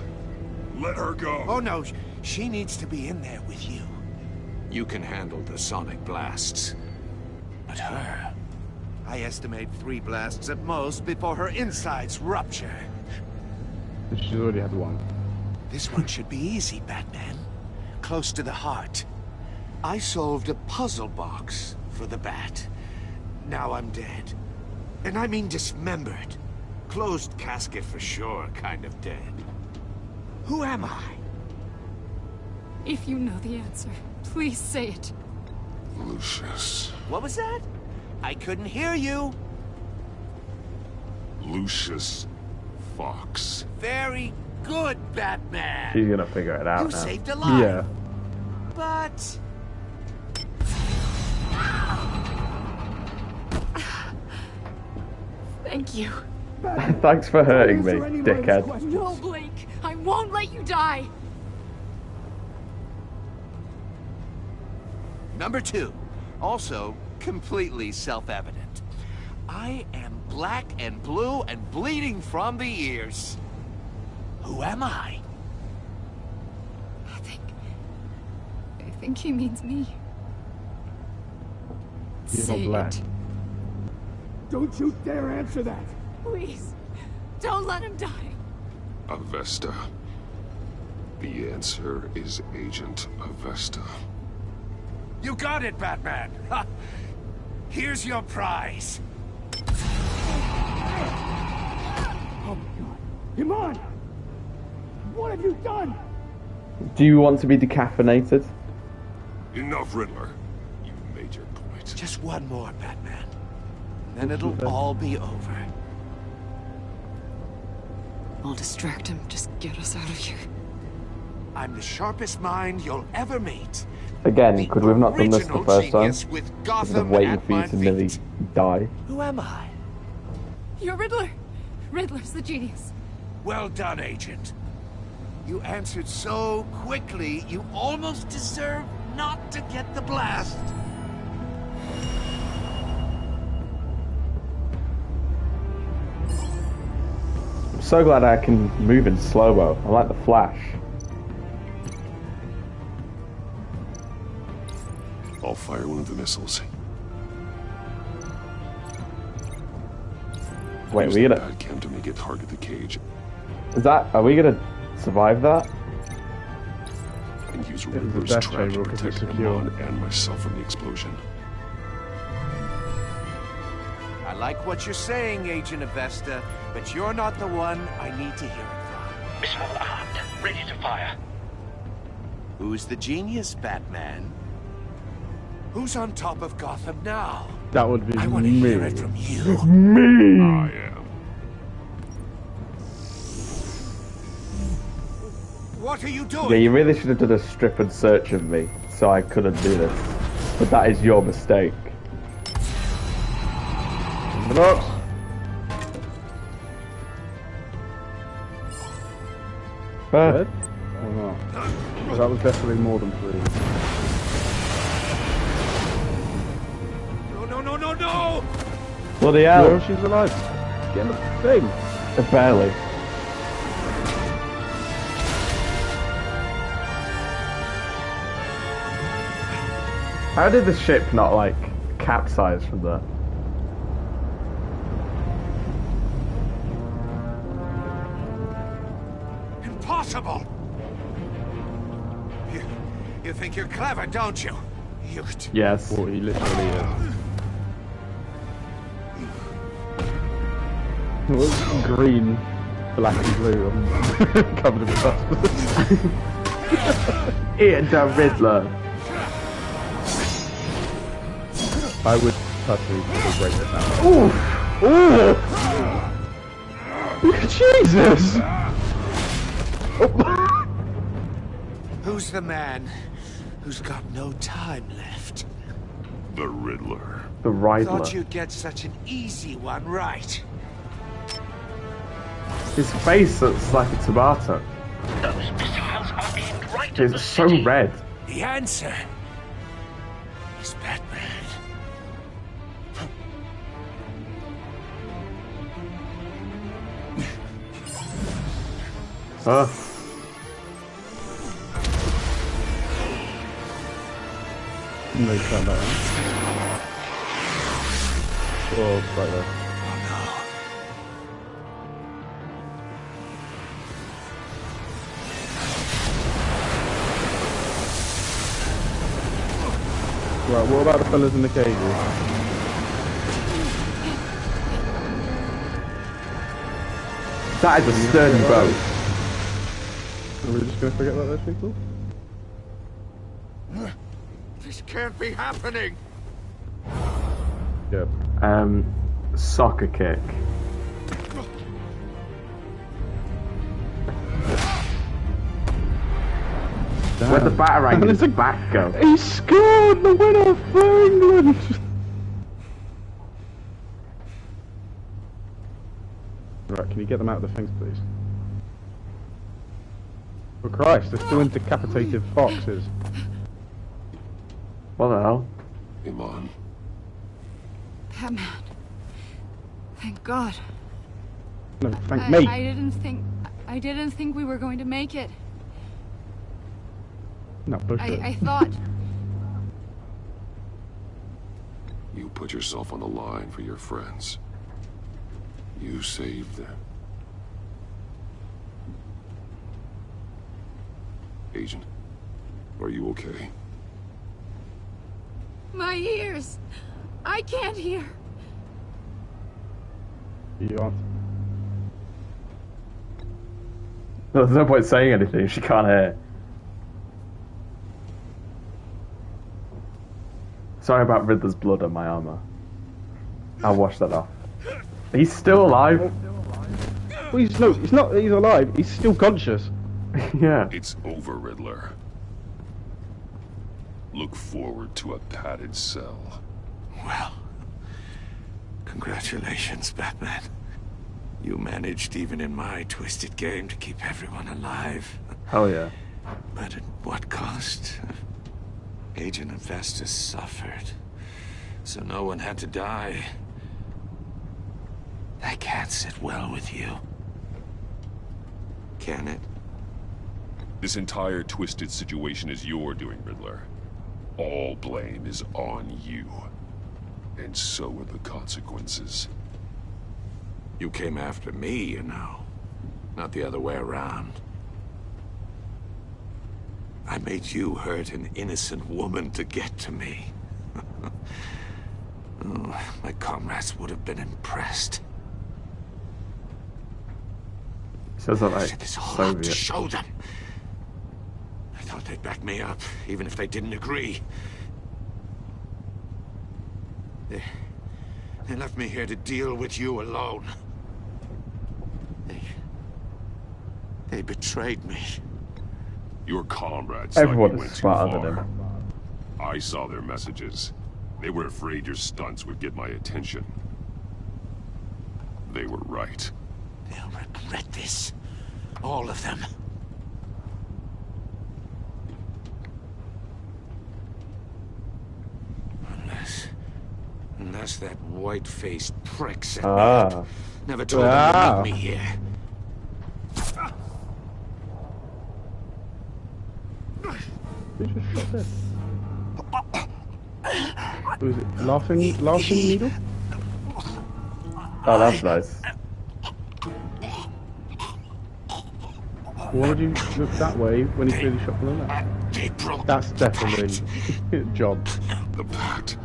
Let her go.
Oh no, she needs to be in there with you. You can handle the sonic blasts. But her, I estimate 3 blasts at most before her insides rupture.
She's already had 1.
This one should be easy, Batman. Close to the heart. I solved a puzzle box for the Bat. Now I'm dead. And I mean dismembered. Closed casket for sure, kind of dead. Who am I?
If you know the answer, please say it.
Lucius.
What was that? I couldn't hear you.
Lucius Fox.
Very good, Batman.
She's gonna figure it out
You
now.
saved a life.
Yeah.
But...
Thank you.
Thanks for hurting me, dickhead.
No, Blake. I won't let you die.
Number 2, also completely self-evident. I am black and blue and bleeding from the ears. Who am I?
I think he means me.
He's not
Say
black.
it.
Don't you dare answer that!
Please. Don't let him die.
Avesta. The answer is Agent Avesta.
You got it, Batman. Ha. Here's your prize.
Oh my god. Iman! What have you done?
Do you want to be decaffeinated?
Enough, Riddler. You made your point.
Just one more, Batman. Then it'll all be over.
I'll distract him. Just get us out of here.
I'm the sharpest mind you'll ever meet.
Again, could we have not done this the
Original
first time?
genius with
Instead of
Gotham
waiting
at
for you
my
to nearly
feet.
die.
Who am I?
You're Riddler. Riddler's the genius.
Well done, Agent. You answered so quickly, you almost deserve not to get the blast.
I'm so glad I can move in slow-mo. I like the Flash.
I'll fire one of the missiles.
Wait,
Use
we
the
gonna...
bad chem to make it target the cage.
Is that... Are we gonna survive that?
And use
the
Riddler's
death
trap to
chamber because it's
protect
secure.
Iman and myself from the explosion.
I like what you're saying, Agent Avesta, but you're not the one I need to hear it from.
Missile armed, ready to fire.
Who's the genius, Batman? Who's on top of Gotham now?
That would be
I want to hear it from you.
Me!
I am.
What are you doing?
Yeah, you really should have done a strip and search of me, so I couldn't do this. But that is your mistake. Look.
Dead? Or not? 'Cause that was definitely more than 3.
No!
Bloody hell!
No, she's alive. Get in the thing.
Barely. How did the ship not, like, capsize from there?
Impossible! You think you're clever, don't you?
Yes.
Well, he literally is. Well, green, black and blue. I'm covered in dust.
Ian the Riddler.
I would personally break this out.
Ooh! Jesus!
Who's the man who's got no time left?
The Riddler.
The Riddler.
Thought you'd get such an easy one right.
His face looks like a tomato.
Those missiles are aimed right at the
It's so
city.
red.
The answer is Batman.
Huh?
No, you found that one. Oh, right there. Right, what about the fellas in the cages?
That is a sturdy boat.
Are we just going to forget about those people?
This can't be happening.
Yeah.
Soccer kick. Where'd the batarang in his back go?
He scored the winner for England! Right, can you get them out of the things, please? For Christ, they're still in decapitated foxes.
What the hell?
Iman.
Batman. Thank God.
No, thank me.
I didn't think we were going to make it.
No, bullshit.
I thought.
You put yourself on the line for your friends. You saved them. Agent, are you okay?
My ears! I can't hear!
You aren't.
There's no point saying anything if she can't hear. Sorry about Riddler's blood on my armor. I'll wash that off. He's still alive.
Well, he's not. He's alive. He's still conscious.
Yeah.
It's over, Riddler. Look forward to a padded cell.
Well, congratulations, Batman. You managed, even in my twisted game, to keep everyone alive.
Hell yeah.
But at what cost? Agent Avestus suffered, so no one had to die. That can't sit well with you. Can it?
This entire twisted situation is your doing, Riddler. All blame is on you. And so are the consequences.
You came after me, you know. Not the other way around. I made you hurt an innocent woman to get to me. Oh, my comrades would have been impressed.
Says that like
This all out to
Soviet.
show them. I thought they'd back me up, even if they didn't agree. They left me here to deal with you alone. They betrayed me.
Your comrades thought you
Everyone
went
is
too
smarter than
far.
him.
I saw their messages. They were afraid your stunts would get my attention. They were right.
They'll regret this. All of them. Unless that white-faced prick set me up. Never told them to meet me here.
Who is it? Laughing Needle?
Oh, that's nice.
Why would you look that way when he's clearly shot from the left? That's definitely John.
The pact.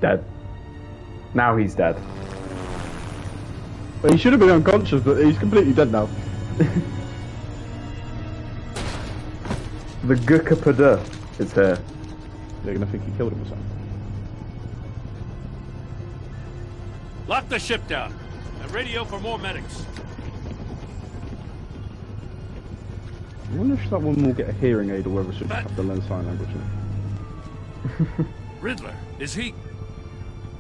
Dead. Now he's dead.
Well, he should have been unconscious, but he's completely dead now.
The Gukapada is here.
They're gonna think he killed him or something.
Lock the ship down and radio for more medics.
I wonder if that one will get a hearing aid or whether she'll have to learn sign language.
Riddler, is he?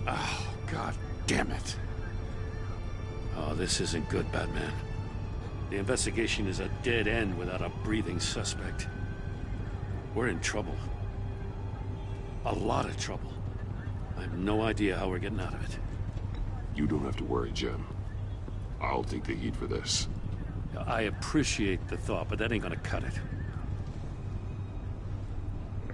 Oh, God damn it. Oh, this isn't good, Batman. The investigation is a dead end without a breathing suspect. We're in trouble. A lot of trouble. I have no idea how we're getting out of it.
You don't have to worry, Jim. I'll take the heat for this.
I appreciate the thought, but that ain't gonna cut it.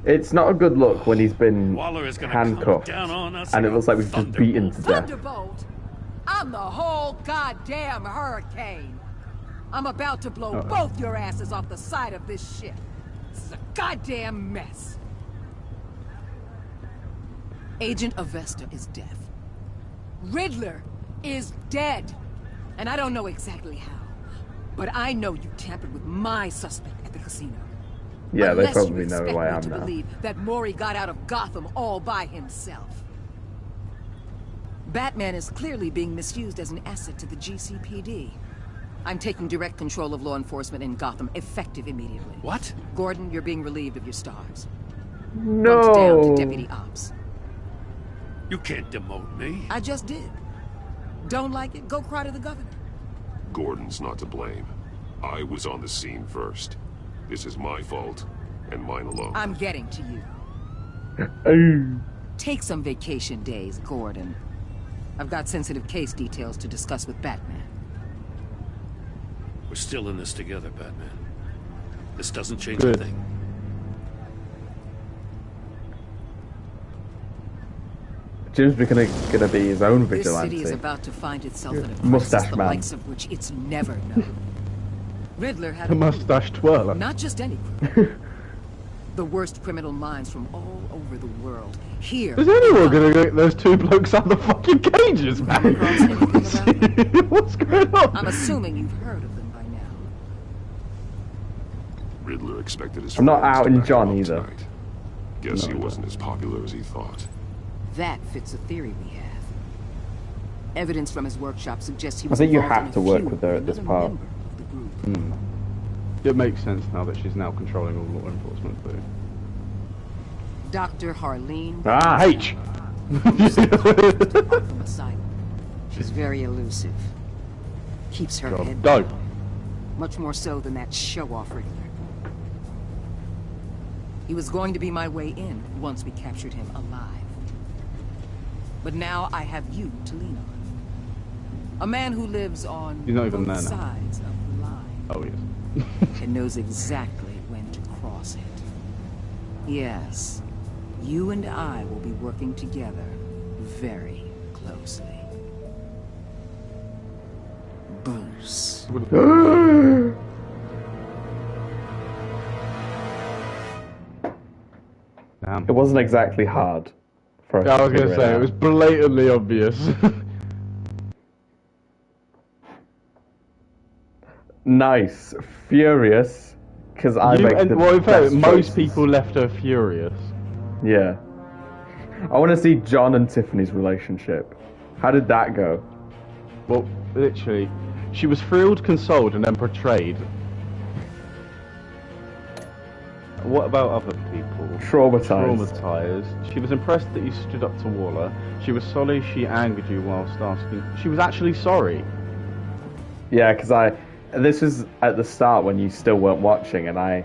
It's not a good look when he's been
Waller is gonna
handcuffed,
come down on us
and it
like
looks like we've just beaten to death.
Thunderbolt! I'm the whole goddamn hurricane. I'm about to blow both your asses off the side of this ship. This is a goddamn mess. Agent Avesta is dead. Riddler is dead. And I don't know exactly how. But I know you tampered with my suspect at the casino.
Yeah, they
Unless
probably
you
know
expect
who I
me
am
to
now.
believe that Mori got out of Gotham all by himself. Batman is clearly being misused as an asset to the GCPD. I'm taking direct control of law enforcement in Gotham, effective immediately.
What?
Gordon, you're being relieved of your stars.
No.
Bumped down to Deputy Ops.
You can't demote me.
I just did. Don't like it? Go cry to the governor.
Gordon's not to blame. I was on the scene first. This is my fault, and mine alone.
I'm getting to you. Take some vacation days, Gordon. I've got sensitive case details to discuss with Batman.
We're still in this together, Batman. This doesn't change
Good.
a thing.
Jim's gonna be his own
This
vigilante.
city is about to find itself in a crisis,
Mustache
the
man.
likes of which it's never known. Riddler had
The mustache twirler.
not just any criminal. The worst criminal minds from all over the world. Here.
Is anyone gonna get those two blokes out of the fucking cages, man? What's going on?
I'm assuming you've heard of them by now.
Riddler expected his
I'm not
friends to
outing
back
John
him up
either.
tonight. Guess he wasn't as popular as he thought.
That fits a theory we have. Evidence from his workshop suggests he
I
was
think you
involved in
have
a
to work
feud
with her at this
another
part.
member of the group.
It makes sense now that she's now controlling all law enforcement, but
Dr. Harleen.
H.
Arkham Asylum. She's very elusive. Keeps her head down. Much more so than that show-off Riddler. He was going to be my way in once we captured him alive. But now I have you to lean on. A man who lives on both sides of the line.
Oh, yes.
And knows exactly when to cross it. Yes, you and I will be working together very closely. Bruce.
It wasn't exactly hard for us.
Yeah, I was going to say, it was blatantly obvious.
Nice. Furious, because I make the
well, in fact,
best
most
choices.
people left her furious.
Yeah. I want to see John and Tiffany's relationship. How did that go?
Well, literally, she was thrilled, consoled, and then betrayed. What about other people? Traumatized. She was impressed that you stood up to Waller. She was sorry she angered you whilst asking. She was actually sorry.
Yeah, because this was at the start when you still weren't watching, and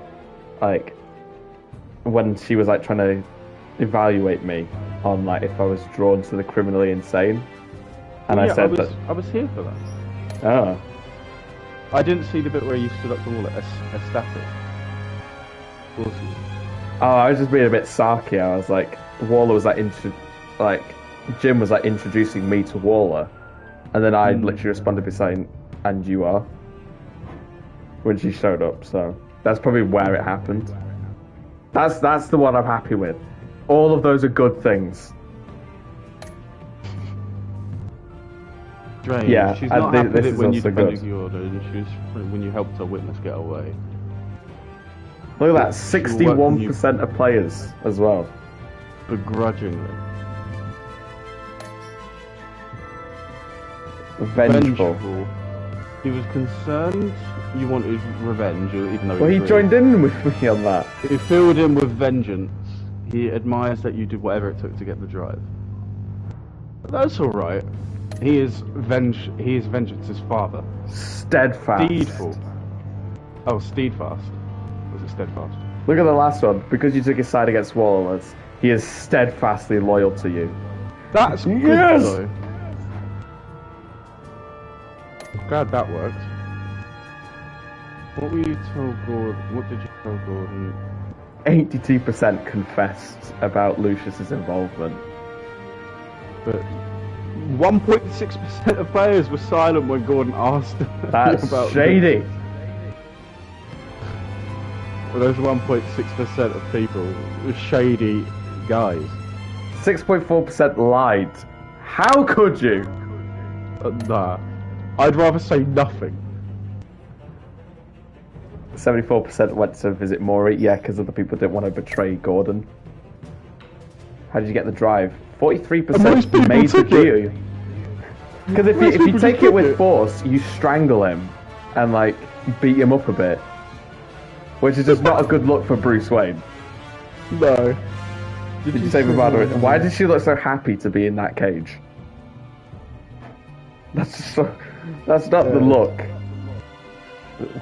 when she was trying to evaluate me on if I was drawn to the criminally insane, and I said
I was here for that.
Oh.
I didn't see the bit where you stood up to Waller. Ecstatic.
Oh, I was just being a bit sarky. I was Waller was Jim was introducing me to Waller, and then I literally responded by saying, "And you are," when she showed up. So that's probably where it happened. That's the one I'm happy with. All of those are good things.
Strange.
Yeah,
she's not happy
this
with it
is
when you
also
defended
good.
the order, and when you helped her witness get away.
Look at that, 61% of players as well.
Begrudgingly.
Vengeful.
He was concerned you wanted revenge, even though
he joined in with me on that.
It filled him with vengeance. He admires that you did whatever it took to get the drive. But that's alright. He is vengeance's father.
Steadfast.
Steadful. Oh, steadfast. Was it steadfast?
Look at the last one. Because you took his side against Wallace, he is steadfastly loyal to you.
That's good, though. I'm glad that worked. What were you told Gordon? What did you tell Gordon?
82% confessed about Lucius's involvement.
But 1.6% of players were silent when Gordon asked
That's
about
shady.
Well, those 1.6% of people were shady guys.
6.4% lied. How could you?
Nah. I'd rather say nothing.
74% went to visit Maury. Yeah, because other people didn't want to betray Gordon. How did you get the drive? 43% made the deal. Because if you take it with force, you strangle him and beat him up a bit, which is just not a good look for Bruce Wayne.
No.
Did you say Bavada? Why did she look so happy to be in that cage? That's not the look.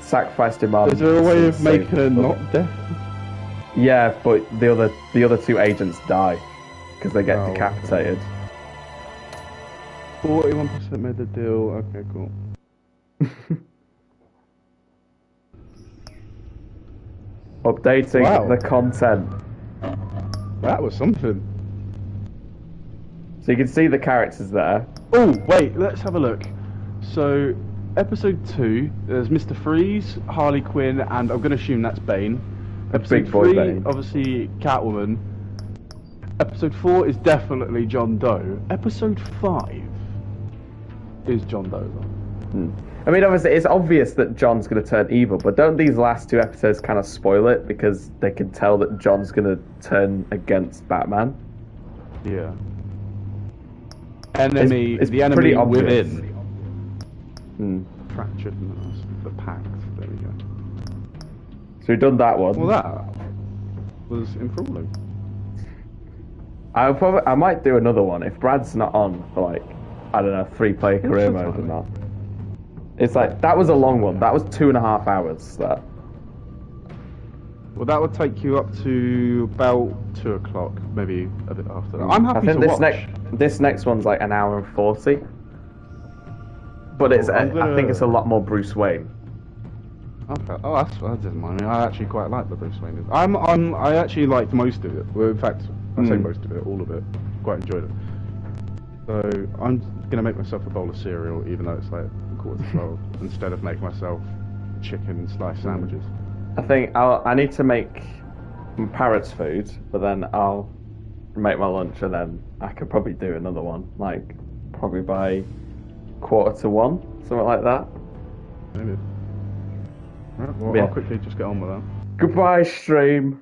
Sacrifice demand.
Is there a way of making her not deaf?
Yeah, but the other two agents die because they get decapitated.
41% made the deal. Okay, cool.
Updating the content.
That was something.
So you can see the characters there.
Oh, wait, let's have a look. So, episode 2, there's Mr. Freeze, Harley Quinn, and I'm going to assume that's Bane. Episode
Big boy
3,
Bane.
obviously Catwoman. Episode 4 is definitely John Doe. Episode 5 is John Doe.
I mean, obviously, it's obvious that John's going to turn evil, but don't these last two episodes kind of spoil it because they can tell that John's going to turn against Batman?
Yeah. Enemy,
it's
the enemy
pretty obvious.
within. Fractured mass, the pact. There we go.
So we've done that one.
Well, that was enthralling.
I might do another one if Brad's not on for like, I don't know, 3-player career mode or not. It's like, that was a long one. That was 2.5 hours. That.
Well, that would take you up to about 2 o'clock, maybe a bit after that. I'm happy
I think
to
this
watch.
this next one's like 1 hour and 40. But it's I think it's a lot more Bruce Wayne.
Okay. Oh, that doesn't mind me. I actually quite like the Bruce Wayne. I actually liked most of it. Well, in fact, I say most of it, all of it. Quite enjoyed it. So I'm gonna make myself a bowl of cereal, even though it's like 11:45, instead of making myself chicken slice sandwiches.
I think I need to make parrots food, but then I'll make my lunch, and then I could probably do another one, like probably by 1:45, something like that.
Maybe. Right, well,
Yeah.
I'll quickly just get on with that.
Goodbye, stream.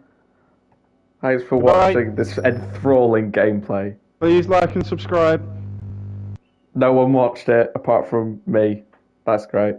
Thanks for watching this enthralling gameplay.
Please like and subscribe.
No one watched it apart from me. That's great.